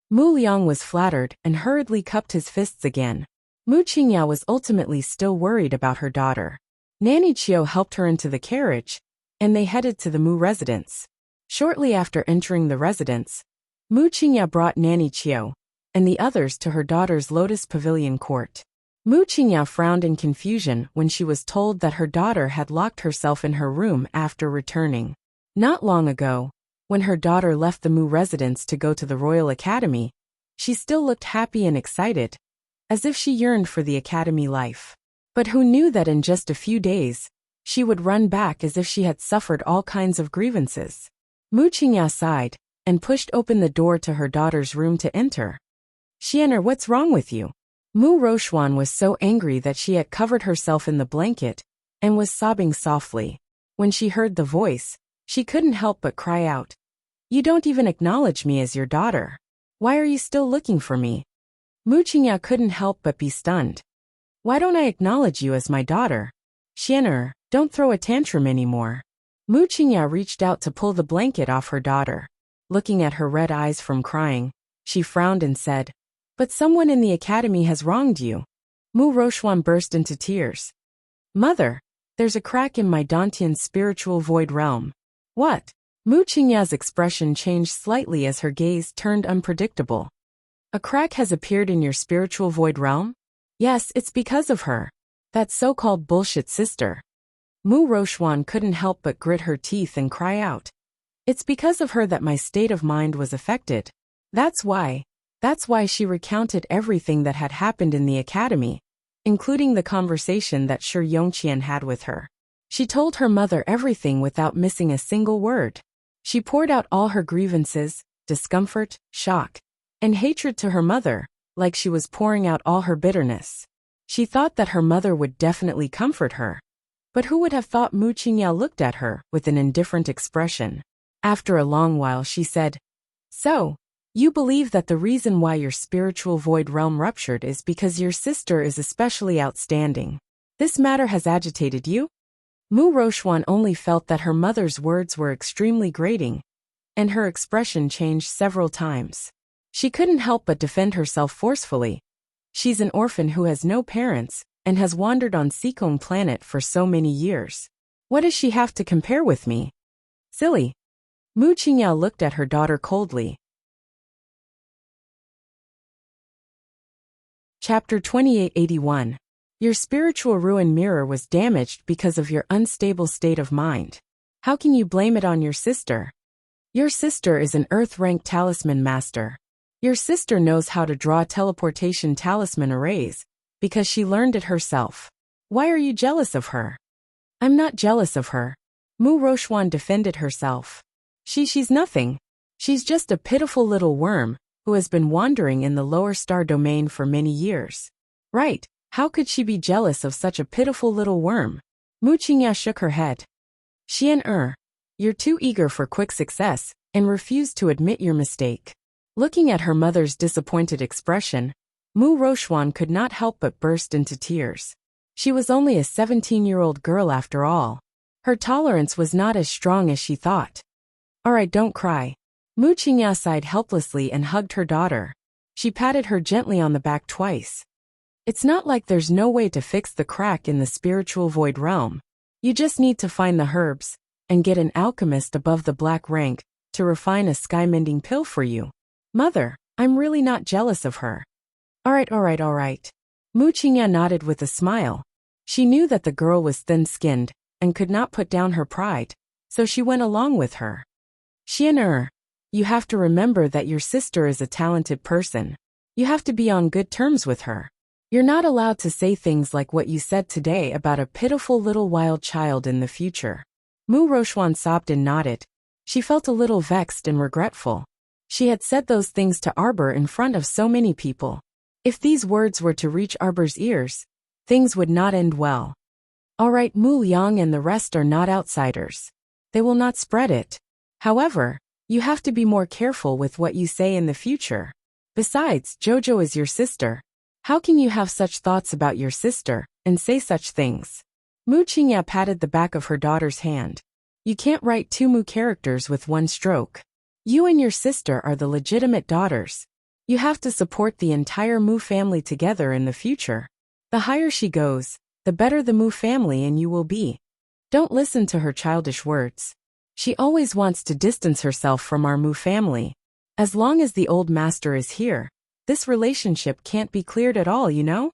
Mu Liang was flattered and hurriedly cupped his fists again. Mu Qingya was ultimately still worried about her daughter. Nanny Chiu helped her into the carriage, and they headed to the Mu residence. Shortly after entering the residence, Mu Qingya brought Nanny Chiu and the others to her daughter's Lotus Pavilion court. Mu Qingya frowned in confusion when she was told that her daughter had locked herself in her room after returning. Not long ago, when her daughter left the Mu residence to go to the Royal Academy, she still looked happy and excited, as if she yearned for the academy life. But who knew that in just a few days, she would run back as if she had suffered all kinds of grievances. Mu Qingya sighed and pushed open the door to her daughter's room to enter. "Xian'er, what's wrong with you?" Mu Rochuan was so angry that she had covered herself in the blanket and was sobbing softly. When she heard the voice, she couldn't help but cry out, "You don't even acknowledge me as your daughter. Why are you still looking for me?" Mu Qingya couldn't help but be stunned. "Why don't I acknowledge you as my daughter? Xian'er, don't throw a tantrum anymore." Mu Qingya reached out to pull the blanket off her daughter. Looking at her red eyes from crying, she frowned and said, "But someone in the academy has wronged you." Mu Rochuan burst into tears. "Mother, there's a crack in my Dantian's spiritual void realm." "What?" Mu Qingya's expression changed slightly as her gaze turned unpredictable. "A crack has appeared in your spiritual void realm?" "Yes, it's because of her. That so-called bullshit sister." Mu Rochuan couldn't help but grit her teeth and cry out, "It's because of her that my state of mind was affected. That's why she recounted everything that had happened in the academy, including the conversation that Shi Yongqian had with her. She told her mother everything without missing a single word. She poured out all her grievances, discomfort, shock, and hatred to her mother, like she was pouring out all her bitterness. She thought that her mother would definitely comfort her. But who would have thought Mu Qingya looked at her with an indifferent expression. After a long while she said, "So, you believe that the reason why your spiritual void realm ruptured is because your sister is especially outstanding. This matter has agitated you?" Mu Rochuan only felt that her mother's words were extremely grating, and her expression changed several times. She couldn't help but defend herself forcefully. She's an orphan who has no parents, and has wandered on Seekong planet for so many years. What does she have to compare with me? Silly. Mu Qingya looked at her daughter coldly. Chapter 2881. Your spiritual ruin mirror was damaged because of your unstable state of mind. How can you blame it on your sister? Your sister is an Earth-rank talisman master. Your sister knows how to draw teleportation talisman arrays, because she learned it herself. Why are you jealous of her? I'm not jealous of her. Mu Rochuan defended herself. She's nothing. She's just a pitiful little worm, who has been wandering in the lower star domain for many years. Right, how could she be jealous of such a pitiful little worm? Mu Qingya shook her head. Xian'er, you're too eager for quick success, and refuse to admit your mistake. Looking at her mother's disappointed expression, Mu Rochuan could not help but burst into tears. She was only a 17-year-old girl after all. Her tolerance was not as strong as she thought. Alright, don't cry. Mu Qingya sighed helplessly and hugged her daughter. She patted her gently on the back twice. It's not like there's no way to fix the crack in the spiritual void realm. You just need to find the herbs, and get an alchemist above the black rank, to refine a sky-mending pill for you. Mother, I'm really not jealous of her. Alright. Mu Qingya nodded with a smile. She knew that the girl was thin-skinned, and could not put down her pride, so she went along with her. Xian'er, you have to remember that your sister is a talented person. You have to be on good terms with her. You're not allowed to say things like what you said today about a pitiful little wild child in the future. Mu Rochuan sobbed and nodded. She felt a little vexed and regretful. She had said those things to Arbor in front of so many people. If these words were to reach Arbor's ears, things would not end well. Alright, Mu Liang and the rest are not outsiders. They will not spread it. However, you have to be more careful with what you say in the future. Besides, Jojo is your sister. How can you have such thoughts about your sister, and say such things? Mu Qingya patted the back of her daughter's hand. You can't write two Mu characters with one stroke. You and your sister are the legitimate daughters. You have to support the entire Mu family together in the future. The higher she goes, the better the Mu family and you will be. Don't listen to her childish words. She always wants to distance herself from our Mu family. As long as the old master is here, this relationship can't be cleared at all, you know?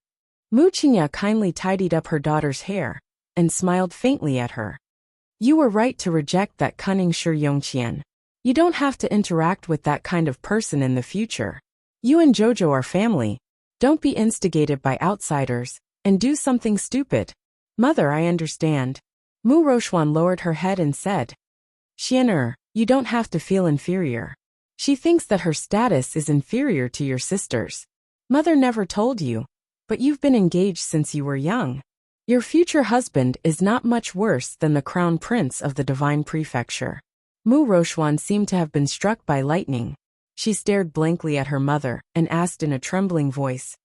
Mu Qingya kindly tidied up her daughter's hair, and smiled faintly at her. You were right to reject that cunning Shi Yongqian. You don't have to interact with that kind of person in the future. You and Jojo are family. Don't be instigated by outsiders, and do something stupid. Mother, I understand. Mu Rochuan lowered her head and said, Xian'er, you don't have to feel inferior. She thinks that her status is inferior to your sister's. Mother never told you, but you've been engaged since you were young. Your future husband is not much worse than the crown prince of the divine prefecture. Mu Rochuan seemed to have been struck by lightning. She stared blankly at her mother and asked in a trembling voice,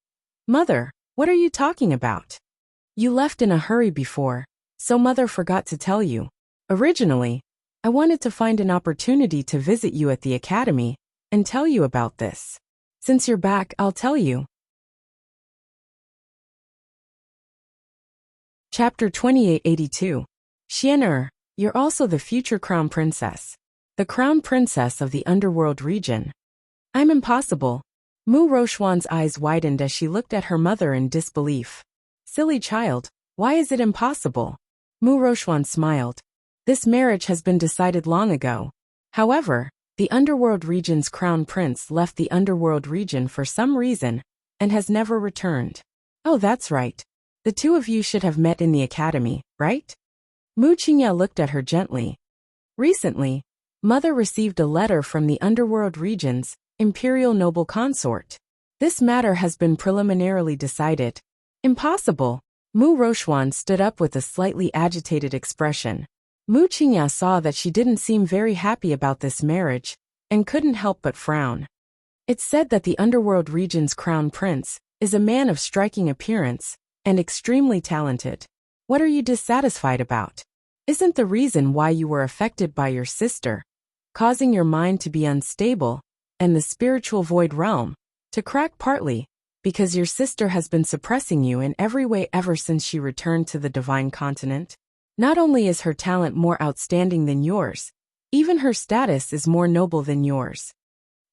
Mother, what are you talking about? You left in a hurry before, so Mother forgot to tell you. Originally, I wanted to find an opportunity to visit you at the academy and tell you about this. Since you're back, I'll tell you. Chapter 2882. Xian'er, you're also the future crown princess. The crown princess of the underworld region. I'm impossible. Mu Rochuan's eyes widened as she looked at her mother in disbelief. Silly child, why is it impossible? Mu Rochuan smiled. This marriage has been decided long ago. However, the underworld region's crown prince left the underworld region for some reason, and has never returned. Oh, that's right. The two of you should have met in the academy, right? Mu Qingya looked at her gently. Recently, Mother received a letter from the underworld region's imperial noble consort. This matter has been preliminarily decided. Impossible. Mu Rochuan stood up with a slightly agitated expression. Mu Qingya saw that she didn't seem very happy about this marriage, and couldn't help but frown. It's said that the underworld region's crown prince is a man of striking appearance, and extremely talented. What are you dissatisfied about? Isn't the reason why you were affected by your sister, causing your mind to be unstable, and the spiritual void realm to crack partly, because your sister has been suppressing you in every way ever since she returned to the divine continent? Not only is her talent more outstanding than yours, even her status is more noble than yours.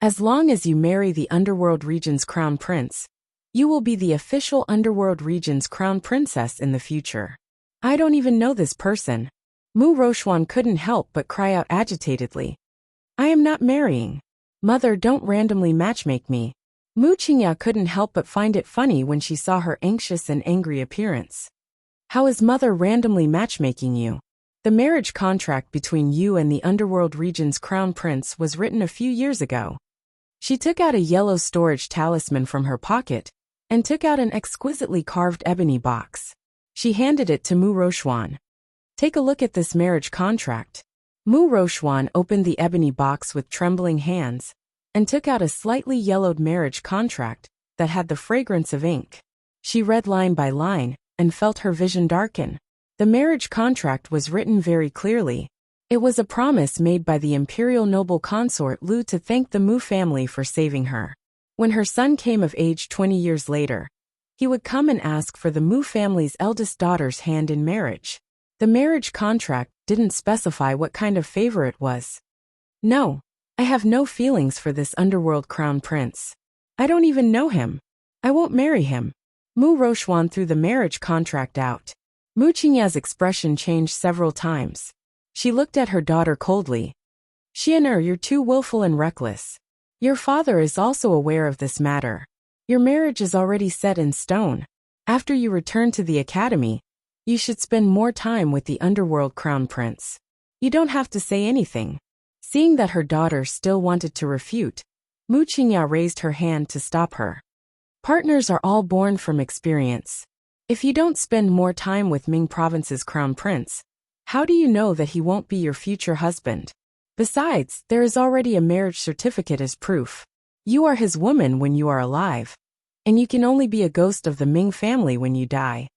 As long as you marry the underworld region's crown prince, you will be the official underworld region's crown princess in the future. I don't even know this person. Mu Rochuan couldn't help but cry out agitatedly. I am not marrying. Mother, don't randomly matchmake me. Mu Qingya couldn't help but find it funny when she saw her anxious and angry appearance. How is Mother randomly matchmaking you? The marriage contract between you and the underworld region's crown prince was written a few years ago. She took out a yellow storage talisman from her pocket, and took out an exquisitely carved ebony box. She handed it to Mu Rochuan. Take a look at this marriage contract. Mu Rochuan opened the ebony box with trembling hands, and took out a slightly yellowed marriage contract that had the fragrance of ink. She read line by line, and felt her vision darken. The marriage contract was written very clearly. It was a promise made by the imperial noble consort Lu to thank the Mu family for saving her. When her son came of age 20 years later, he would come and ask for the Mu family's eldest daughter's hand in marriage. The marriage contract didn't specify what kind of favor it was. No, I have no feelings for this underworld crown prince. I don't even know him. I won't marry him. Mu Rochuan threw the marriage contract out. Mu Qingya's expression changed several times. She looked at her daughter coldly. Xian'er, you're too willful and reckless. Your father is also aware of this matter. Your marriage is already set in stone. After you return to the academy, you should spend more time with the underworld crown prince. You don't have to say anything. Seeing that her daughter still wanted to refute, Mu Qingya raised her hand to stop her. Partners are all born from experience. If you don't spend more time with Ming Province's crown prince, how do you know that he won't be your future husband? Besides, there is already a marriage certificate as proof. You are his woman when you are alive, and you can only be a ghost of the Ming family when you die.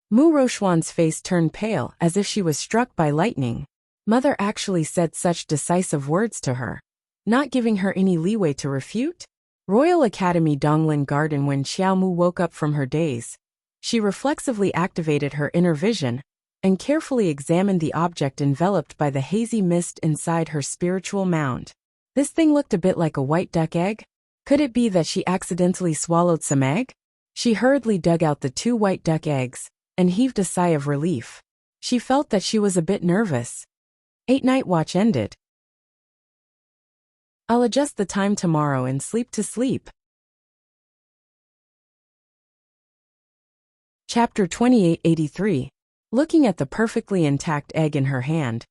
Mu Rochuan's face turned pale as if she was struck by lightning. Mother actually said such decisive words to her, not giving her any leeway to refute? Royal Academy Donglin Garden. When Xiaomu woke up from her daze, she reflexively activated her inner vision and carefully examined the object enveloped by the hazy mist inside her spiritual mound. This thing looked a bit like a white duck egg. Could it be that she accidentally swallowed some egg? She hurriedly dug out the 2 white duck eggs and heaved a sigh of relief. She felt that she was a bit nervous. 8 night watch ended. I'll adjust the time tomorrow and sleep to sleep. Chapter 2883. Looking at the perfectly intact egg in her hand,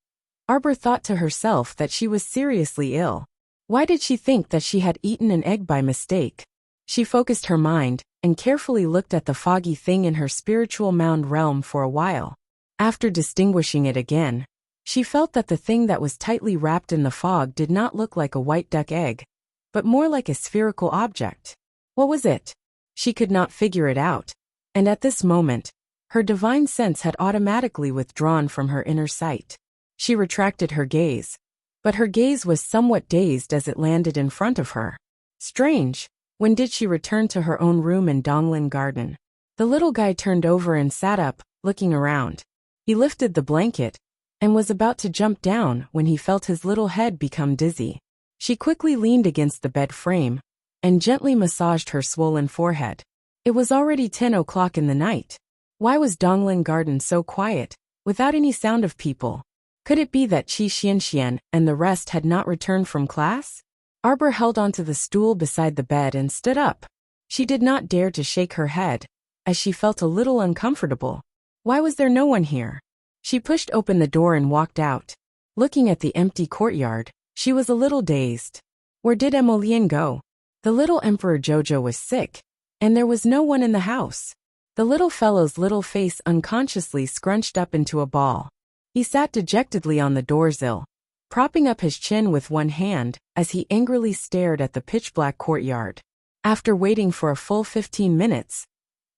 Arbor thought to herself that she was seriously ill. Why did she think that she had eaten an egg by mistake? She focused her mind and carefully looked at the foggy thing in her spiritual mound realm for a while. After distinguishing it again, she felt that the thing that was tightly wrapped in the fog did not look like a white duck egg, but more like a spherical object. What was it? She could not figure it out, and at this moment, her divine sense had automatically withdrawn from her inner sight. She retracted her gaze, but her gaze was somewhat dazed as it landed in front of her. Strange, when did she return to her own room in Donglin Garden? The little guy turned over and sat up, looking around. He lifted the blanket and was about to jump down when he felt his little head become dizzy. She quickly leaned against the bed frame and gently massaged her swollen forehead. It was already 10 o'clock in the night. Why was Donglin Garden so quiet, without any sound of people? Could it be that Qi Xianxian and the rest had not returned from class? Arbor held onto the stool beside the bed and stood up. She did not dare to shake her head, as she felt a little uncomfortable. Why was there no one here? She pushed open the door and walked out. Looking at the empty courtyard, she was a little dazed. Where did Emolien go? The little Emperor Jojo was sick, and there was no one in the house. The little fellow's little face unconsciously scrunched up into a ball. He sat dejectedly on the doorsill, propping up his chin with one hand as he angrily stared at the pitch-black courtyard. After waiting for a full 15 minutes,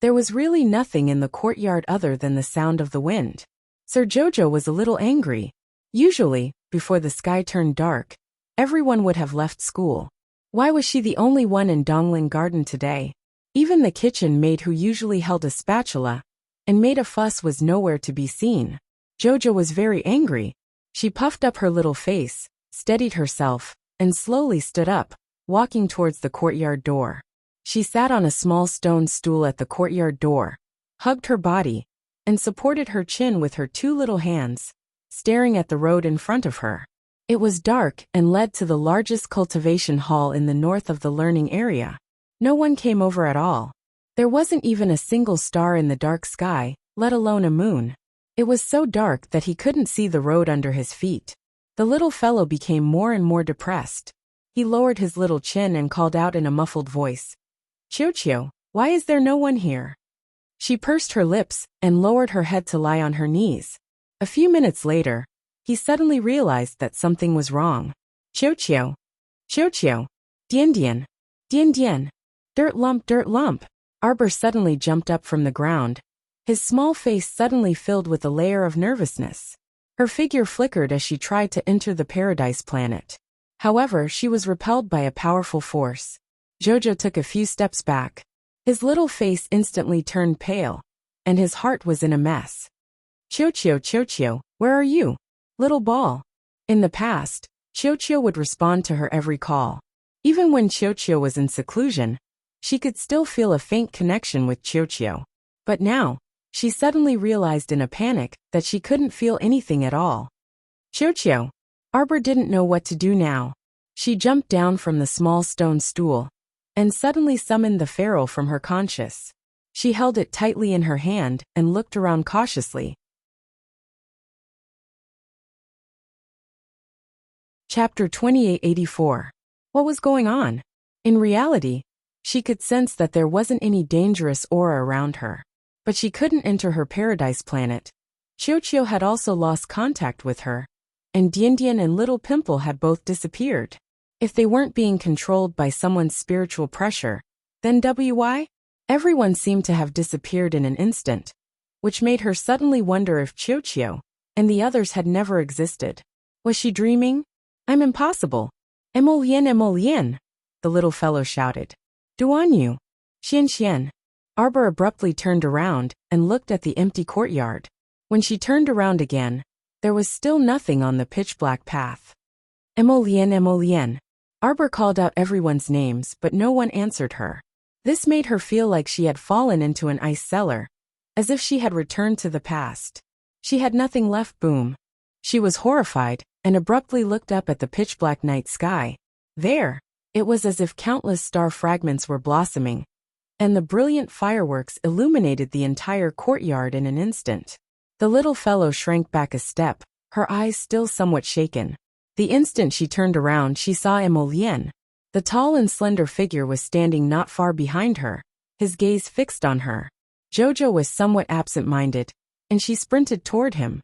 there was really nothing in the courtyard other than the sound of the wind. Sir Jojo was a little angry. Usually, before the sky turned dark, everyone would have left school. Why was she the only one in Donglin Garden today? Even the kitchen maid who usually held a spatula and made a fuss was nowhere to be seen. Jojo was very angry. She puffed up her little face, steadied herself, and slowly stood up, walking towards the courtyard door. She sat on a small stone stool at the courtyard door, hugged her body, and supported her chin with her 2 little hands, staring at the road in front of her. It was dark and led to the largest cultivation hall in the north of the learning area. No one came over at all. There wasn't even a single star in the dark sky, let alone a moon. It was so dark that he couldn't see the road under his feet. The little fellow became more and more depressed. He lowered his little chin and called out in a muffled voice, "Qiu, why is there no one here?" She pursed her lips and lowered her head to lie on her knees. A few minutes later, he suddenly realized that something was wrong. Qiu, Dian, dirt lump. Arbor suddenly jumped up from the ground His small face suddenly filled with a layer of nervousness. Her figure flickered as she tried to enter the paradise planet. However, she was repelled by a powerful force. Jojo took a few steps back. His little face instantly turned pale, and his heart was in a mess. Chocho, where are you? Little ball. In the past, Chocho would respond to her every call. Even when Chocho was in seclusion, she could still feel a faint connection with Chocho. But now, she suddenly realized in a panic that she couldn't feel anything at all. Chocho. Arbor didn't know what to do now. She jumped down from the small stone stool and suddenly summoned the pharaoh from her conscious. She held it tightly in her hand and looked around cautiously. Chapter 2884. What was going on? In reality, she could sense that there wasn't any dangerous aura around her. But she couldn't enter her paradise planet. Chocho had also lost contact with her, and Dian and Little Pimple had both disappeared. If they weren't being controlled by someone's spiritual pressure, then why? Everyone seemed to have disappeared in an instant, which made her suddenly wonder if Chocho and the others had never existed. Was she dreaming? I'm impossible. Emolien, the little fellow shouted. Duanyu. Xian. Arbor abruptly turned around and looked at the empty courtyard. When she turned around again, there was still nothing on the pitch-black path. Emolien. Arbor called out everyone's names, but no one answered her. This made her feel like she had fallen into an ice cellar, as if she had returned to the past. She had nothing left. Boom. She was horrified and abruptly looked up at the pitch-black night sky. There, it was as if countless star fragments were blossoming, and the brilliant fireworks illuminated the entire courtyard in an instant. The little fellow shrank back a step, her eyes still somewhat shaken. The instant she turned around, she saw Emolien. The tall and slender figure was standing not far behind her, his gaze fixed on her. Jojo was somewhat absent-minded, and she sprinted toward him.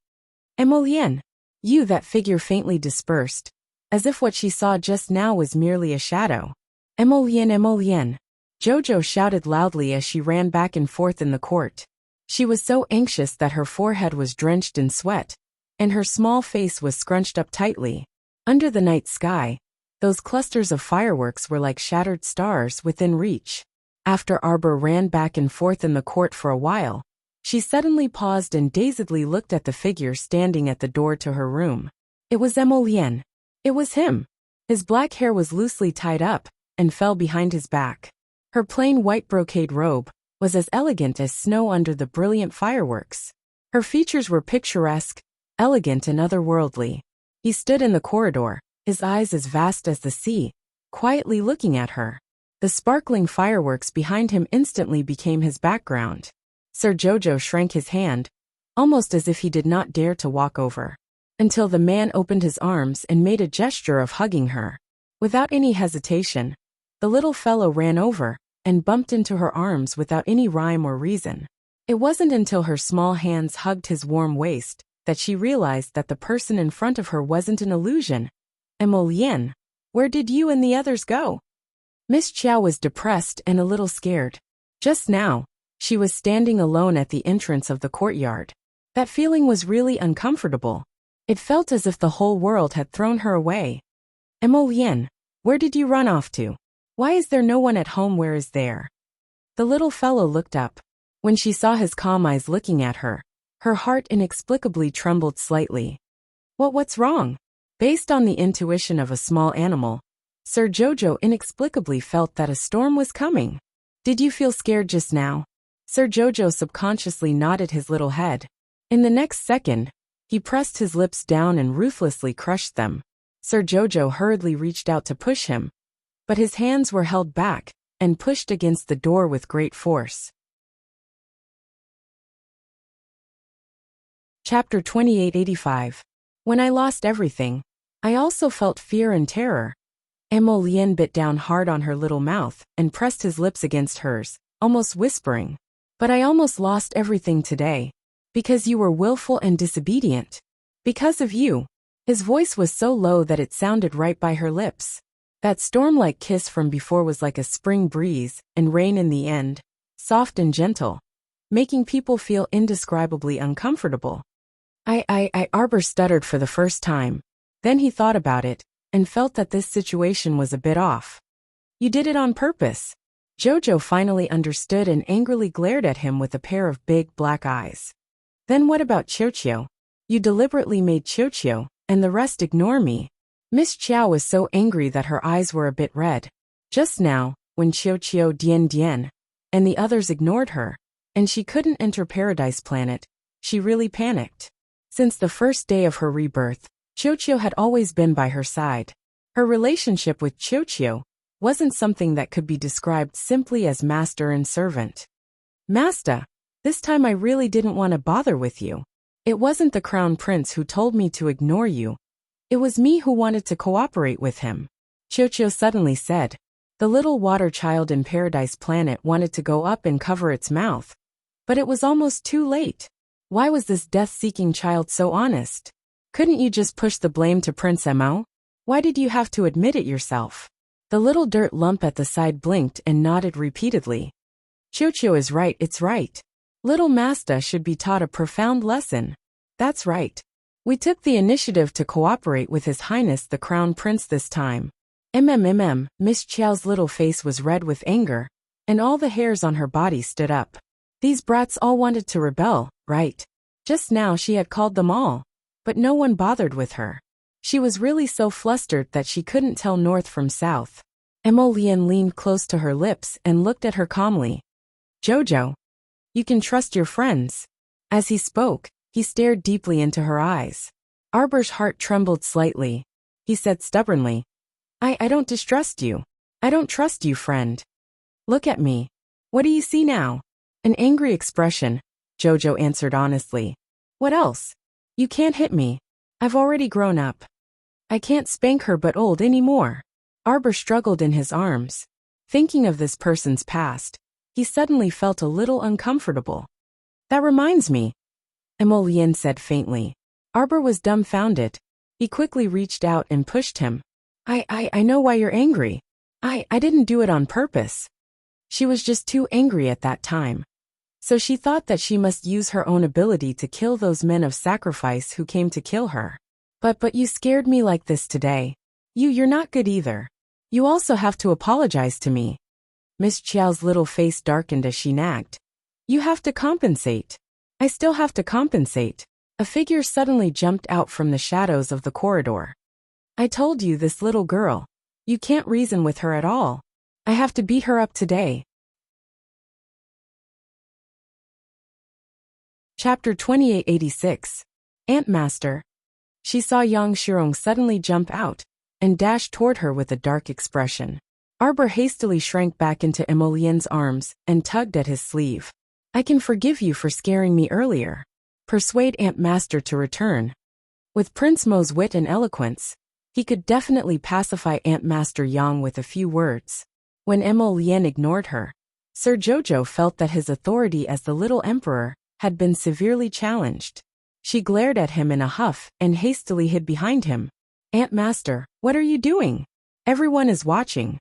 Emolien. That figure faintly dispersed, as if what she saw just now was merely a shadow. Emolien. Jojo shouted loudly as she ran back and forth in the court. She was so anxious that her forehead was drenched in sweat, and her small face was scrunched up tightly. Under the night sky, those clusters of fireworks were like shattered stars within reach. After Arbor ran back and forth in the court for a while, she suddenly paused and dazedly looked at the figure standing at the door to her room. It was Emolien. It was him. His black hair was loosely tied up and fell behind his back. Her plain white brocade robe was as elegant as snow under the brilliant fireworks. Her features were picturesque, elegant and otherworldly. He stood in the corridor, his eyes as vast as the sea, quietly looking at her. The sparkling fireworks behind him instantly became his background. Sir Jojo shrank his hand, almost as if he did not dare to walk over, until the man opened his arms and made a gesture of hugging her. Without any hesitation, the little fellow ran over and bumped into her arms without any rhyme or reason. It wasn't until her small hands hugged his warm waist that she realized that the person in front of her wasn't an illusion. Emolien, where did you and the others go? Miss Chow was depressed and a little scared. Just now, she was standing alone at the entrance of the courtyard. That feeling was really uncomfortable. It felt as if the whole world had thrown her away. Emolien, where did you run off to? Why is there no one at home? Where is there? The little fellow looked up. When she saw his calm eyes looking at her, her heart inexplicably trembled slightly. What's wrong? Based on the intuition of a small animal, Sir Jojo inexplicably felt that a storm was coming. Did you feel scared just now? Sir Jojo subconsciously nodded his little head. In the next second, he pressed his lips down and ruthlessly crushed them. Sir Jojo hurriedly reached out to push him, but his hands were held back and pushed against the door with great force. Chapter 2885. When I lost everything, I also felt fear and terror. Emolien bit down hard on her little mouth and pressed his lips against hers, almost whispering, "But I almost lost everything today. Because you were willful and disobedient. Because of you." His voice was so low that it sounded right by her lips. That storm-like kiss from before was like a spring breeze, and rain in the end, soft and gentle. making people feel indescribably uncomfortable. Arbor stuttered for the first time. Then he thought about it, and felt that this situation was a bit off. You did it on purpose. Jojo finally understood and angrily glared at him with a pair of big black eyes. Then what about Qiuqiu? You deliberately made Qiuqiu, and the rest ignore me. Miss Qiao was so angry that her eyes were a bit red. Just now, when Qiuqiu Dian, and the others ignored her, and she couldn't enter Paradise Planet, she really panicked. Since the first day of her rebirth, Qiuqiu had always been by her side. Her relationship with Qiuqiu wasn't something that could be described simply as master and servant. Master, this time I really didn't want to bother with you. It wasn't the Crown Prince who told me to ignore you. It was me who wanted to cooperate with him, Qiuqiu suddenly said. The little water child in Paradise Planet wanted to go up and cover its mouth. But it was almost too late. Why was this death-seeking child so honest? Couldn't you just push the blame to Prince Mo? Why did you have to admit it yourself? The little dirt lump at the side blinked and nodded repeatedly. Qiuqiu is right, it's right. Little Master should be taught a profound lesson. That's right. We took the initiative to cooperate with His Highness the Crown Prince this time. Miss Qiao's little face was red with anger, and all the hairs on her body stood up. These brats all wanted to rebel, right? Just now she had called them all, but no one bothered with her. She was really so flustered that she couldn't tell north from south. Emolian leaned close to her lips and looked at her calmly. Jojo, you can trust your friends. As he spoke, he stared deeply into her eyes. Arbor's heart trembled slightly. He said stubbornly, I don't distrust you. I don't trust you, friend. Look at me. What do you see now? An angry expression, Jojo answered honestly. What else? You can't hit me. I've already grown up. I can't spank her but old anymore. Arbor struggled in his arms. Thinking of this person's past, he suddenly felt a little uncomfortable. That reminds me, Emolian said faintly. Arbor was dumbfounded. He quickly reached out and pushed him. I know why you're angry. I didn't do it on purpose. She was just too angry at that time. So she thought that she must use her own ability to kill those men of sacrifice who came to kill her. But you scared me like this today. You're not good either. You also have to apologize to me. Miss Qiao's little face darkened as she nagged. You have to compensate. I still have to compensate. A figure suddenly jumped out from the shadows of the corridor. I told you, this little girl. You can't reason with her at all. I have to beat her up today. Chapter 2886. Ant Master. She saw Yang Shirong suddenly jump out and dash toward her with a dark expression. Arbor hastily shrank back into Emolien's arms and tugged at his sleeve. I can forgive you for scaring me earlier. Persuade Ant Master to return. With Prince Mo's wit and eloquence, he could definitely pacify Ant Master Yang with a few words. When Emolien ignored her, Sir Jojo felt that his authority as the little emperor had been severely challenged. She glared at him in a huff and hastily hid behind him. Ant Master, what are you doing? Everyone is watching.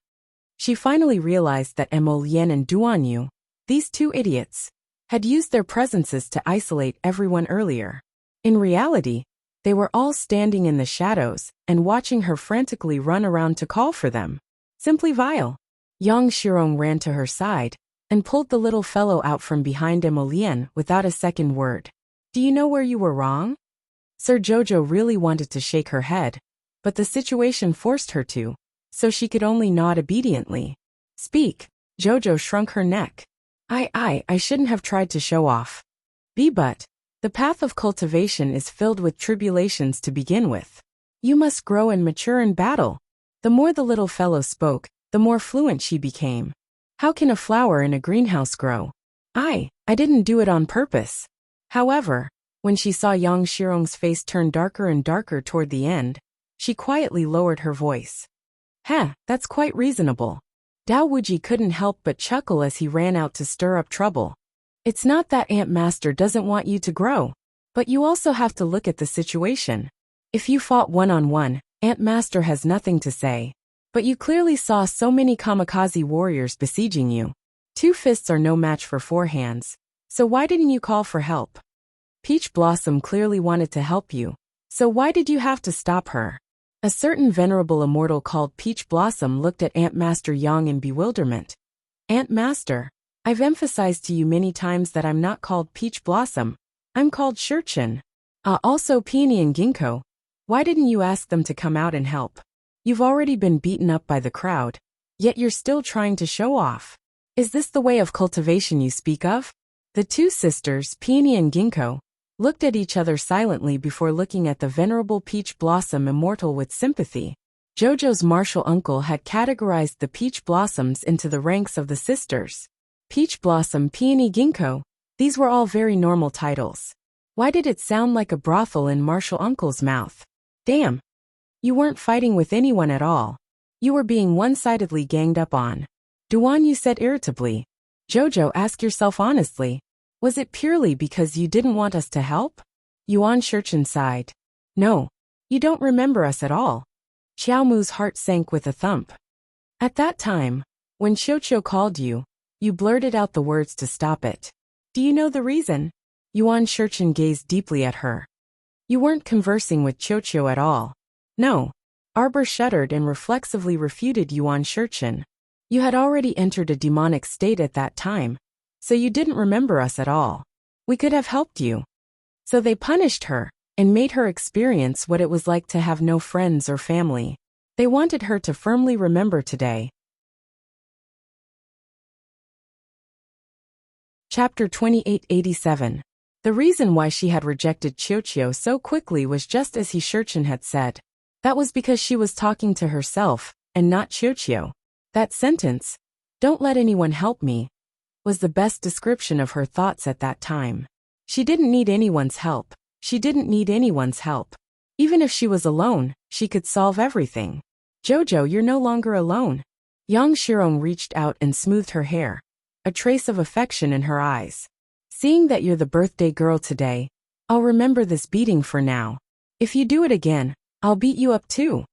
She finally realized that Emolien and Duanyu, these two idiots, had used their presences to isolate everyone earlier. In reality, they were all standing in the shadows and watching her frantically run around to call for them. Simply vile. Yang Shirong ran to her side and pulled the little fellow out from behind Emolien without a second word. Do you know where you were wrong? Sir Jojo really wanted to shake her head, but the situation forced her to, so she could only nod obediently. Speak. Jojo shrunk her neck. I shouldn't have tried to show off. But the path of cultivation is filled with tribulations to begin with. You must grow and mature in battle. The more the little fellow spoke, the more fluent she became. How can a flower in a greenhouse grow? I didn't do it on purpose. However, when she saw Yang Shirong's face turn darker and darker toward the end, she quietly lowered her voice. That's quite reasonable. Dao Wuji couldn't help but chuckle as he ran out to stir up trouble. It's not that Ant Master doesn't want you to grow, but you also have to look at the situation. If you fought one-on-one, Ant Master has nothing to say. But you clearly saw so many kamikaze warriors besieging you. 2 fists are no match for 4 hands, So why didn't you call for help? Peach Blossom clearly wanted to help you. So why did you have to stop her? A certain venerable immortal called Peach Blossom looked at Ant Master Yang in bewilderment. Ant Master, I've emphasized to you many times that I'm not called Peach Blossom. I'm called Shurchin. Also Peony and Ginkgo. Why didn't you ask them to come out and help? You've already been beaten up by the crowd, yet you're still trying to show off. Is this the way of cultivation you speak of? The two sisters, Peony and Ginkgo, looked at each other silently before looking at the venerable Peach Blossom immortal with sympathy. Jojo's martial uncle had categorized the Peach Blossoms into the ranks of the sisters. Peach Blossom, Peony, Ginkgo, these were all very normal titles. Why did it sound like a brothel in martial uncle's mouth? Damn. You weren't fighting with anyone at all. You were being one-sidedly ganged up on. Duan, you said irritably. Jojo, ask yourself honestly. Was it purely because you didn't want us to help? Yuan Shurchin sighed. No. You don't remember us at all. Xiaomu's heart sank with a thump. At that time, when Qiuqiu called you, you blurted out the words to stop it. Do you know the reason? Yuan Shurchin gazed deeply at her. You weren't conversing with Qiuqiu at all. No. Arbor shuddered and reflexively refuted Yuan Shurchin. You had already entered a demonic state at that time, so you didn't remember us at all. We could have helped you. So they punished her, and made her experience what it was like to have no friends or family. They wanted her to firmly remember today. Chapter 2887. The reason why she had rejected Qiuqiu so quickly was just as Shurchin had said. That was because she was talking to herself, and not Qiuqiu. That sentence, "Don't let anyone help me," was the best description of her thoughts at that time. She didn't need anyone's help. She didn't need anyone's help. Even if she was alone, she could solve everything. Jojo, you're no longer alone. Yang Shirong reached out and smoothed her hair, a trace of affection in her eyes. Seeing that you're the birthday girl today, I'll remember this beating for now. If you do it again, I'll beat you up too.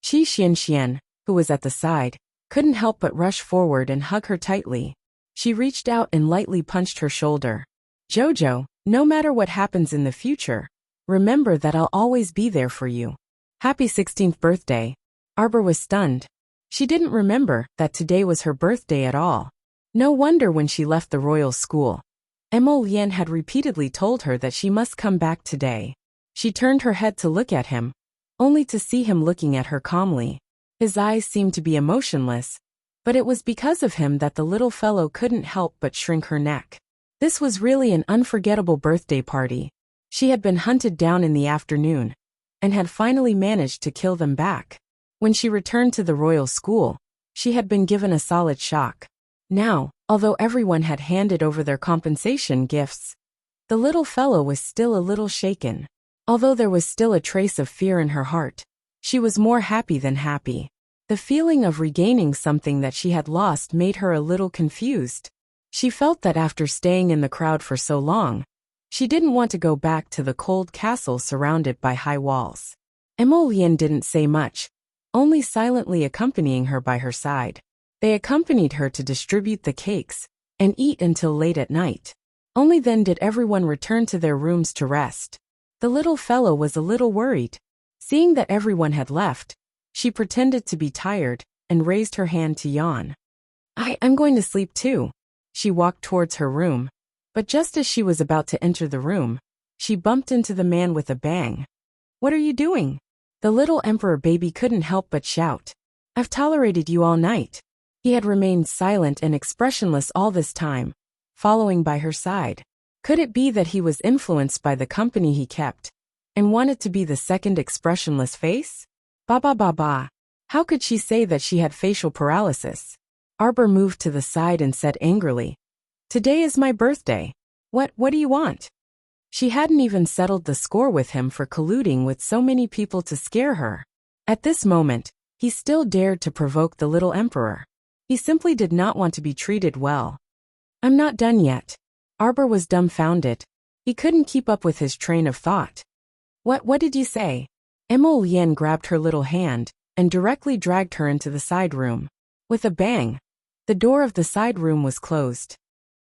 Qi Xianxian, who was at the side, couldn't help but rush forward and hug her tightly. She reached out and lightly punched her shoulder. Jojo, no matter what happens in the future, remember that I'll always be there for you. Happy 16th birthday. Arbor was stunned. She didn't remember that today was her birthday at all. No wonder when she left the royal school, Emo Lian had repeatedly told her that she must come back today. She turned her head to look at him, only to see him looking at her calmly. His eyes seemed to be emotionless, but it was because of him that the little fellow couldn't help but shrink her neck. This was really an unforgettable birthday party. She had been hunted down in the afternoon, and had finally managed to kill them back. When she returned to the royal school, she had been given a solid shock. Now, although everyone had handed over their compensation gifts, the little fellow was still a little shaken. Although there was still a trace of fear in her heart, she was more happy than happy. The feeling of regaining something that she had lost made her a little confused. She felt that after staying in the crowd for so long, she didn't want to go back to the cold castle surrounded by high walls. Emolian didn't say much, only silently accompanying her by her side. They accompanied her to distribute the cakes and eat until late at night. Only then did everyone return to their rooms to rest. The little fellow was a little worried. Seeing that everyone had left, she pretended to be tired and raised her hand to yawn. I'm going to sleep too. She walked towards her room, but just as she was about to enter the room, she bumped into the man with a bang. What are you doing? The little emperor baby couldn't help but shout. I've tolerated you all night. He had remained silent and expressionless all this time, following by her side. Could it be that he was influenced by the company he kept, and wanted to be the second expressionless face? Ba ba ba ba. How could she say that she had facial paralysis? Arbor moved to the side and said angrily, Today is my birthday. What do you want? She hadn't even settled the score with him for colluding with so many people to scare her. At this moment, he still dared to provoke the little emperor. He simply did not want to be treated well. I'm not done yet. Arbor was dumbfounded. He couldn't keep up with his train of thought. What did you say? Emo Lian grabbed her little hand and directly dragged her into the side room. With a bang, the door of the side room was closed.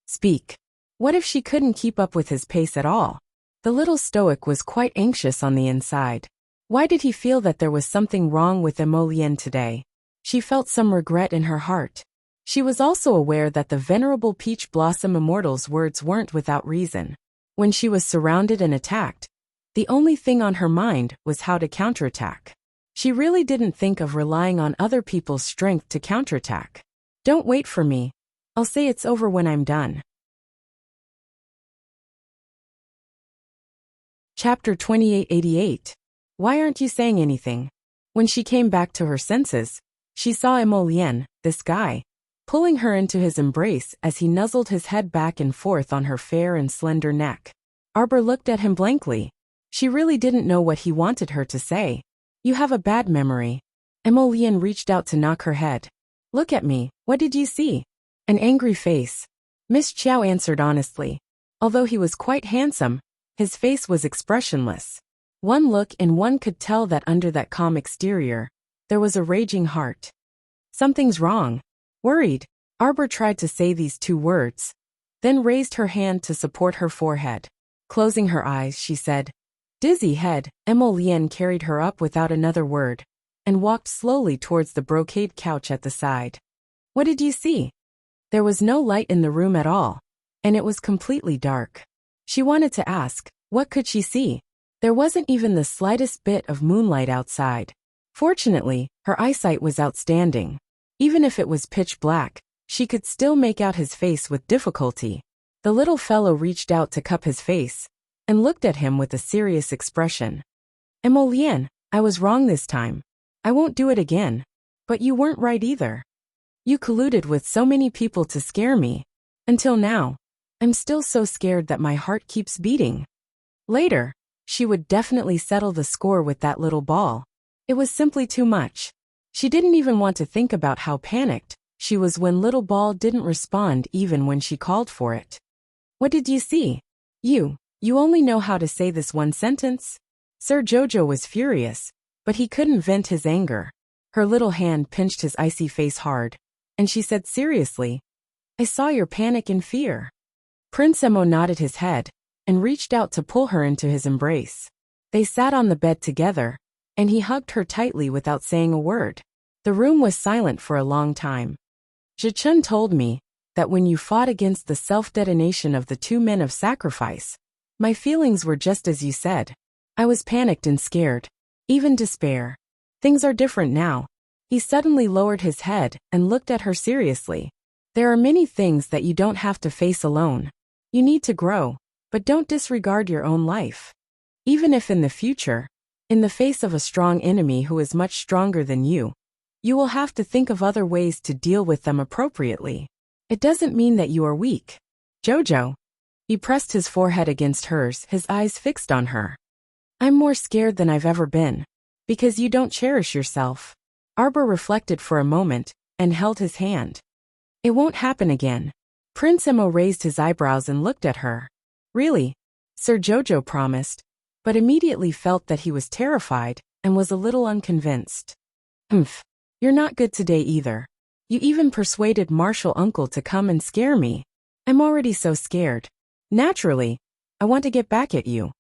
Speak. What if she couldn't keep up with his pace at all? The little stoic was quite anxious on the inside. Why did he feel that there was something wrong with Emolien today? She felt some regret in her heart. She was also aware that the venerable Peach Blossom Immortal's words weren't without reason. When she was surrounded and attacked, the only thing on her mind was how to counterattack. She really didn't think of relying on other people's strength to counterattack. Don't wait for me. I'll say it's over when I'm done. Chapter 2888. Why aren't you saying anything? When she came back to her senses, she saw Emolien, this guy, pulling her into his embrace as he nuzzled his head back and forth on her fair and slender neck. Arbor looked at him blankly. She really didn't know what he wanted her to say. You have a bad memory. Emolien reached out to knock her head. Look at me, what did you see? An angry face. Miss Chiao answered honestly. Although he was quite handsome, his face was expressionless. One look and one could tell that under that calm exterior, there was a raging heart. Something's wrong. Worried, Arbor tried to say these two words, then raised her hand to support her forehead. Closing her eyes, she said, Dizzy head. Emolien carried her up without another word, and walked slowly towards the brocade couch at the side. What did you see? There was no light in the room at all, and it was completely dark. She wanted to ask, what could she see? There wasn't even the slightest bit of moonlight outside. Fortunately, her eyesight was outstanding. Even if it was pitch black, she could still make out his face with difficulty. The little fellow reached out to cup his face, and looked at him with a serious expression. Emolien, I was wrong this time. I won't do it again. But you weren't right either. You colluded with so many people to scare me. Until now, I'm still so scared that my heart keeps beating. Later, she would definitely settle the score with that little ball. It was simply too much. She didn't even want to think about how panicked she was when little ball didn't respond even when she called for it. What did you see? You only know how to say this one sentence? Sir Jojo was furious, but he couldn't vent his anger. Her little hand pinched his icy face hard, and she said seriously, I saw your panic and fear. Prince Emo nodded his head, and reached out to pull her into his embrace. They sat on the bed together, and he hugged her tightly without saying a word. The room was silent for a long time. Jichun told me that when you fought against the self-detonation of the two men of sacrifice, my feelings were just as you said. I was panicked and scared, even despair. Things are different now. He suddenly lowered his head and looked at her seriously. There are many things that you don't have to face alone. You need to grow, but don't disregard your own life. Even if in the future, in the face of a strong enemy who is much stronger than you will have to think of other ways to deal with them appropriately. It doesn't mean that you are weak. Jojo. He pressed his forehead against hers, his eyes fixed on her. I'm more scared than I've ever been. Because you don't cherish yourself. Arbor reflected for a moment, and held his hand. It won't happen again. Prince Emo raised his eyebrows and looked at her. Really? Sir Jojo promised, but immediately felt that he was terrified, and was a little unconvinced. You're not good today either. You even persuaded Marshal Uncle to come and scare me. I'm already so scared. Naturally, I want to get back at you.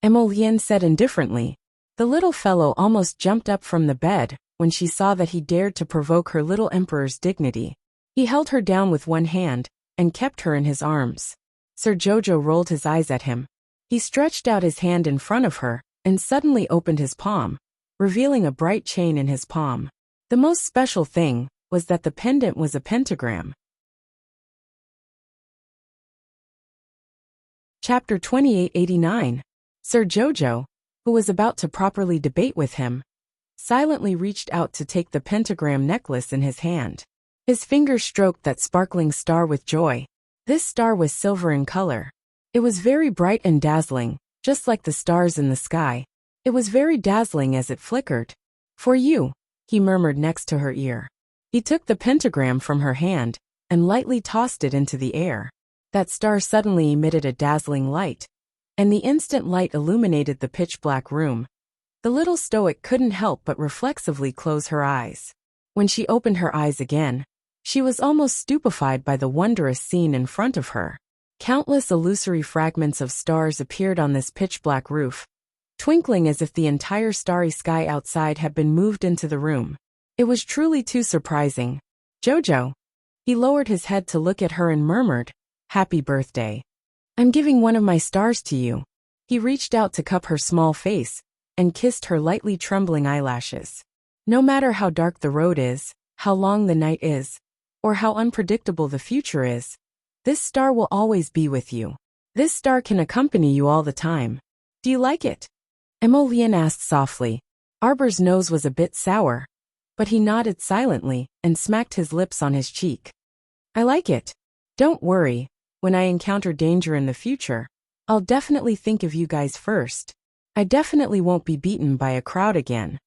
Emolien said indifferently. The little fellow almost jumped up from the bed when she saw that he dared to provoke her little emperor's dignity. He held her down with one hand, and kept her in his arms. Sir Jojo rolled his eyes at him. He stretched out his hand in front of her, and suddenly opened his palm, revealing a bright chain in his palm. The most special thing was that the pendant was a pentagram. Chapter 2889. Sir Jojo, who was about to properly debate with him, silently reached out to take the pentagram necklace in his hand. His fingers stroked that sparkling star with joy. This star was silver in color. It was very bright and dazzling, just like the stars in the sky. It was very dazzling as it flickered. For you, he murmured next to her ear. He took the pentagram from her hand, and lightly tossed it into the air. That star suddenly emitted a dazzling light, and the instant light illuminated the pitch-black room. The little stoic couldn't help but reflexively close her eyes. When she opened her eyes again, she was almost stupefied by the wondrous scene in front of her. Countless illusory fragments of stars appeared on this pitch-black roof, twinkling as if the entire starry sky outside had been moved into the room. It was truly too surprising. Jojo. He lowered his head to look at her and murmured, "Happy birthday. I'm giving one of my stars to you." He reached out to cup her small face and kissed her lightly trembling eyelashes. No matter how dark the road is, how long the night is, or how unpredictable the future is, this star will always be with you. This star can accompany you all the time. Do you like it? Emolien asked softly. Arbor's nose was a bit sour, but he nodded silently and smacked his lips on his cheek. I like it. Don't worry, when I encounter danger in the future, I'll definitely think of you guys first. I definitely won't be beaten by a crowd again.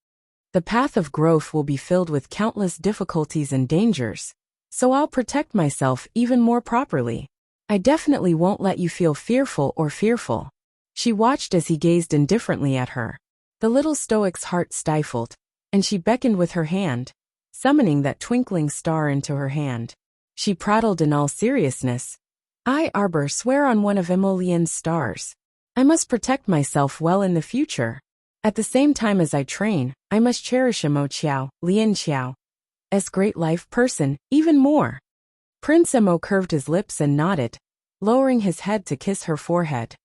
The path of growth will be filled with countless difficulties and dangers, so I'll protect myself even more properly. I definitely won't let you feel fearful or fearful. She watched as he gazed indifferently at her. The little stoic's heart stifled, and she beckoned with her hand, summoning that twinkling star into her hand. She prattled in all seriousness. I, Arbor, swear on one of Emolien's stars. I must protect myself well in the future. At the same time as I train, I must cherish Emo Qiao, Lian Qiao, as great life person, even more. Prince Emo curved his lips and nodded, lowering his head to kiss her forehead.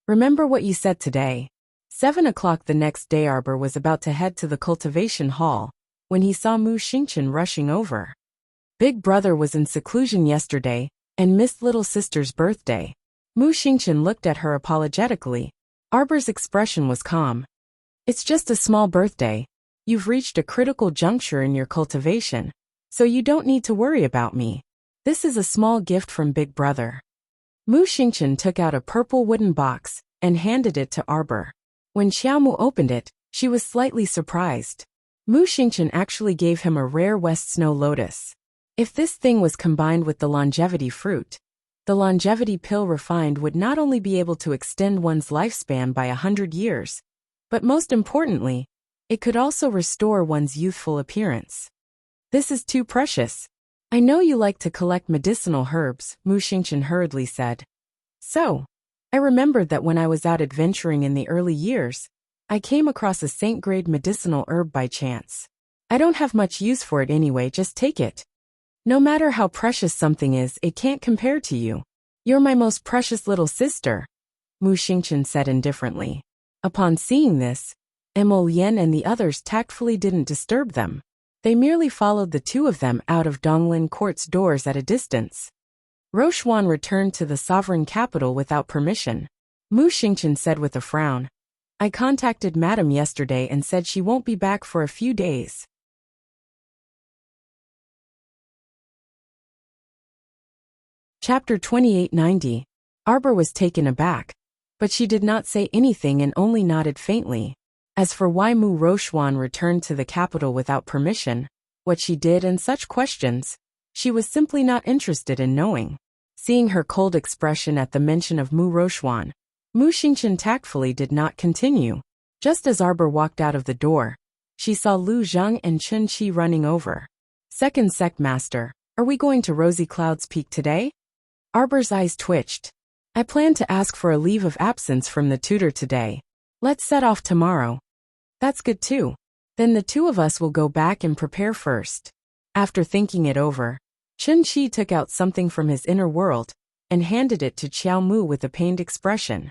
Remember what you said today. 7 o'clock the next day. Arbor was about to head to the cultivation hall when he saw Mu Xingchen rushing over. Big brother was in seclusion yesterday and missed little sister's birthday. Mu Xingchen looked at her apologetically. Arbor's expression was calm. It's just a small birthday. You've reached a critical juncture in your cultivation, so you don't need to worry about me. This is a small gift from Big Brother. Mu Xingchen took out a purple wooden box and handed it to Arbor. When Xiaomu opened it, she was slightly surprised. Mu Xingchen actually gave him a rare West Snow Lotus. If this thing was combined with the longevity fruit, the longevity pill refined would not only be able to extend one's lifespan by 100 years, but most importantly, it could also restore one's youthful appearance. This is too precious. I know you like to collect medicinal herbs, Mu Xingchen hurriedly said. So, I remembered that when I was out adventuring in the early years, I came across a saint-grade medicinal herb by chance. I don't have much use for it anyway, just take it. No matter how precious something is, it can't compare to you. You're my most precious little sister, Mu Xingchen said indifferently. Upon seeing this, Emolien and the others tactfully didn't disturb them. They merely followed the two of them out of Donglin Court's doors at a distance. Rochuan returned to the sovereign capital without permission. Mu Xingchen said with a frown. I contacted Madame yesterday and said she won't be back for a few days. Chapter 2890. Arbor was taken aback, but she did not say anything and only nodded faintly. As for why Mu Rochuan returned to the capital without permission, what she did and such questions, she was simply not interested in knowing. Seeing her cold expression at the mention of Mu Rochuan, Mu Xingchen tactfully did not continue. Just as Arbor walked out of the door, she saw Lu Zheng and Chun Qi running over. Second Sect Master, are we going to Rosy Cloud's Peak today? Arbor's eyes twitched. I plan to ask for a leave of absence from the tutor today. Let's set off tomorrow. That's good too. Then the two of us will go back and prepare first. After thinking it over, Chun Qi took out something from his inner world and handed it to Qiao Mu with a pained expression.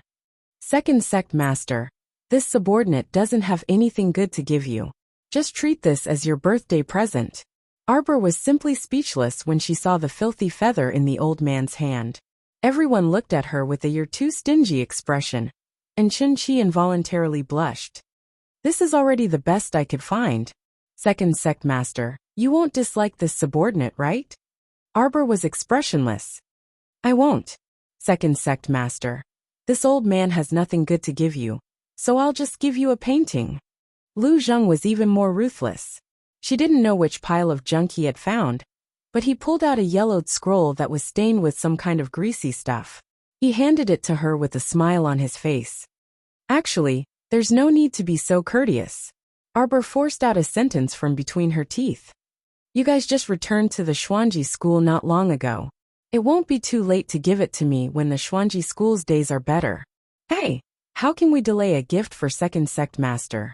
Second Sect Master, this subordinate doesn't have anything good to give you. Just treat this as your birthday present. Arbor was simply speechless when she saw the filthy feather in the old man's hand. Everyone looked at her with a "you're too stingy" expression, and Chun Qi involuntarily blushed. This is already the best I could find. Second Sect Master, you won't dislike this subordinate, right? Arbor was expressionless. I won't. Second Sect Master. This old man has nothing good to give you, so I'll just give you a painting. Lu Zheng was even more ruthless. She didn't know which pile of junk he had found, but he pulled out a yellowed scroll that was stained with some kind of greasy stuff. He handed it to her with a smile on his face. Actually, there's no need to be so courteous. Arbor forced out a sentence from between her teeth. You guys just returned to the Xuanji school not long ago. It won't be too late to give it to me when the Xuanji school's days are better. Hey, how can we delay a gift for second sect master?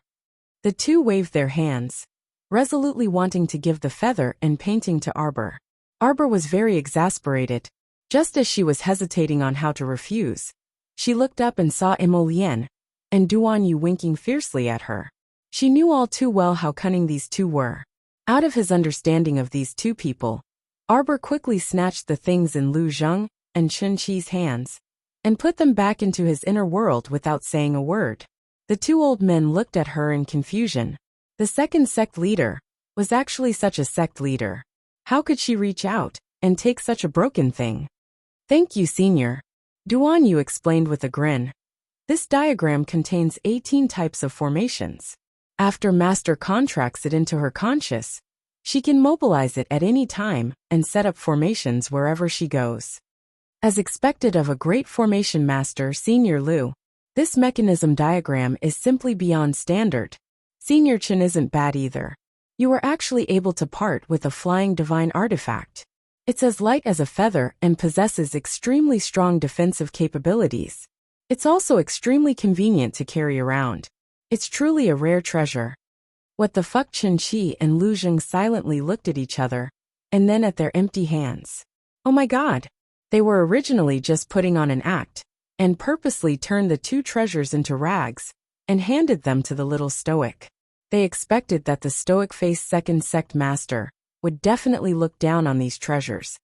The two waved their hands, resolutely wanting to give the feather and painting to Arbor. Arbor was very exasperated. Just as she was hesitating on how to refuse, she looked up and saw Emolian and Duan Yu winking fiercely at her. She knew all too well how cunning these two were. Out of his understanding of these two people, Arbor quickly snatched the things in Lu Zheng and Chen Qi's hands and put them back into his inner world without saying a word. The two old men looked at her in confusion. The second sect leader was actually such a sect leader. How could she reach out and take such a broken thing? Thank you, Senior. Duan Yu explained with a grin. This diagram contains 18 types of formations. After Master contracts it into her conscious, she can mobilize it at any time and set up formations wherever she goes. As expected of a great formation master, Senior Lu, this mechanism diagram is simply beyond standard. Senior Chen isn't bad either. You are actually able to part with a flying divine artifact. It's as light as a feather and possesses extremely strong defensive capabilities. It's also extremely convenient to carry around. It's truly a rare treasure. What the fuck? Chen Qi and Lu Zheng silently looked at each other, and then at their empty hands. Oh my god! They were originally just putting on an act, and purposely turned the two treasures into rags, and handed them to the little stoic. They expected that the stoic-faced second sect master would definitely look down on these treasures.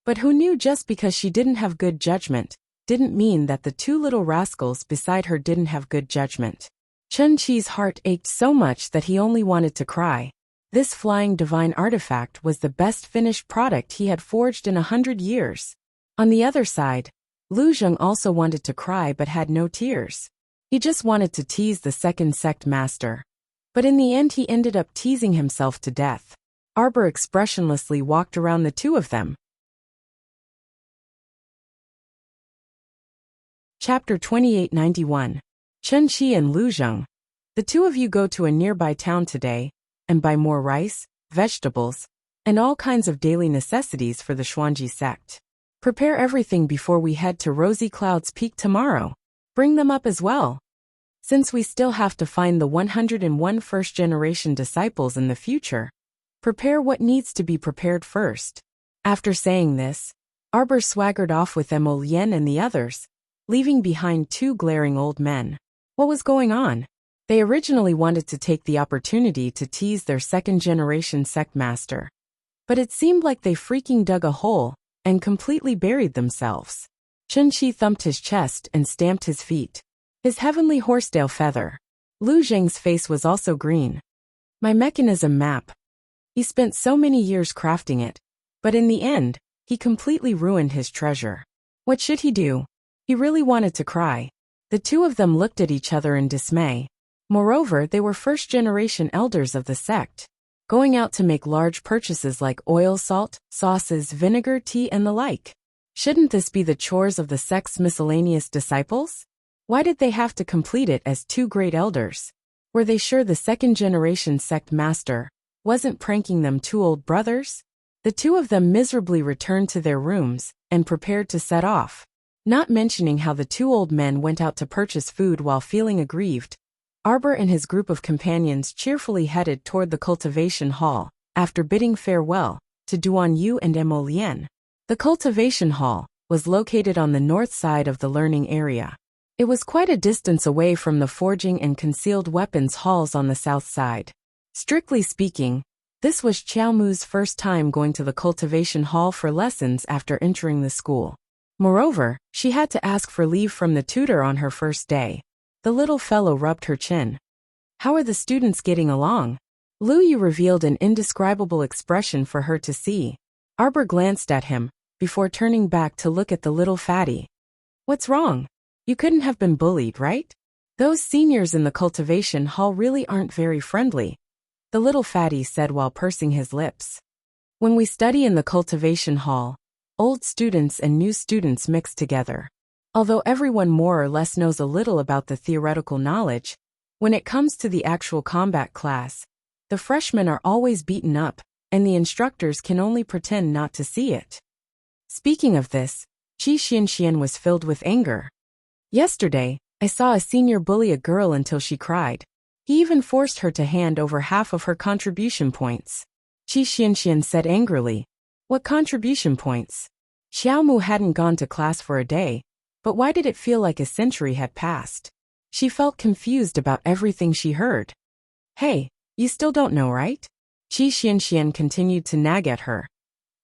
But who knew just because she didn't have good judgment, didn't mean that the two little rascals beside her didn't have good judgment. Chen Qi's heart ached so much that he only wanted to cry. This flying divine artifact was the best finished product he had forged in 100 years. On the other side, Lu Zheng also wanted to cry but had no tears. He just wanted to tease the second sect master. But in the end he ended up teasing himself to death. Arbor expressionlessly walked around the two of them. Chapter 2891. Chen Qi and Lu Zheng. The two of you go to a nearby town today and buy more rice, vegetables, and all kinds of daily necessities for the Xuanji sect. Prepare everything before we head to Rosy Cloud's Peak tomorrow. Bring them up as well. Since we still have to find the 101 first-generation disciples in the future, prepare what needs to be prepared first. After saying this, Arbor swaggered off with Emolian and the others, leaving behind two glaring old men. What was going on? They originally wanted to take the opportunity to tease their second-generation sect master. But it seemed like they freaking dug a hole and completely buried themselves. Chen Qi thumped his chest and stamped his feet. His heavenly horsetail feather. Lu Zheng's face was also green. My mechanism map. He spent so many years crafting it, but in the end, he completely ruined his treasure. What should he do? He really wanted to cry. The two of them looked at each other in dismay. Moreover, they were first-generation elders of the sect, going out to make large purchases like oil, salt, sauces, vinegar, tea, and the like. Shouldn't this be the chores of the sect's miscellaneous disciples? Why did they have to complete it as two great elders? Were they sure the second-generation sect master wasn't pranking them two old brothers? The two of them miserably returned to their rooms and prepared to set off. Not mentioning how the two old men went out to purchase food while feeling aggrieved, Arbor and his group of companions cheerfully headed toward the cultivation hall, after bidding farewell to Duan Yu and Emolian. The cultivation hall was located on the north side of the learning area. It was quite a distance away from the forging and concealed weapons halls on the south side. Strictly speaking, this was Chiao Mu's first time going to the cultivation hall for lessons after entering the school. Moreover, she had to ask for leave from the tutor on her first day. The little fellow rubbed her chin. How are the students getting along? Lu Yu revealed an indescribable expression for her to see. Arbor glanced at him, before turning back to look at the little fatty. What's wrong? You couldn't have been bullied, right? Those seniors in the cultivation hall really aren't very friendly, the little fatty said while pursing his lips. When we study in the cultivation hall, old students and new students mix together. Although everyone more or less knows a little about the theoretical knowledge, when it comes to the actual combat class, the freshmen are always beaten up, and the instructors can only pretend not to see it. Speaking of this, Qi Xianxian was filled with anger. Yesterday, I saw a senior bully a girl until she cried. He even forced her to hand over half of her contribution points. Qi Xianxian said angrily. What contribution points? Xiaomu hadn't gone to class for a day, but why did it feel like a century had passed? She felt confused about everything she heard. Hey, you still don't know, right? Qi Xianxian continued to nag at her.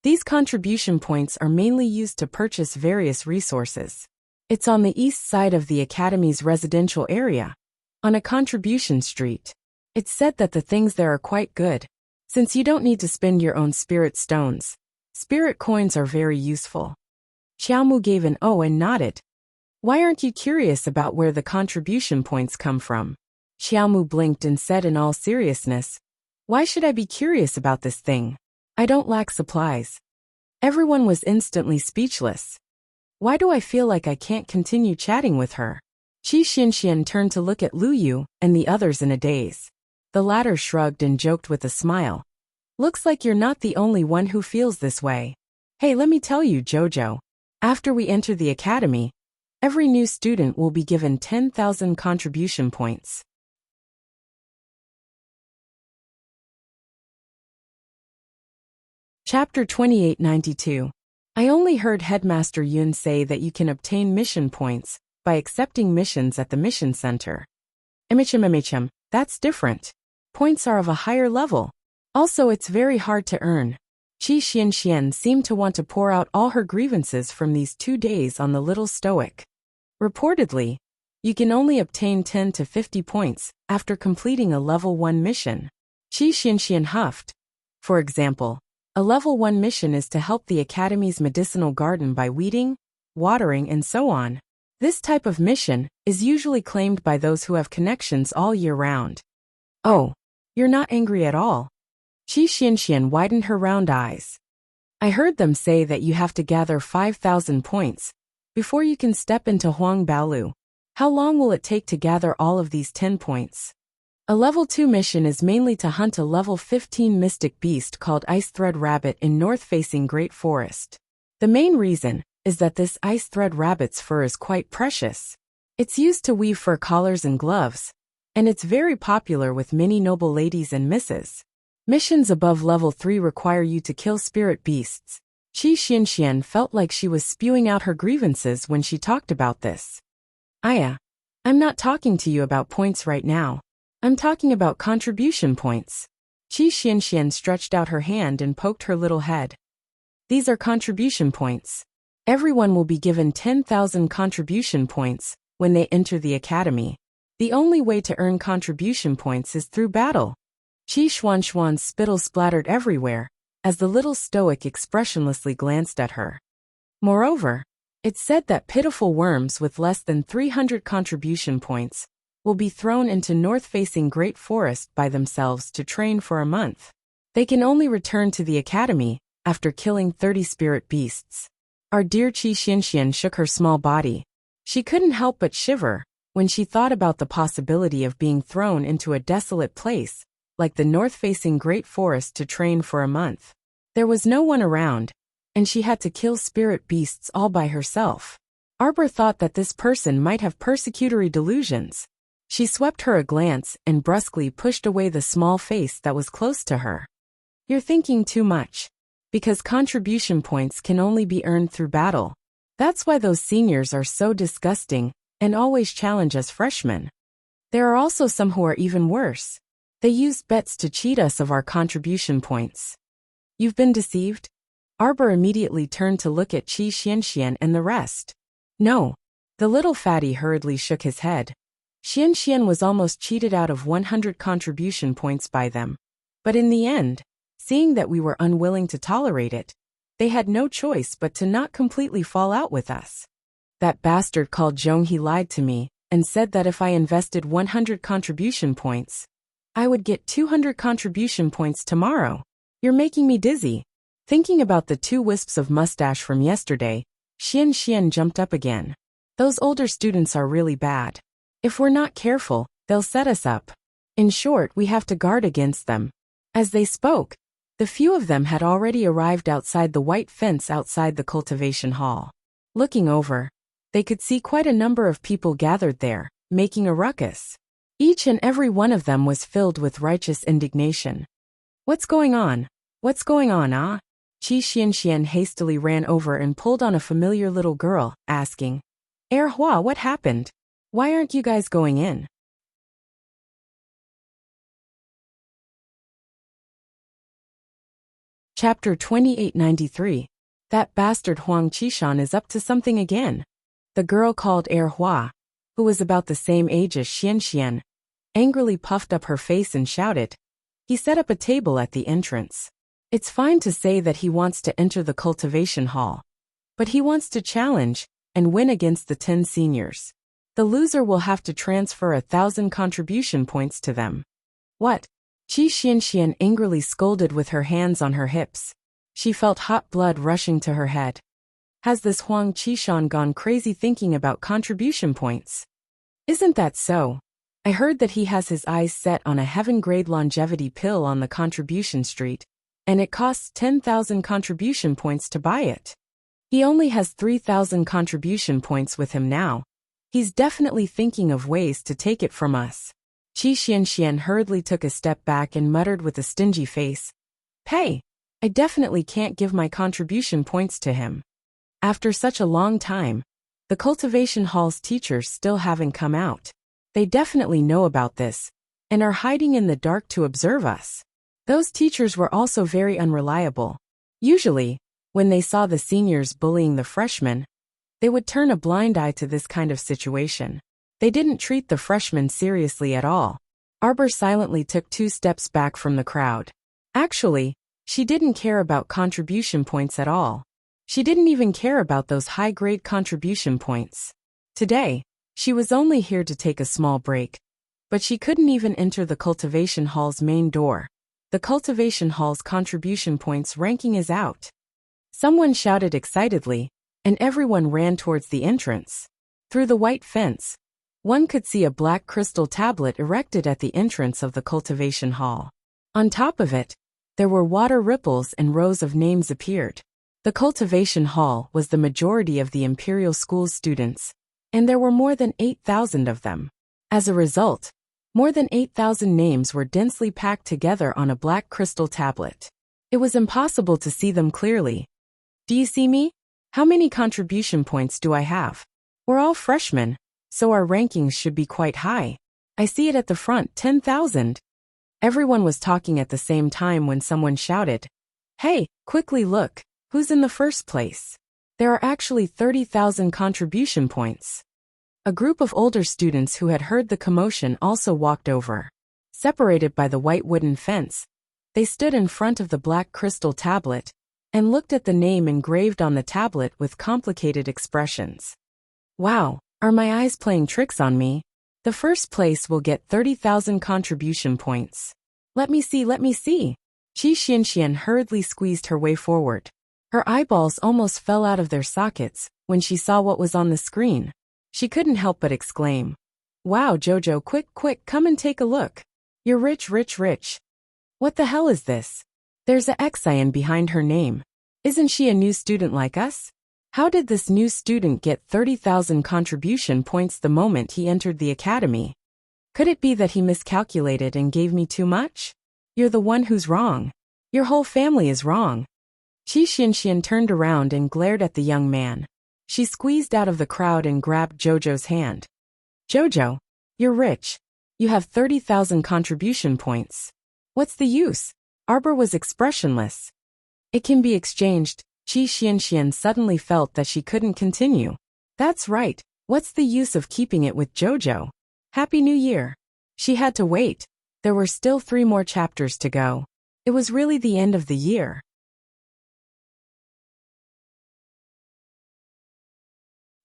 These contribution points are mainly used to purchase various resources. It's on the east side of the academy's residential area, on a contribution street. It's said that the things there are quite good, since you don't need to spend your own spirit stones. Spirit coins are very useful. Xiaomu gave an oh and nodded. Why aren't you curious about where the contribution points come from? Xiaomu blinked and said in all seriousness, why should I be curious about this thing? I don't lack supplies. Everyone was instantly speechless. Why do I feel like I can't continue chatting with her? Qi Xianxian turned to look at Lu Yu and the others in a daze. The latter shrugged and joked with a smile. Looks like you're not the only one who feels this way. Hey, let me tell you, Jojo. After we enter the academy, every new student will be given 10,000 contribution points. Chapter 2892. I only heard Headmaster Yun say that you can obtain mission points by accepting missions at the mission center. That's different. Points are of a higher level. Also, it's very hard to earn. Qi Xianxian seemed to want to pour out all her grievances from these 2 days on the little stoic. Reportedly, you can only obtain 10 to 50 points after completing a level 1 mission. Qi Xianxian huffed. For example, a level 1 mission is to help the Academy's medicinal garden by weeding, watering, and so on. This type of mission is usually claimed by those who have connections all year round. Oh, you're not angry at all? Qi Xianxian widened her round eyes. I heard them say that you have to gather 5,000 points before you can step into Huang Baolu. How long will it take to gather all of these 10 points? A level 2 mission is mainly to hunt a level 15 mystic beast called Ice Thread Rabbit in north-facing Great Forest. The main reason is that this Ice Thread Rabbit's fur is quite precious. It's used to weave fur collars and gloves, and it's very popular with many noble ladies and misses. Missions above level 3 require you to kill spirit beasts. Qi Xianxian felt like she was spewing out her grievances when she talked about this. Aya, I'm not talking to you about points right now. I'm talking about contribution points. Qi Xianxian stretched out her hand and poked her little head. These are contribution points. Everyone will be given 10,000 contribution points when they enter the academy. The only way to earn contribution points is through battle. Qi Xuanxuan's spittle splattered everywhere as the little stoic expressionlessly glanced at her. Moreover, it's said that pitiful worms with less than 300 contribution points will be thrown into north-facing Great Forest by themselves to train for a month. They can only return to the academy after killing 30 spirit beasts. Our dear Qi Xianxian shook her small body. She couldn't help but shiver when she thought about the possibility of being thrown into a desolate place like the north-facing Great Forest to train for a month. There was no one around, and she had to kill spirit beasts all by herself. Arbor thought that this person might have persecutory delusions. She swept her a glance and brusquely pushed away the small face that was close to her. You're thinking too much. Because contribution points can only be earned through battle. That's why those seniors are so disgusting and always challenge us freshmen. There are also some who are even worse. They use bets to cheat us of our contribution points. You've been deceived? Arbor immediately turned to look at Qi Xianxian and the rest. No. The little fatty hurriedly shook his head. Xianxian was almost cheated out of 100 contribution points by them. But in the end, seeing that we were unwilling to tolerate it, they had no choice but to not completely fall out with us. That bastard called Zhonghe lied to me and said that if I invested 100 contribution points, I would get 200 contribution points tomorrow. You're making me dizzy. Thinking about the 2 wisps of mustache from yesterday, Xianxian jumped up again. Those older students are really bad. If we're not careful, they'll set us up. In short, we have to guard against them. As they spoke, The few of them had already arrived outside the white fence outside the cultivation hall. Looking over, they could see quite a number of people gathered there, making a ruckus. Each and every one of them was filled with righteous indignation. What's going on? What's going on, ah? Qi Xianxian hastily ran over and pulled on a familiar little girl, asking, Hua, what happened? Why aren't you guys going in? Chapter 2893. That bastard Huang Qishan is up to something again. The girl called Hua, who was about the same age as Xianxian, angrily puffed up her face and shouted. He set up a table at the entrance. It's fine to say that he wants to enter the cultivation hall, but he wants to challenge and win against the 10 seniors. The loser will have to transfer 1,000 contribution points to them. What? Qi Xianxian angrily scolded with her hands on her hips. She felt hot blood rushing to her head. Has this Huang Qishan gone crazy thinking about contribution points? Isn't that so? I heard that he has his eyes set on a heaven-grade longevity pill on the contribution street, and it costs 10,000 contribution points to buy it. He only has 3,000 contribution points with him now. He's definitely thinking of ways to take it from us. Qi Xianxian hurriedly took a step back and muttered with a stingy face. Hey, I definitely can't give my contribution points to him. After such a long time, the cultivation hall's teachers still haven't come out. They definitely know about this, and are hiding in the dark to observe us. Those teachers were also very unreliable. Usually, when they saw the seniors bullying the freshmen, they would turn a blind eye to this kind of situation. They didn't treat the freshmen seriously at all. Arbor silently took 2 steps back from the crowd. Actually, she didn't care about contribution points at all. She didn't even care about those high-grade contribution points. Today, she was only here to take a small break. But she couldn't even enter the cultivation hall's main door. The cultivation hall's contribution points ranking is out. Someone shouted excitedly, and everyone ran towards the entrance. Through the white fence, one could see a black crystal tablet erected at the entrance of the cultivation hall. On top of it, there were water ripples and rows of names appeared. The cultivation hall was the majority of the Imperial School's students, and there were more than 8,000 of them. As a result, more than 8,000 names were densely packed together on a black crystal tablet. It was impossible to see them clearly. Do you see me? How many contribution points do I have? We're all freshmen, so our rankings should be quite high. I see it at the front, 10,000. Everyone was talking at the same time when someone shouted, Hey, quickly look, who's in the first place? There are actually 30,000 contribution points. A group of older students who had heard the commotion also walked over. Separated by the white wooden fence, they stood in front of the black crystal tablet and looked at the name engraved on the tablet with complicated expressions. Wow, are my eyes playing tricks on me? The first place will get 30,000 contribution points. Let me see, let me see. Qi Xianxian hurriedly squeezed her way forward. Her eyeballs almost fell out of their sockets when she saw what was on the screen. She couldn't help but exclaim, Wow, Jojo, quick, quick, come and take a look. You're rich, rich, rich. What the hell is this? There's a Xian behind her name. Isn't she a new student like us? How did this new student get 30,000 contribution points the moment he entered the academy? Could it be that he miscalculated and gave me too much? You're the one who's wrong. Your whole family is wrong. Qi Xianxian turned around and glared at the young man. She squeezed out of the crowd and grabbed Jojo's hand. Jojo, you're rich. You have 30,000 contribution points. What's the use? Arbor was expressionless. It can be exchanged. Qi Xianxian suddenly felt that she couldn't continue. That's right. What's the use of keeping it with Jojo? Happy New Year. She had to wait. There were still 3 more chapters to go. It was really the end of the year.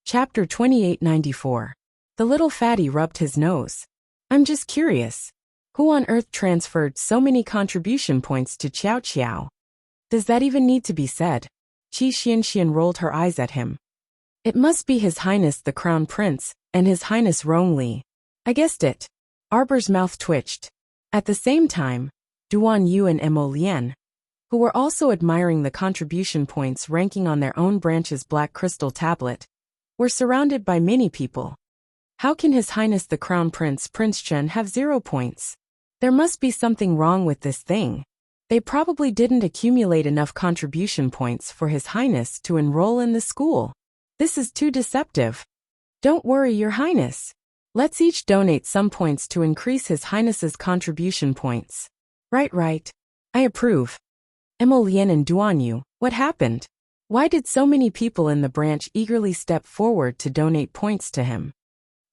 Chapter 2894. The little fatty rubbed his nose. I'm just curious. Who on earth transferred so many contribution points to Qiao Qiao? Does that even need to be said? Qi Xianxian rolled her eyes at him. It must be His Highness the Crown Prince, and His Highness Rongli. I guessed it. Arbor's mouth twitched. At the same time, Duan Yu and Mo Lian, who were also admiring the contribution points ranking on their own branch's black crystal tablet, were surrounded by many people. How can His Highness the Crown Prince Prince Chen have 0 points? There must be something wrong with this thing. They probably didn't accumulate enough contribution points for His Highness to enroll in the school. This is too deceptive. Don't worry, Your Highness. Let's each donate some points to increase His Highness's contribution points. Right. I approve. Emilian and Duanyu, what happened? Why did so many people in the branch eagerly step forward to donate points to him?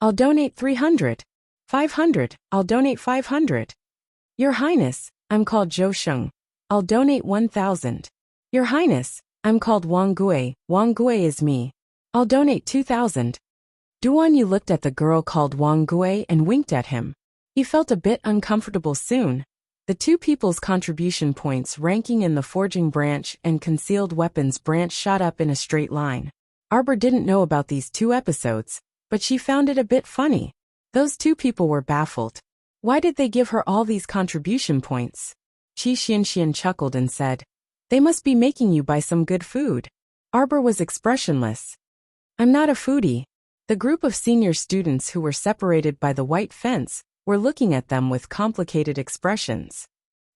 I'll donate 300. 500, I'll donate 500. Your Highness, I'm called Zhou Sheng. I'll donate 1,000. Your Highness, I'm called Wang Gui. Wang Gui is me. I'll donate 2,000. Duanyu looked at the girl called Wang Gui and winked at him. He felt a bit uncomfortable soon. The two people's contribution points ranking in the forging branch and concealed weapons branch shot up in a straight line. Arbor didn't know about these 2 episodes, but she found it a bit funny. Those 2 people were baffled. Why did they give her all these contribution points? Qi Xianxian chuckled and said, "They must be making you buy some good food." Arbor was expressionless. "I'm not a foodie." The group of senior students who were separated by the white fence were looking at them with complicated expressions.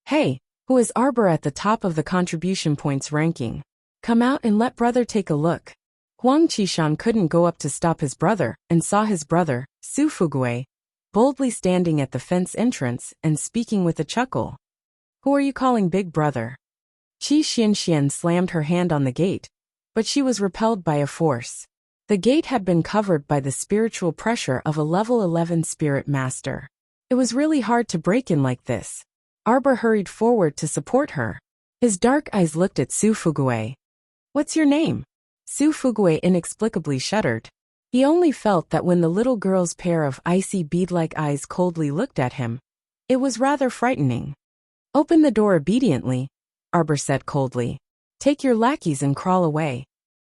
"Hey, who is Arbor at the top of the contribution points ranking? Come out and let brother take a look." Huang Qishan couldn't go up to stop his brother and saw his brother, Su Fugui, boldly standing at the fence entrance and speaking with a chuckle. "Who are you calling big brother?" Qi Xianxian slammed her hand on the gate, but she was repelled by a force. The gate had been covered by the spiritual pressure of a level 11 spirit master. It was really hard to break in like this. Arbor hurried forward to support her. His dark eyes looked at Su Fugui. "What's your name?" Su Fugui inexplicably shuddered. He only felt that when the little girl's pair of icy bead-like eyes coldly looked at him, it was rather frightening. "Open the door obediently," Arbor said coldly. "Take your lackeys and crawl away."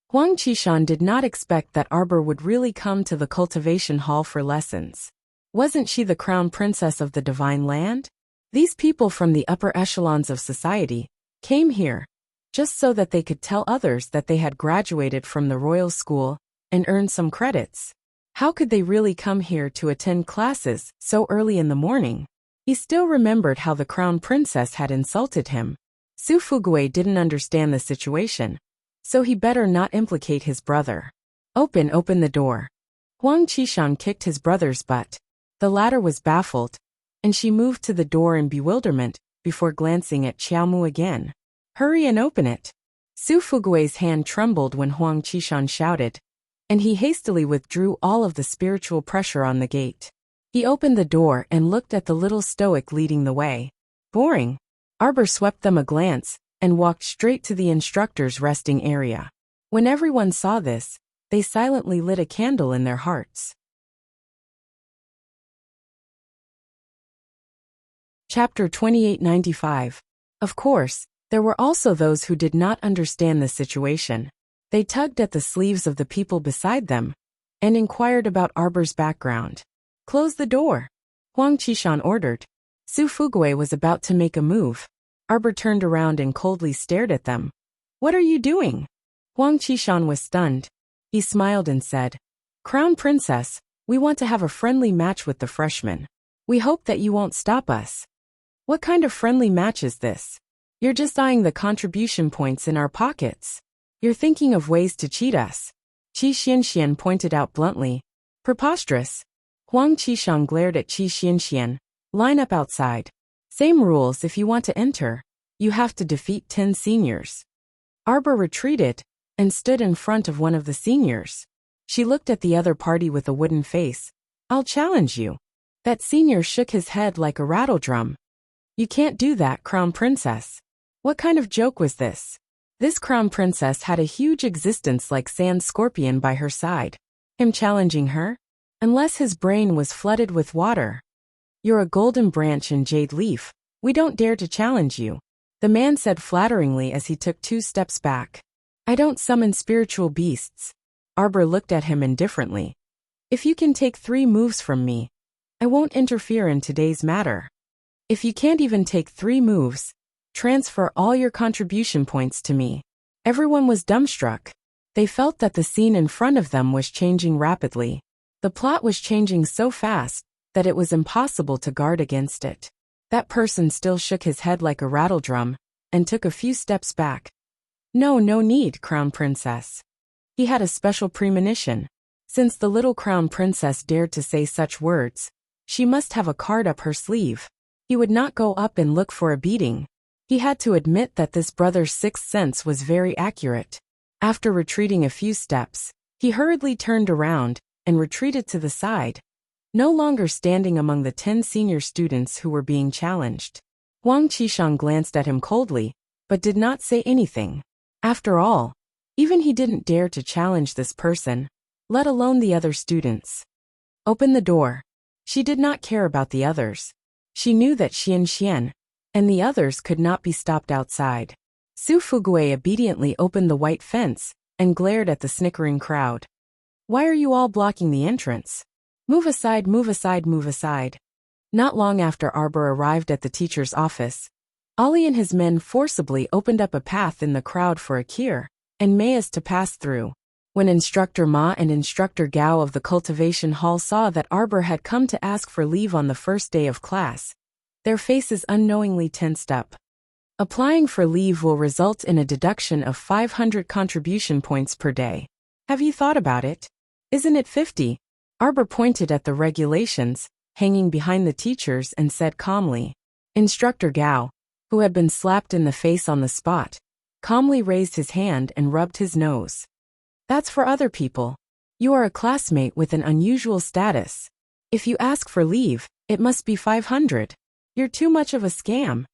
Huang Qishan did not expect that Arbor would really come to the cultivation hall for lessons. Wasn't she the crown princess of the divine land? These people from the upper echelons of society came here just so that they could tell others that they had graduated from the royal school and earned some credits. How could they really come here to attend classes so early in the morning? He still remembered how the crown princess had insulted him. Su Fugui didn't understand the situation, so he better not implicate his brother. Open the door." Huang Qishan kicked his brother's butt. The latter was baffled, and she moved to the door in bewilderment before glancing at Xiaomu again. "Hurry and open it." Su Fugui's hand trembled when Huang Qishan shouted, and he hastily withdrew all of the spiritual pressure on the gate. He opened the door and looked at the little stoic leading the way. Boring. Arbor swept them a glance and walked straight to the instructor's resting area. When everyone saw this, they silently lit a candle in their hearts. Chapter 2895. Of course, there were also those who did not understand the situation. They tugged at the sleeves of the people beside them and inquired about Arbor's background. "Close the door," Huang Qishan ordered. Su Fugui was about to make a move. Arbor turned around and coldly stared at them. "What are you doing?" Huang Qishan was stunned. He smiled and said, "Crown Princess, we want to have a friendly match with the freshmen. We hope that you won't stop us." "What kind of friendly match is this? You're just eyeing the contribution points in our pockets. You're thinking of ways to cheat us," Qi Xianxian pointed out bluntly. "Preposterous." Huang Qishan glared at Qi Xianxian. "Line up outside. Same rules if you want to enter. You have to defeat 10 seniors." Arbor retreated and stood in front of one of the seniors. She looked at the other party with a wooden face. "I'll challenge you." That senior shook his head like a rattledrum. "You can't do that, Crown Princess." What kind of joke was this? This Crown Princess had a huge existence like Sand Scorpion by her side. Him challenging her? Unless his brain was flooded with water. "You're a golden branch and jade leaf. We don't dare to challenge you," the man said flatteringly as he took 2 steps back. "I don't summon spiritual beasts." Arbor looked at him indifferently. "If you can take 3 moves from me, I won't interfere in today's matter. If you can't even take 3 moves, Transfer all your contribution points to me. Everyone was dumbstruck. They felt that the scene in front of them was changing rapidly. The plot was changing so fast that it was impossible to guard against it. That person still shook his head like a rattledrum and took a few steps back. No need, Crown Princess. He had a special premonition. Since the little Crown Princess dared to say such words, she must have a card up her sleeve. He would not go up and look for a beating. He had to admit that this brother's sixth sense was very accurate. After retreating a few steps, he hurriedly turned around and retreated to the side, no longer standing among the 10 senior students who were being challenged. Huang Qishang glanced at him coldly, but did not say anything. After all, even he didn't dare to challenge this person, let alone the other students. Open the door. She did not care about the others. She knew that Xian and the others could not be stopped outside. Su Fugue obediently opened the white fence and glared at the snickering crowd. Why are you all blocking the entrance? Move aside, move aside, move aside. Not long after Arbor arrived at the teacher's office, Ali and his men forcibly opened up a path in the crowd for Akir and Mayas to pass through. When Instructor Ma and Instructor Gao of the cultivation hall saw that Arbor had come to ask for leave on the first day of class, their faces unknowingly tensed up. Applying for leave will result in a deduction of 500 contribution points per day. Have you thought about it? Isn't it 50? Arbor pointed at the regulations hanging behind the teachers and said calmly. Instructor Gao, who had been slapped in the face on the spot, calmly raised his hand and rubbed his nose. That's for other people. You are a classmate with an unusual status. If you ask for leave, it must be 500. You're too much of a scam.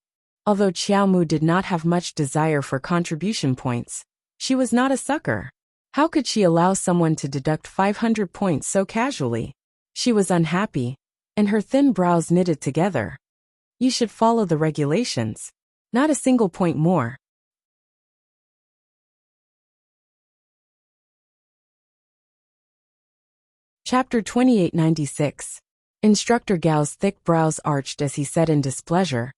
Although Qiaomu did not have much desire for contribution points, she was not a sucker. How could she allow someone to deduct 500 points so casually? She was unhappy, and her thin brows knitted together. You should follow the regulations. Not a single point more. Chapter 2896. Instructor Gao's thick brows arched as he said in displeasure.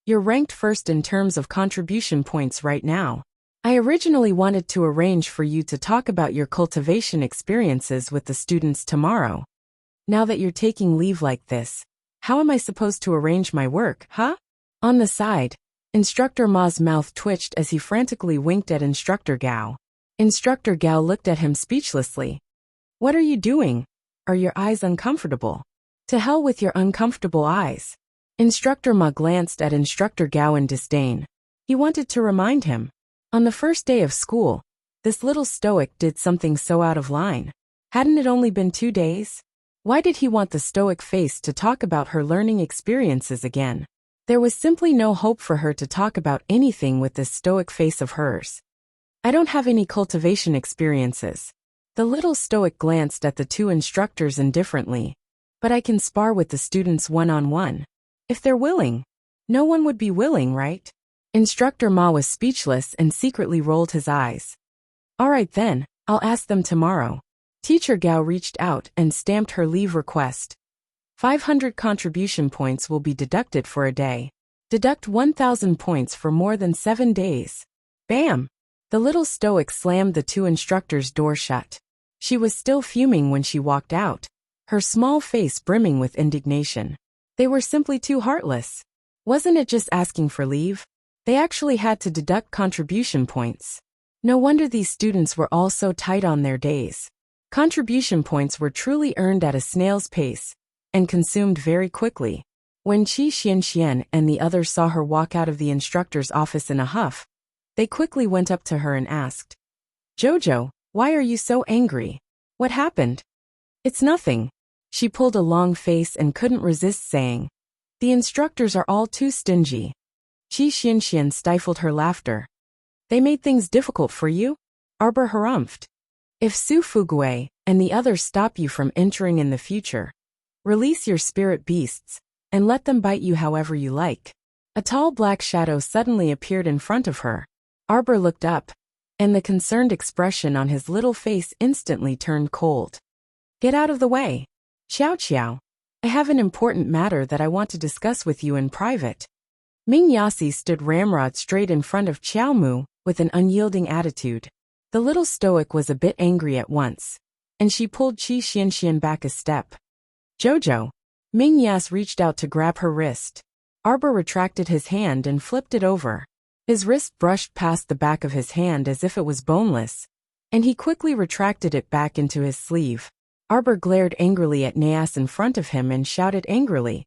You're ranked first in terms of contribution points right now. I originally wanted to arrange for you to talk about your cultivation experiences with the students tomorrow. Now that you're taking leave like this, how am I supposed to arrange my work, huh? On the side, Instructor Ma's mouth twitched as he frantically winked at Instructor Gao. Instructor Gao looked at him speechlessly. What are you doing? Are your eyes uncomfortable? To hell with your uncomfortable eyes. Instructor Ma glanced at Instructor Gao in disdain. He wanted to remind him. On the first day of school, this little stoic did something so out of line. Hadn't it only been 2 days? Why did he want the stoic face to talk about her learning experiences again? There was simply no hope for her to talk about anything with this stoic face of hers. I don't have any cultivation experiences. The little stoic glanced at the two instructors indifferently. But I can spar with the students one-on-one. If they're willing. No one would be willing, right? Instructor Ma was speechless and secretly rolled his eyes. All right then, I'll ask them tomorrow. Teacher Gao reached out and stamped her leave request. 500 contribution points will be deducted for a day. Deduct 1,000 points for more than 7 days. Bam! The little stoic slammed the two instructors' door shut. She was still fuming when she walked out, her small face brimming with indignation. They were simply too heartless. Wasn't it just asking for leave? They actually had to deduct contribution points. No wonder these students were all so tight on their days. Contribution points were truly earned at a snail's pace and consumed very quickly. When Qi Xian and the others saw her walk out of the instructor's office in a huff, they quickly went up to her and asked, Jojo, why are you so angry? What happened? It's nothing. She pulled a long face and couldn't resist saying, the instructors are all too stingy. Qi Xian stifled her laughter. They made things difficult for you? Arbor harumphed. If Su Fugue and the others stop you from entering in the future, release your spirit beasts and let them bite you however you like. A tall black shadow suddenly appeared in front of her. Arbor looked up, and the concerned expression on his little face instantly turned cold. Get out of the way. Xiao Xiao. I have an important matter that I want to discuss with you in private. Ming Yasi stood ramrod straight in front of Qiao Mu with an unyielding attitude. The little stoic was a bit angry at once, and she pulled Qi Xianxian back a step. Jojo. Ming Yas reached out to grab her wrist. Arbor retracted his hand and flipped it over. His wrist brushed past the back of his hand as if it was boneless, and he quickly retracted it back into his sleeve. Arbor glared angrily at Nias in front of him and shouted angrily,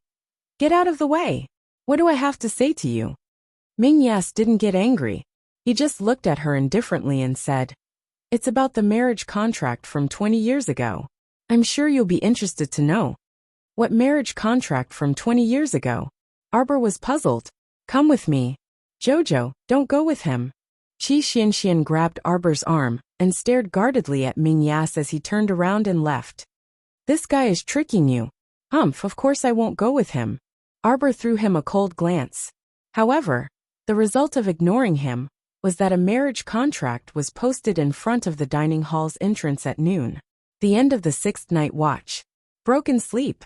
"Get out of the way! What do I have to say to you?" Ming Yas didn't get angry. He just looked at her indifferently and said, "It's about the marriage contract from 20 years ago. I'm sure you'll be interested to know." "What marriage contract from 20 years ago?" Arbor was puzzled. "Come with me." "Jojo, don't go with him." Qi Xianxian grabbed Arbor's arm and stared guardedly at Ming Yas as he turned around and left. "This guy is tricking you." "Humph, of course I won't go with him." Arbor threw him a cold glance. However, the result of ignoring him was that a marriage contract was posted in front of the dining hall's entrance at noon. The end of the 6th night watch. Broken sleep.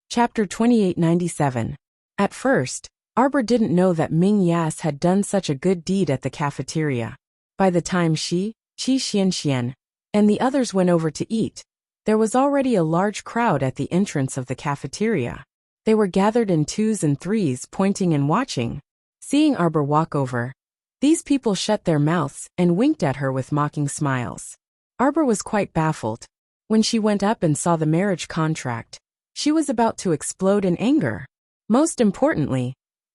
Chapter 2897. At first, Arbor didn't know that Ming Yas had done such a good deed at the cafeteria. By the time Qi Xianxian, and the others went over to eat, there was already a large crowd at the entrance of the cafeteria. They were gathered in 2s and 3s, pointing and watching. Seeing Arbor walk over, these people shut their mouths and winked at her with mocking smiles. Arbor was quite baffled. When she went up and saw the marriage contract, she was about to explode in anger. Most importantly,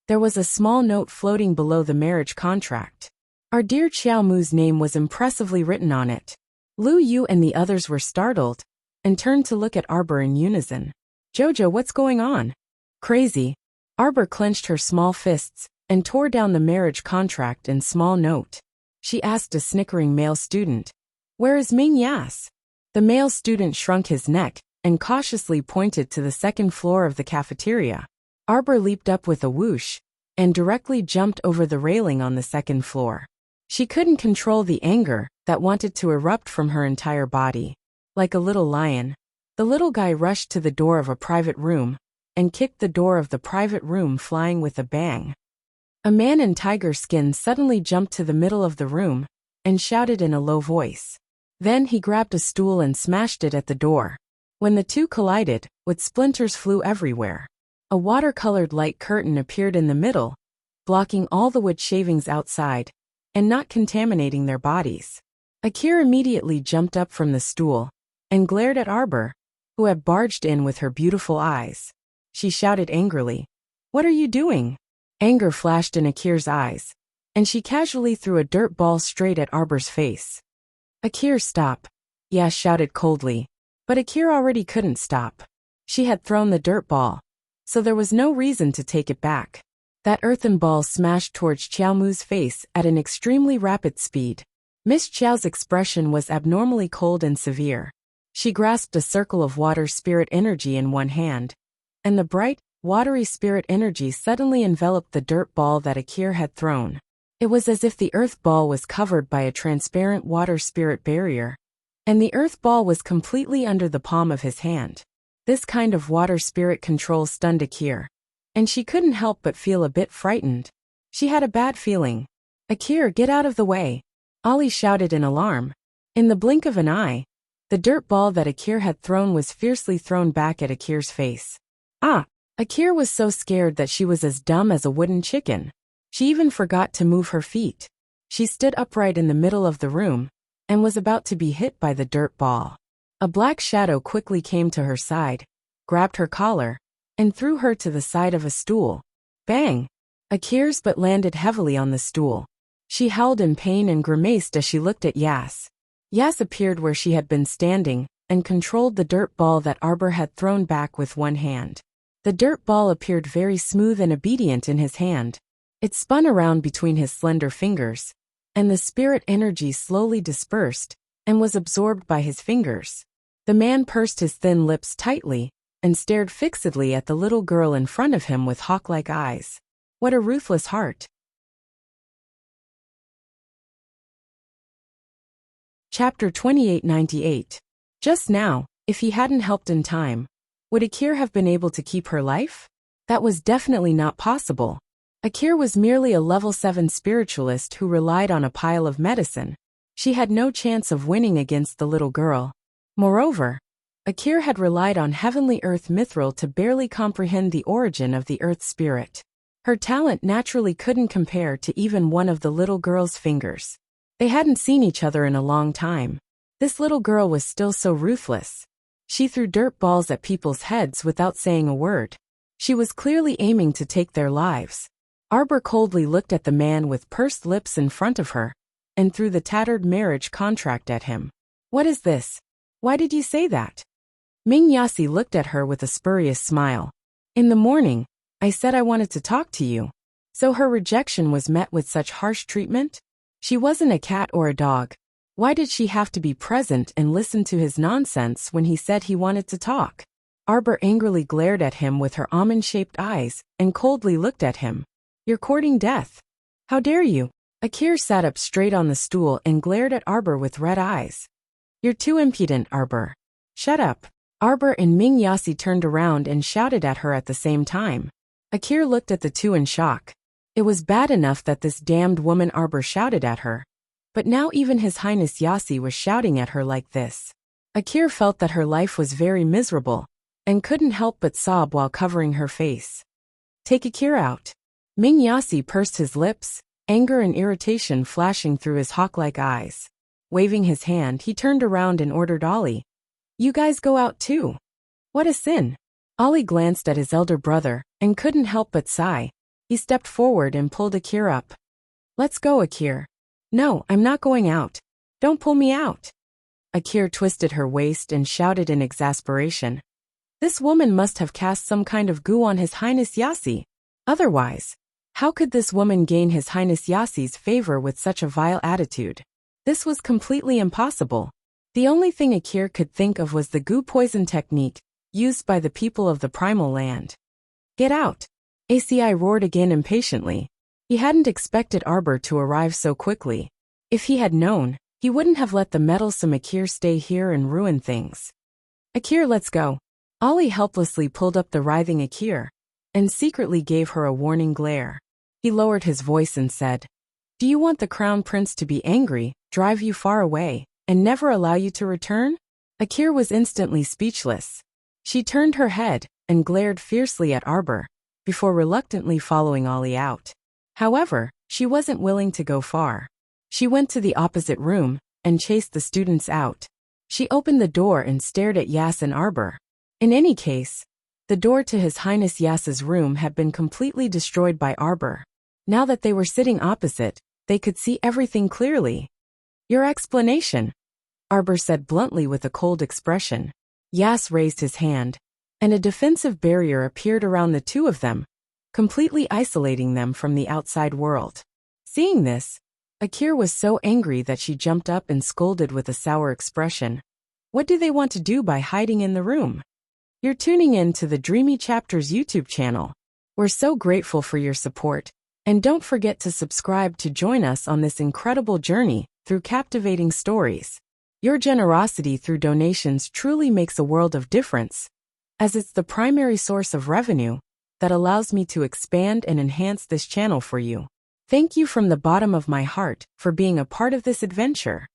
there was a small note floating below the marriage contract. Our dear Qiao Mu's name was impressively written on it. Lu Yu and the others were startled and turned to look at Arbor in unison. "Jojo, what's going on?" "Crazy." Arbor clenched her small fists and tore down the marriage contract and small note. She asked a snickering male student, "Where is Ming Yas?" The male student shrunk his neck and cautiously pointed to the 2nd floor of the cafeteria. Arbor leaped up with a whoosh and directly jumped over the railing on the 2nd floor. She couldn't control the anger that wanted to erupt from her entire body. Like a little lion, the little guy rushed to the door of a private room and kicked the door of the private room flying with a bang. A man in tiger skin suddenly jumped to the middle of the room and shouted in a low voice. Then he grabbed a stool and smashed it at the door. When the two collided, wood splinters flew everywhere. A watercolored light curtain appeared in the middle, blocking all the wood shavings outside and not contaminating their bodies. Akira immediately jumped up from the stool and glared at Arbor, who had barged in with her beautiful eyes. She shouted angrily, "What are you doing?" Anger flashed in Akira's eyes, and she casually threw a dirt ball straight at Arbor's face. "Akira, stop," Yas shouted coldly, but Akira already couldn't stop. She had thrown the dirt ball, so there was no reason to take it back. That earthen ball smashed towards Qiao Mu's face at an extremely rapid speed. Miss Qiao's expression was abnormally cold and severe. She grasped a circle of water spirit energy in one hand, and the bright, watery spirit energy suddenly enveloped the dirt ball that Akira had thrown. It was as if the earth ball was covered by a transparent water spirit barrier, and the earth ball was completely under the palm of his hand. This kind of water spirit control stunned Akira, and she couldn't help but feel a bit frightened. She had a bad feeling. "Akira, get out of the way," Ali shouted in alarm. In the blink of an eye, the dirt ball that Akira had thrown was fiercely thrown back at Akira's face. Ah! Akira was so scared that she was as dumb as a wooden chicken. She even forgot to move her feet. She stood upright in the middle of the room and was about to be hit by the dirt ball. A black shadow quickly came to her side, grabbed her collar, and threw her to the side of a stool. Bang! Akira's butt landed heavily on the stool. She howled in pain and grimaced as she looked at Yas. Yas appeared where she had been standing and controlled the dirt ball that Arbor had thrown back with one hand. The dirt ball appeared very smooth and obedient in his hand. It spun around between his slender fingers, and the spirit energy slowly dispersed and was absorbed by his fingers. The man pursed his thin lips tightly and stared fixedly at the little girl in front of him with hawk-like eyes. What a ruthless heart. Chapter 2898. Just now, if he hadn't helped in time, would Akir have been able to keep her life? That was definitely not possible. Akir was merely a level 7 spiritualist who relied on a pile of medicine. She had no chance of winning against the little girl. Moreover, Akir had relied on heavenly earth mithril to barely comprehend the origin of the earth spirit. Her talent naturally couldn't compare to even one of the little girl's fingers. They hadn't seen each other in a long time. This little girl was still so ruthless. She threw dirt balls at people's heads without saying a word. She was clearly aiming to take their lives. Arbor coldly looked at the man with pursed lips in front of her, and threw the tattered marriage contract at him. What is this? Why did you say that? Ming Yasi looked at her with a spurious smile. In the morning, I said I wanted to talk to you. So her rejection was met with such harsh treatment? She wasn't a cat or a dog. Why did she have to be present and listen to his nonsense when he said he wanted to talk? Arbor angrily glared at him with her almond-shaped eyes and coldly looked at him. You're courting death. How dare you? Akir sat up straight on the stool and glared at Arbor with red eyes. You're too impudent, Arbor. Shut up. Arbor and Ming Yasi turned around and shouted at her at the same time. Akir looked at the two in shock. It was bad enough that this damned woman Arbor shouted at her, but now even His Highness Yasi was shouting at her like this. Akir felt that her life was very miserable, and couldn't help but sob while covering her face. Take Akir out. Ming Yasi pursed his lips, anger and irritation flashing through his hawk-like eyes. Waving his hand, he turned around and ordered Ollie. You guys go out too. What a sin. Ollie glanced at his elder brother, and couldn't help but sigh. He stepped forward and pulled Akir up. Let's go, Akir. No, I'm not going out. Don't pull me out. Akir twisted her waist and shouted in exasperation. This woman must have cast some kind of goo on His Highness Yasi. Otherwise, how could this woman gain His Highness Yasi's favor with such a vile attitude? This was completely impossible. The only thing Akir could think of was the goo poison technique used by the people of the primal land. Get out! ACI roared again impatiently. He hadn't expected Arbor to arrive so quickly. If he had known, he wouldn't have let the meddlesome Akir stay here and ruin things. Akir, let's go. Ollie helplessly pulled up the writhing Akir, and secretly gave her a warning glare. He lowered his voice and said, Do you want the Crown Prince to be angry, drive you far away, and never allow you to return? Akir was instantly speechless. She turned her head and glared fiercely at Arbor, before reluctantly following Ollie out. However, she wasn't willing to go far. She went to the opposite room and chased the students out. She opened the door and stared at Yas and Arbor. In any case, the door to His Highness Yas's room had been completely destroyed by Arbor. Now that they were sitting opposite, they could see everything clearly. Your explanation, Arbor said bluntly with a cold expression. Yas raised his hand, and a defensive barrier appeared around the two of them, completely isolating them from the outside world. Seeing this, Akir was so angry that she jumped up and scolded with a sour expression. What do they want to do by hiding in the room? You're tuning in to the Dreamy Chapters YouTube channel. We're so grateful for your support, and don't forget to subscribe to join us on this incredible journey through captivating stories. Your generosity through donations truly makes a world of difference, as it's the primary source of revenue that allows me to expand and enhance this channel for you. Thank you from the bottom of my heart for being a part of this adventure.